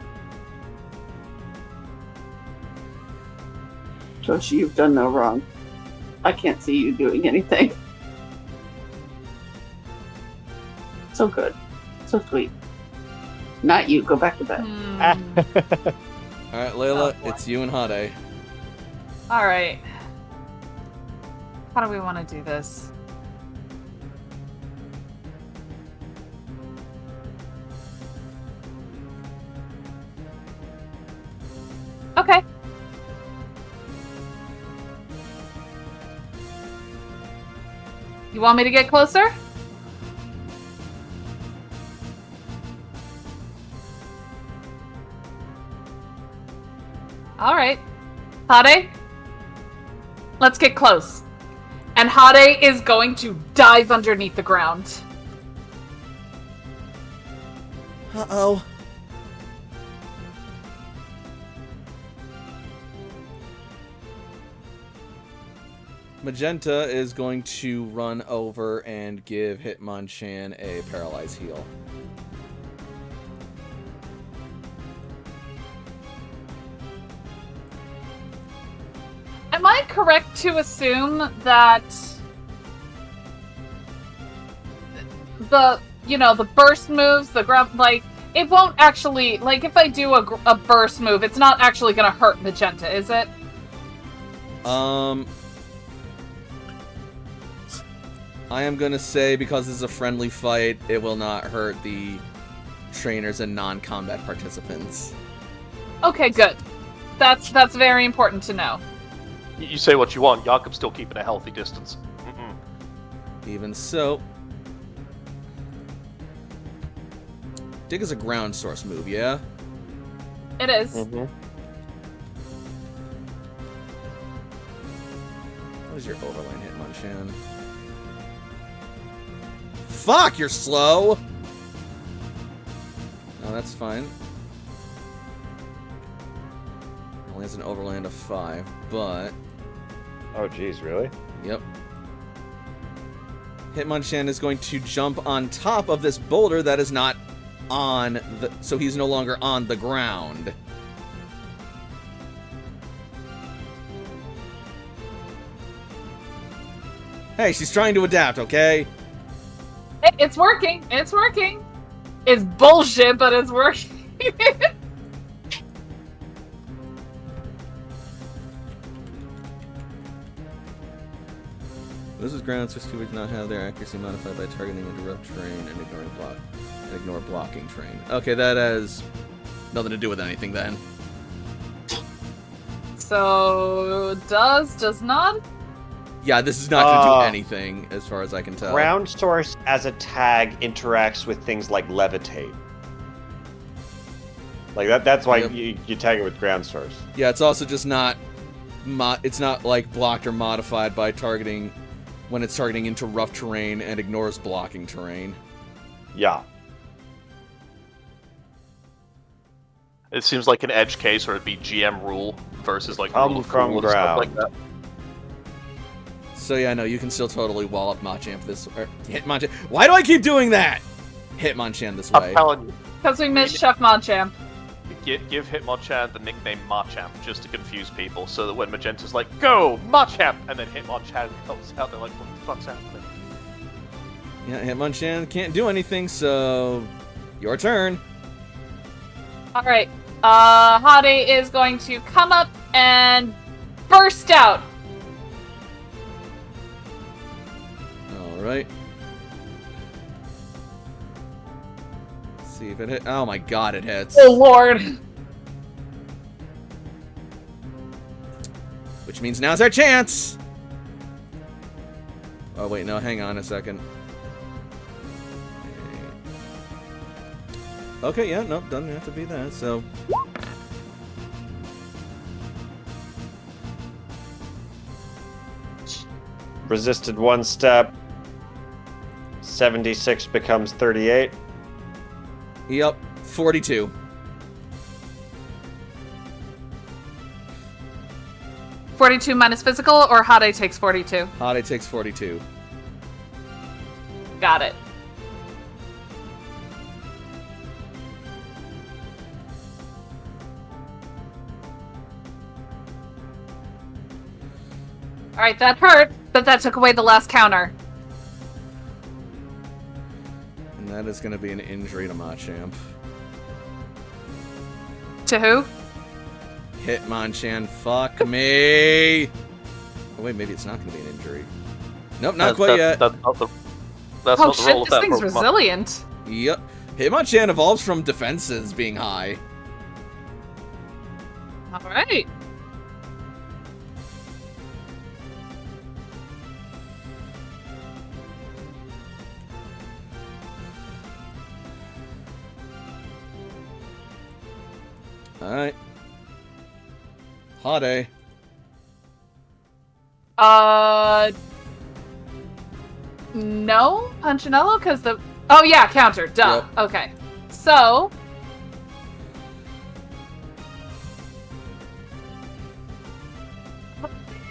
Toshi, you've done no wrong. I can't see you doing anything. So good. So sweet. Not you. Go back to bed. Alright, Layla, Oh, boy. it's you and Hade. All right. How do we want to do this? Okay. You want me to get closer? All right. Hade, let's get close. And Hade is going to dive underneath the ground. Uh-oh. Magenta is going to run over and give Hitmonchan a paralyzed heal. Am I correct to assume that the burst moves, the ground, like, it won't actually, like, if I do a burst move, it's not actually going to hurt Magenta, is it? I am gonna say, because this is a friendly fight, it will not hurt the trainers and non-combat participants. Okay, good. That's very important to know. You say what you want, Jakob's still keeping a healthy distance. Even so... Dig is a ground source move, yeah? It is. Mm-hmm. What is your overland, Hitmonchan? Fuck, you're slow! No, that's fine. Only has an overland of 5, but... Oh, geez, really? Yep. Hitmonchan is going to jump on top of this boulder that is not on the... So he's no longer on the ground. Hey, she's trying to adapt, okay? It's working. It's working. It's bullshit, but it's working. This is ground, so Scuba does not have their accuracy modified by targeting into rough terrain and ignore blocking terrain. Okay, that has nothing to do with anything then. So, does not? Yeah, this is not going to do anything, as far as I can tell. Ground source as a tag interacts with things like levitate. Like that's why Yep. you tag it with ground source. Yeah, it's also just not... it's not, like, blocked or modified by targeting... when it's targeting into rough terrain and ignores blocking terrain. Yeah. It seems like an edge case, or it'd be GM rule versus like Come rule of from cool and stuff like ground. that. So yeah, no, you can still totally wall up Machamp this or Hitmonchan. Why do I keep doing that? Hitmonchan this way. I'm telling you, Because we missed Chef Machamp. give Hitmonchan the nickname Machamp just to confuse people, so that when Magenta's like, "Go Machamp," and then Hitmonchan comes out, they're like, "What the fuck's happening?" Yeah, Hitmonchan can't do anything, so your turn. Alright. Hade is going to come up and burst out. Alright. See if it hit. Oh my god, it hits. Oh lord. Which means now's our chance! Oh wait, no, hang on a second. Okay, yeah, nope, doesn't have to be that, so... Resisted one step. 76 becomes 38. Yep, 42. $42 minus physical, or Hade takes 42? Hade takes 42. Got it. Alright, that hurt, but that took away the last counter. And that is going to be an injury to Machamp. To who? Hitmonchan, fuck me! Oh wait, maybe it's not going to be an injury. Nope, not quite yet. That's not the, that's Oh not the shit, role of this that thing's Pokemon. resilient. Yep. Hitmonchan evolves from defenses being high. Alright. Alright. Hade. No? Punchinello? Because the... Oh, yeah, counter. Duh. Yep. Okay. So...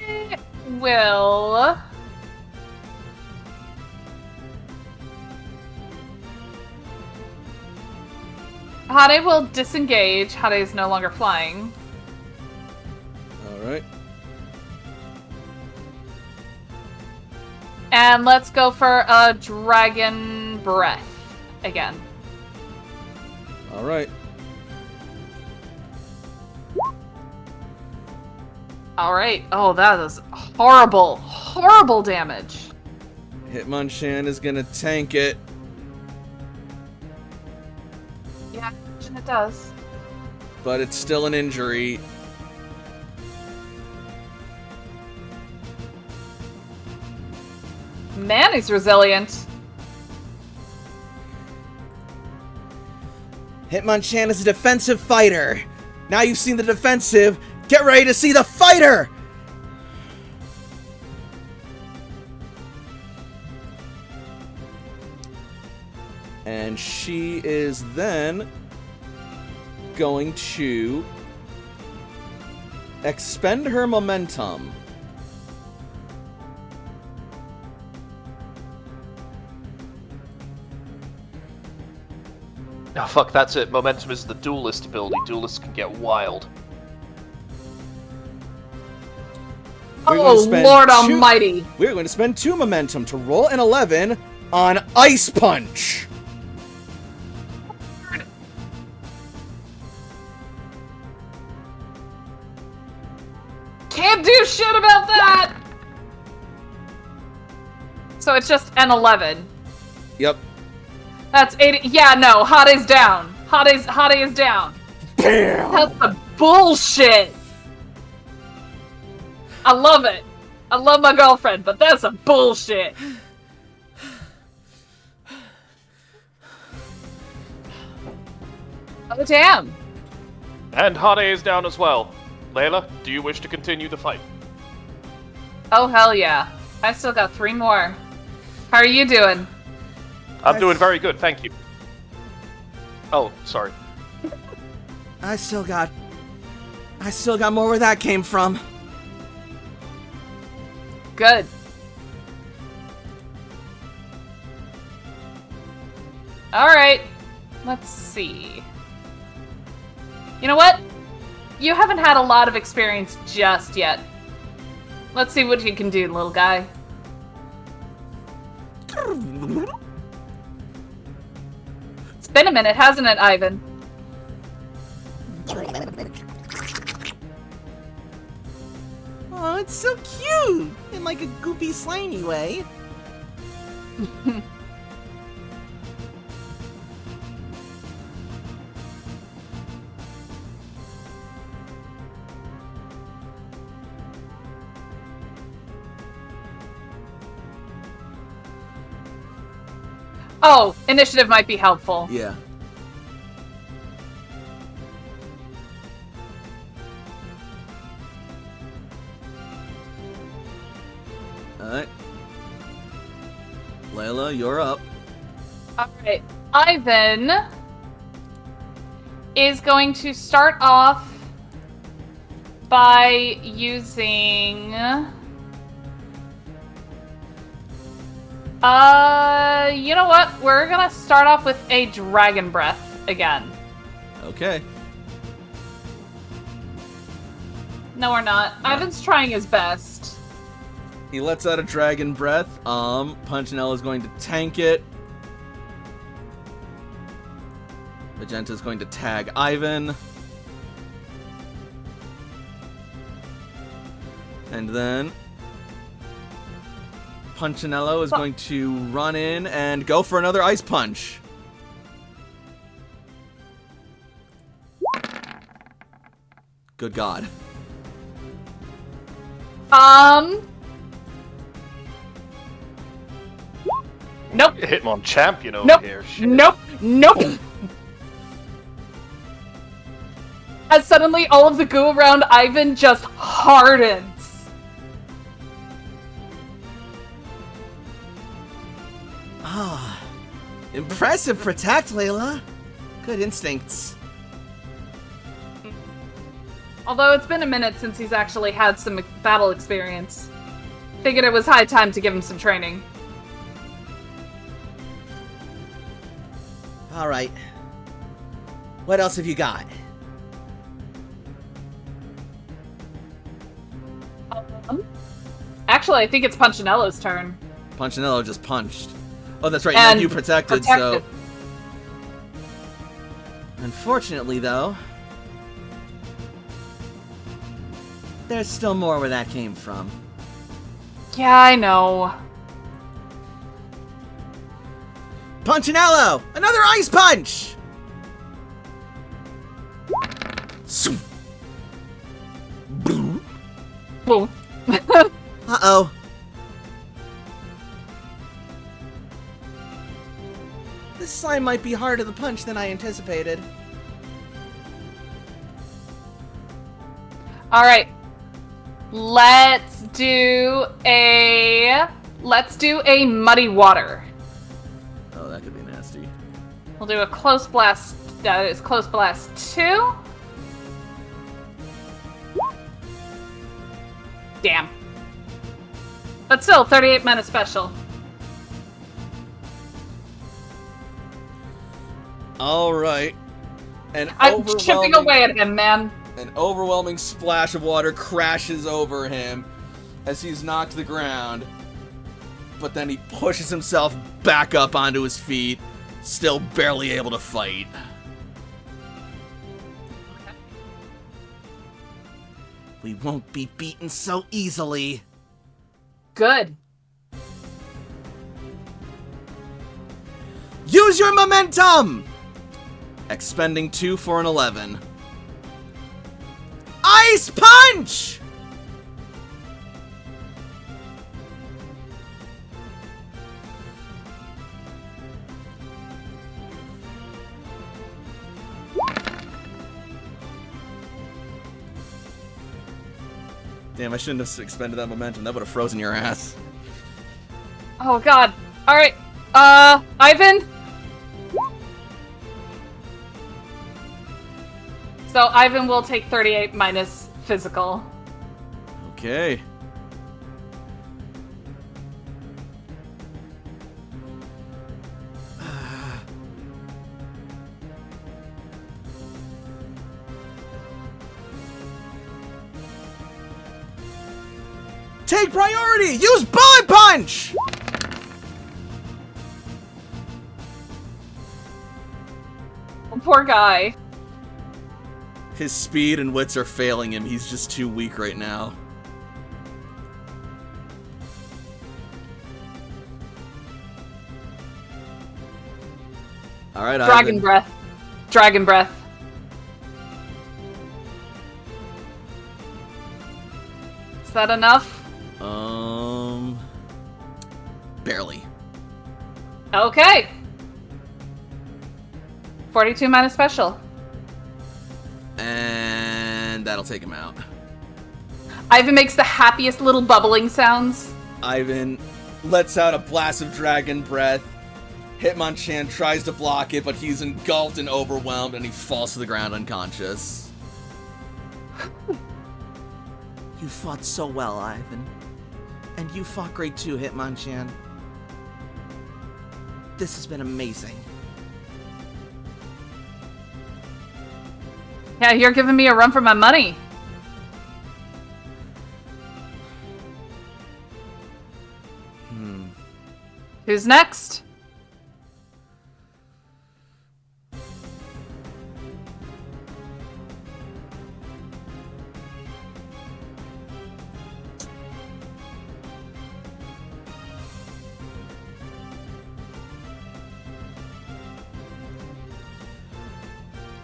I will... Hade will disengage. Hade is no longer flying. Alright. And let's go for a Dragon Breath again. Alright. Alright. Oh, that is horrible. Horrible damage. Hitmonchan is gonna tank it. Yeah, it does. But it's still an injury. Man, he's resilient. Hitmonchan is a defensive fighter. Now you've seen the defensive, get ready to see the fighter! And she is then going to expend her momentum. Oh, fuck, that's it. Momentum is the duelist ability. Duelists can get wild. We're going to Oh, spend Lord two- Almighty. We're going to spend 2 momentum to roll an 11 on Ice Punch. Can't do shit about that! So it's just an 11. Yep. That's 80. Yeah, no, Hade's down. Hade is down. Bam! That's the bullshit. I love it. I love my girlfriend, but that's a bullshit. Oh, damn. And Hade is down as well. Layla, do you wish to continue the fight? Oh, hell yeah. I still got 3 more. How are you doing? I'm doing very good, thank you. Oh, sorry. I still got more where that came from. Good. Alright. Let's see. You know what? You haven't had a lot of experience just yet. Let's see what you can do, little guy. It's been a minute, hasn't it, Ivan? Oh, it's so cute! In like a goopy, slimy way. Oh, initiative might be helpful. Yeah. Alright. Layla, you're up. Alright. Ivan is going to start off by using... you know what? We're gonna start off with a Dragon Breath again. Okay. No, we're not. Ivan's trying his best. He lets out a Dragon Breath. Punchinella is going to tank it. Magenta is going to tag Ivan. And then Punchinello is going to run in and go for another Ice Punch. Good God. Nope. Hitmon champion over Nope. here. Shit. Nope. Nope. As suddenly all of the goo around Ivan just hardens. Ah, impressive protect, Layla. Good instincts. Although it's been a minute since he's actually had some battle experience. Figured it was high time to give him some training. All right. What else have you got? Actually, I think it's Punchinello's turn. Punchinello just punched. Oh, that's right. And You protected, so... Unfortunately, though, there's still more where that came from. Yeah, I know. Punchinello! Another Ice Punch! Boom. Uh-oh. This slime might be harder to punch than I anticipated. Alright. Let's do a Muddy Water. Oh, that could be nasty. We'll do a Close Blast. That is Close Blast 2. Damn. But still, 38 mana special. Alright. I'm chipping away at him, man. An overwhelming splash of water crashes over him as he's knocked to the ground. But then he pushes himself back up onto his feet, still barely able to fight. We won't be beaten so easily. Good. Use your momentum! Expending 2 for an 11. Ice Punch! Damn, I shouldn't have expended that momentum. That would have frozen your ass. Oh god. Alright. Ivan? So Ivan will take 38 minus physical. Okay. Take priority! Use bullet punch! Poor guy. His speed and wits are failing him. He's just too weak right now. All right, Dragon Ivan. breath. Dragon breath. Is that enough? Barely. Okay. 42 minus special. And that'll take him out. Ivan makes the happiest little bubbling sounds. Ivan lets out a blast of dragon breath. Hitmonchan tries to block it, but he's engulfed and overwhelmed, and he falls to the ground unconscious. You fought so well, Ivan. And you fought great too, Hitmonchan. This has been amazing. Yeah, you're giving me a run for my money. Who's next?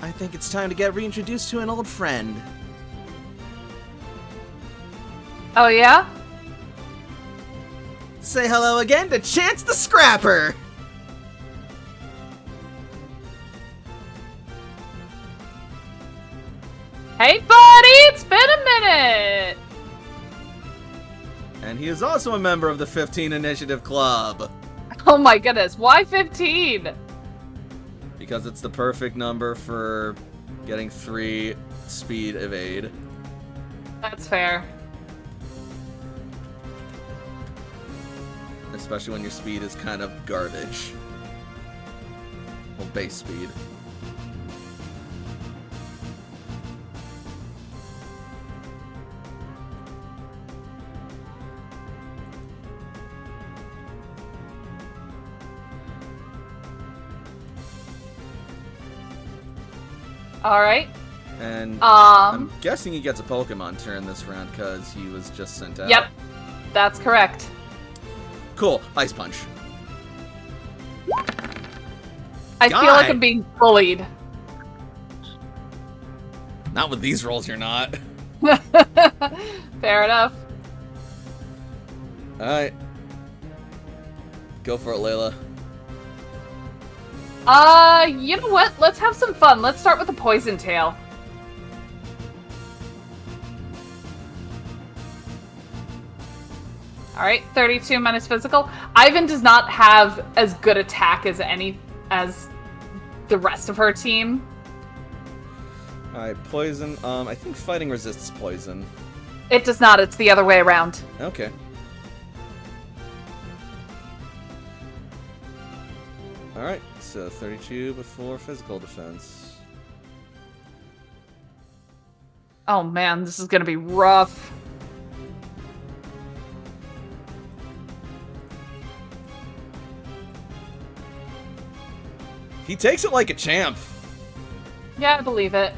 I think it's time to get reintroduced to an old friend. Oh, yeah? Say hello again to Chance the Scrapper! Hey, buddy! It's been a minute! And he is also a member of the 15 Initiative Club. Oh my goodness, why 15? Because it's the perfect number for getting 3 speed evade. That's fair. Especially when your speed is kind of garbage. Well, base speed. Alright. And I'm Um, guessing he gets a Pokemon turn this round because he was just sent out. Yep. That's correct. Cool. Ice Punch. I feel like I'm being bullied. Not with these rolls, you're not. Fair enough. Alright. Go for it, Layla. You know what? Let's have some fun. Let's start with the Poison Tail. Alright, 32 minus physical. Ivan does not have as good attack as the rest of her team. Alright, poison. I think fighting resists poison. It does not, it's the other way around. Okay. Alright, so 32 before physical defense. Oh man, this is gonna be rough. He takes it like a champ. Yeah, I believe it.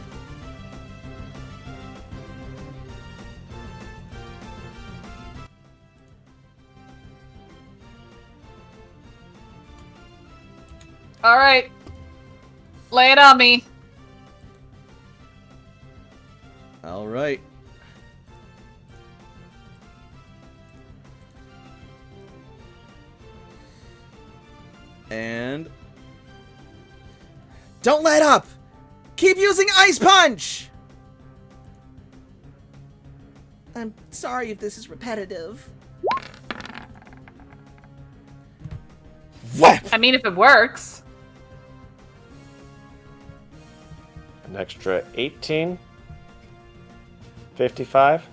Alright. Lay it on me. Alright. And Don't let up! Keep using Ice Punch! I'm sorry if this is repetitive. whap! I mean, if it works. An extra 18. 55.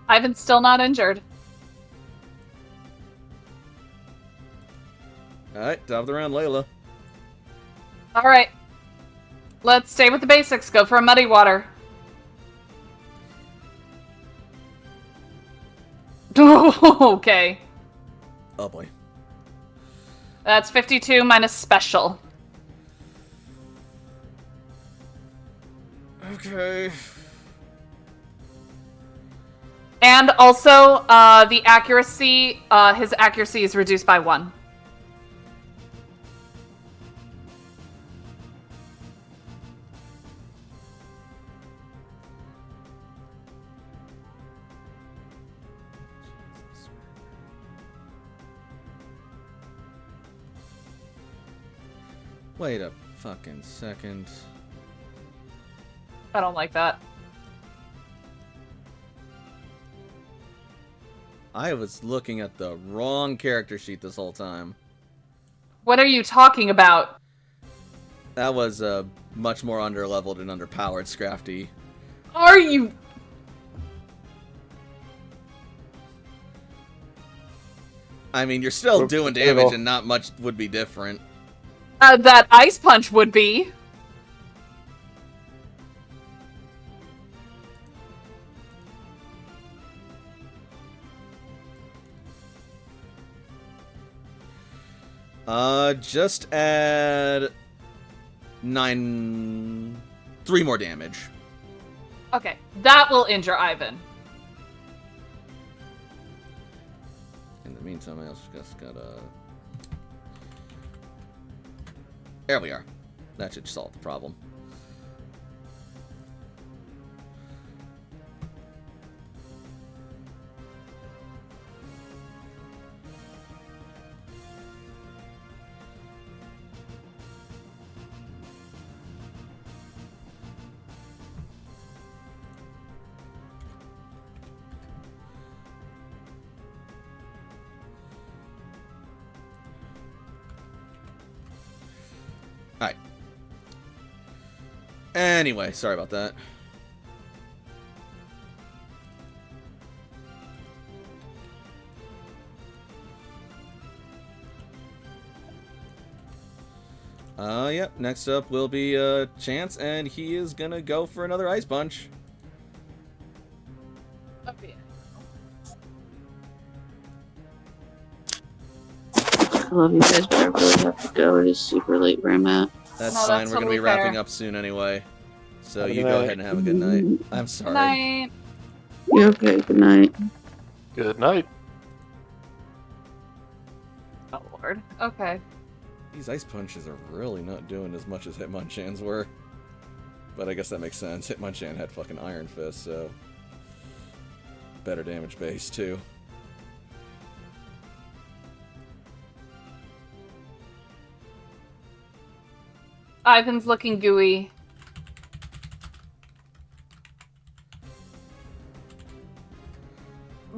Ivan's still not injured. Alright, top of the round, Layla. Alright. Let's stay with the basics. Go for a muddy water. Okay. Oh boy. That's 52 minus special. Okay. And also, the accuracy, his accuracy is reduced by 1. Wait a fucking second. I don't like that. I was looking at the wrong character sheet this whole time. What are you talking about? That was much more underleveled and underpowered Scrafty. Are you... I mean, you're still Oops, doing there you damage go. and not much would be different. that ice punch would be. Just add 3 more damage. Okay, that will injure Ivan. In the meantime, I also just gotta... There we are. That should solve the problem. Alright. Anyway, sorry about that. Yep, next up will be Chance, and he is gonna go for another Ice Punch. I love you guys, but I really have to go. It is super late where I'm at. That's No, fine, that's we're gonna be totally wrapping fair. up soon anyway. So Have a you good go night. ahead and have a good night. I'm sorry. Night. You're okay. Good night. Good night. Oh, Lord. Okay. These Ice Punches are really not doing as much as Hitmonchan's were. But I guess that makes sense. Hitmonchan had fucking Iron Fist, so... better damage base, too. Ivan's looking gooey.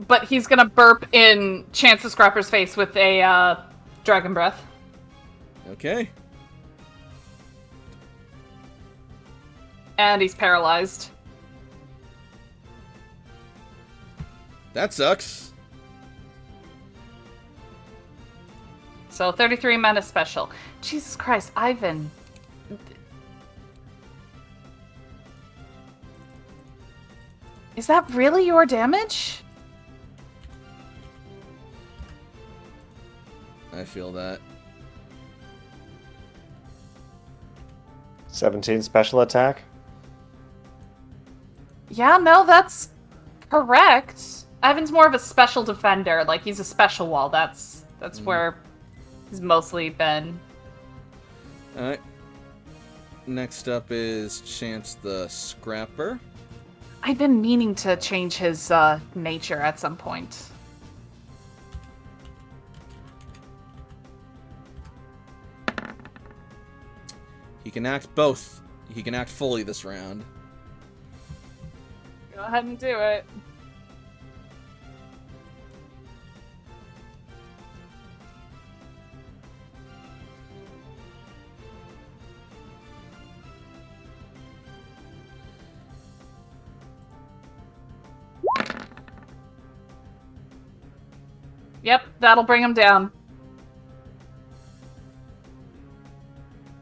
But he's gonna burp in Chance the Scrapper's face with a Dragon Breath. Okay. And he's paralyzed. That sucks. So 33 mana special. Jesus Christ, Ivan. Is that really your damage? I feel that. 17 special attack. Yeah, no, that's correct. Ivan's more of a special defender. Like, he's a special wall. That's where he's mostly been. Alright. Next up is Chance the Scrapper. I've been meaning to change his nature at some point. He can act both. He can act fully this round. Go ahead and do it. Yep, that'll bring him down.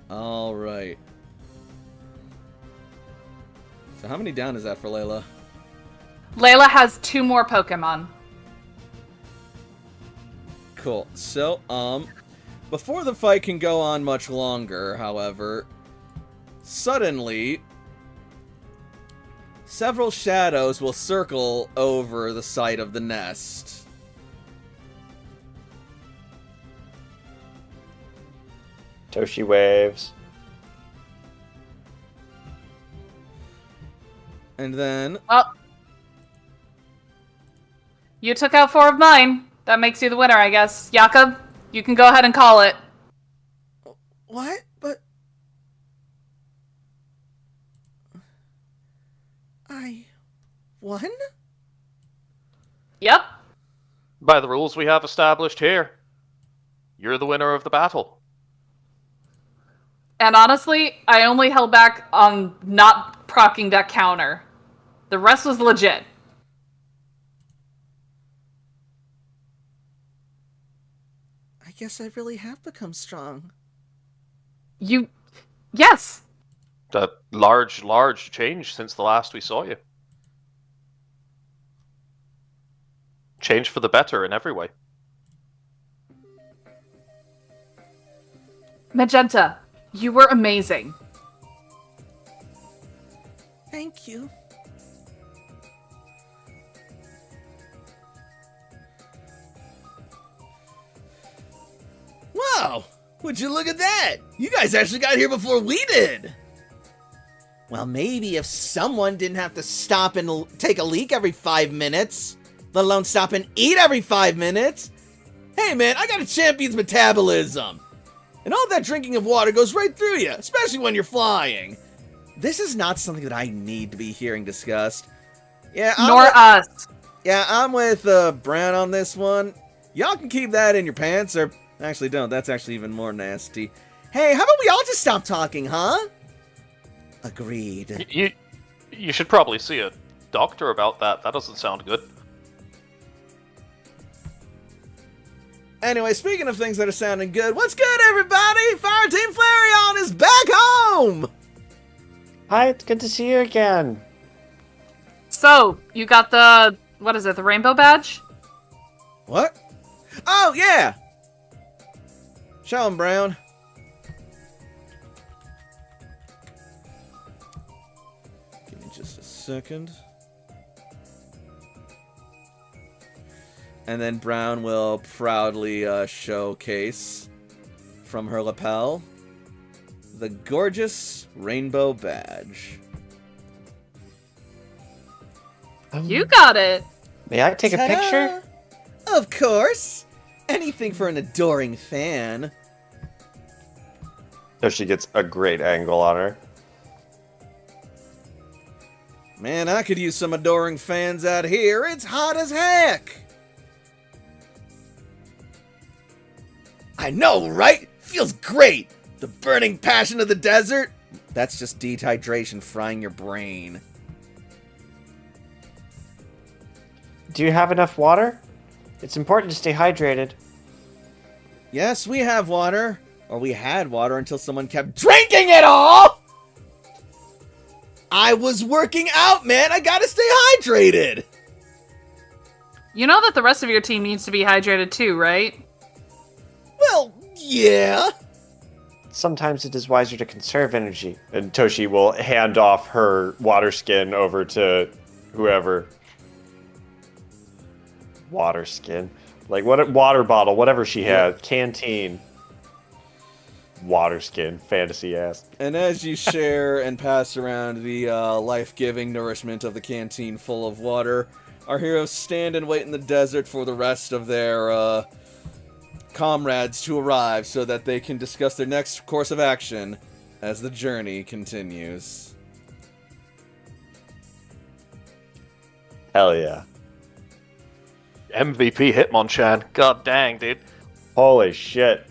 All right. So how many down is that for Layla? Layla has 2 more Pokemon. Cool. So, before the fight can go on much longer, however, suddenly, several shadows will circle over the site of the nest. Toshi waves. And then, Well, you took out 4 of mine. That makes you the winner, I guess. Jakob, you can go ahead and call it. What? But I won? Yep. By the rules we have established here, you're the winner of the battle. And honestly, I only held back on not proccing that counter. The rest was legit. I guess I really have become strong. Yes. A large change since the last we saw you. Change for the better in every way. Magenta, you were amazing. Thank you. wow! Would you look at that? You guys actually got here before we did! Well, maybe if someone didn't have to stop and take a leak every 5 minutes, let alone stop and eat every 5 minutes. Hey man, I got a champion's metabolism! And all that drinking of water goes right through you, especially when you're flying. This is not something that I need to be hearing discussed. Yeah, Nor us. I'm with Brown on this one. Y'all can keep that in your pants, or actually don't. That's actually even more nasty. Hey, how about we all just stop talking, huh? Agreed. You should probably see a doctor about that. That doesn't sound good. Anyway, speaking of things that are sounding good, what's good, everybody? Fireteam Flareon is back home! Hi, it's good to see you again. So, you got the, what is it, the rainbow badge? What? Oh, yeah! Show him, Brown. Give me just a second. And then Brown will proudly showcase from her lapel the gorgeous rainbow badge. You got it. May I take a Ta-da! picture? Of course. Anything for an adoring fan. So she gets a great angle on her. Man, I could use some adoring fans out here. It's hot as heck. I know, right? Feels great. The burning passion of the desert. That's just dehydration frying your brain. Do you have enough water? It's important to stay hydrated. Yes, we have water. Or we had water until someone kept drinking it all! I was working out, man. I gotta stay hydrated. You know that the rest of your team needs to be hydrated too, right? Well, yeah. Sometimes it is wiser to conserve energy. And Toshi will hand off her water skin over to whoever. Water skin. Like, what? Water bottle, whatever she had. Canteen. Water skin. Fantasy ass. And as you share and pass around the life-giving nourishment of the canteen full of water, our heroes stand and wait in the desert for the rest of their comrades to arrive so that they can discuss their next course of action as the journey continues. Hell yeah. MVP Hitmonchan. God dang, dude. Holy shit.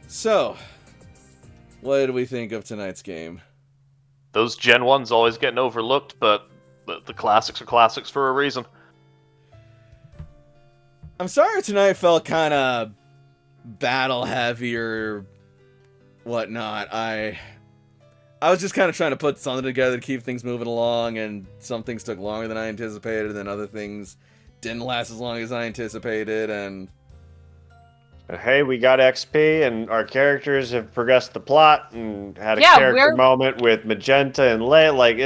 So, what did we think of tonight's game? Those Gen 1s always getting overlooked, but the classics are classics for a reason. I'm sorry tonight felt kind of battle heavy or whatnot. I was just kind of trying to put something together to keep things moving along, and some things took longer than I anticipated, and then other things didn't last as long as I anticipated, and... Hey, we got XP, and our characters have progressed the plot, and had a Yeah, character moment with Magenta and Leia. Like,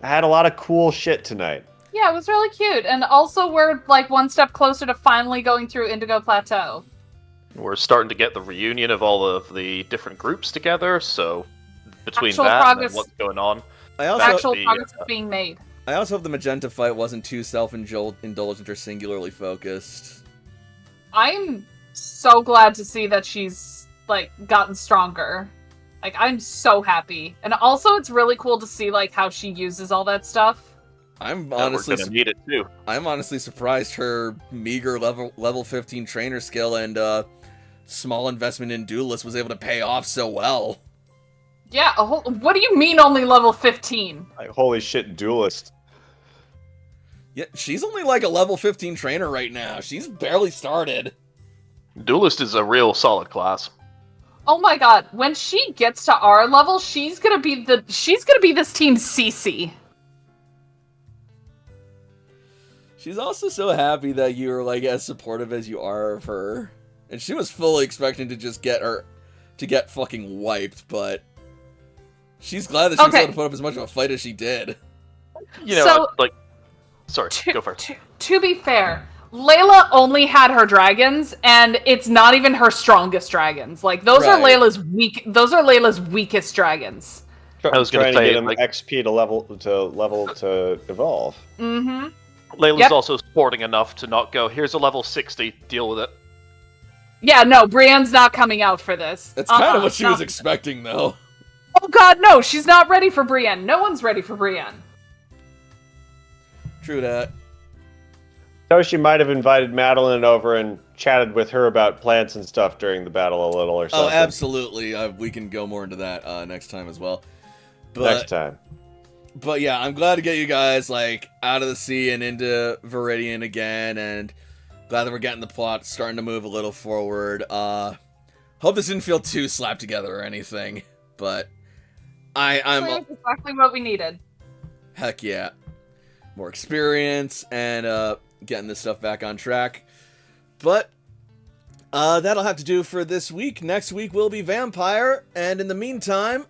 I had a lot of cool shit tonight. Yeah, it was really cute. And also we're like one step closer to finally going through Indigo Plateau. We're starting to get the reunion of all of the different groups together, so between Actual that progress. and what's going on, I also... Actual the, progress is being made. I also hope the Magenta fight wasn't too self-indulgent or singularly focused. I'm so glad to see that she's, like, gotten stronger. Like, I'm so happy. And also, it's really cool to see, like, how she uses all that stuff. I'm we're honestly gonna need it too. I'm honestly surprised her meager level 15 trainer skill and small investment in Duelist was able to pay off so well. Yeah, what do you mean only level 15? Like, holy shit, Duelist. Yeah, she's only like a level 15 trainer right now. She's barely started. Duelist is a real solid class. Oh my god, when she gets to our level, she's gonna be this team's CC. She's also so happy that you're like as supportive as you are of her. And she was fully expecting to just get fucking wiped, but she's glad that she was able to put up as much of a fight as she did. You know, So- like, sorry, go first. To be fair, Layla only had her dragons, and it's not even her strongest dragons. Like those are Right. Layla's weakest dragons. I was gonna trying say, to get him like- XP to level to evolve. Mm-hmm. Layla's Yep. also sporting enough to not go, here's a level 60, deal with it. Yeah, no, Brienne's not coming out for this. That's kind of what she was not- expecting, though. Oh god, no, she's not ready for Brienne. No one's ready for Brienne. True that. So she might have invited Madeline over and chatted with her about plants and stuff during the battle a little or Oh, something. absolutely. We can go more into that next time as well. Next time. But yeah, I'm glad to get you guys like out of the sea and into Viridian again, and glad that we're getting the plot starting to move a little forward. Hope this didn't feel too slapped together or anything, but I'm That's exactly what we needed. heck yeah, more experience and getting this stuff back on track. But that'll have to do for this week. Next week will be Vampire, and in the meantime,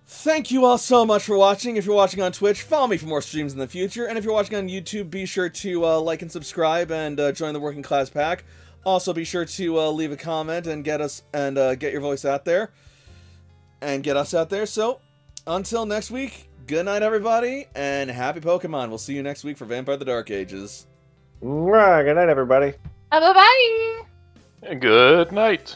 thank you all so much for watching. If you're watching on Twitch, follow me for more streams in the future. And if you're watching on YouTube, be sure to like and subscribe and join the Working Class Pack. Also, be sure to leave a comment and get your voice out there and get us out there. So, until next week, good night, everybody, and happy Pokemon. We'll see you next week for Vampire the Dark Ages. Good night, everybody. Bye-bye! And good night.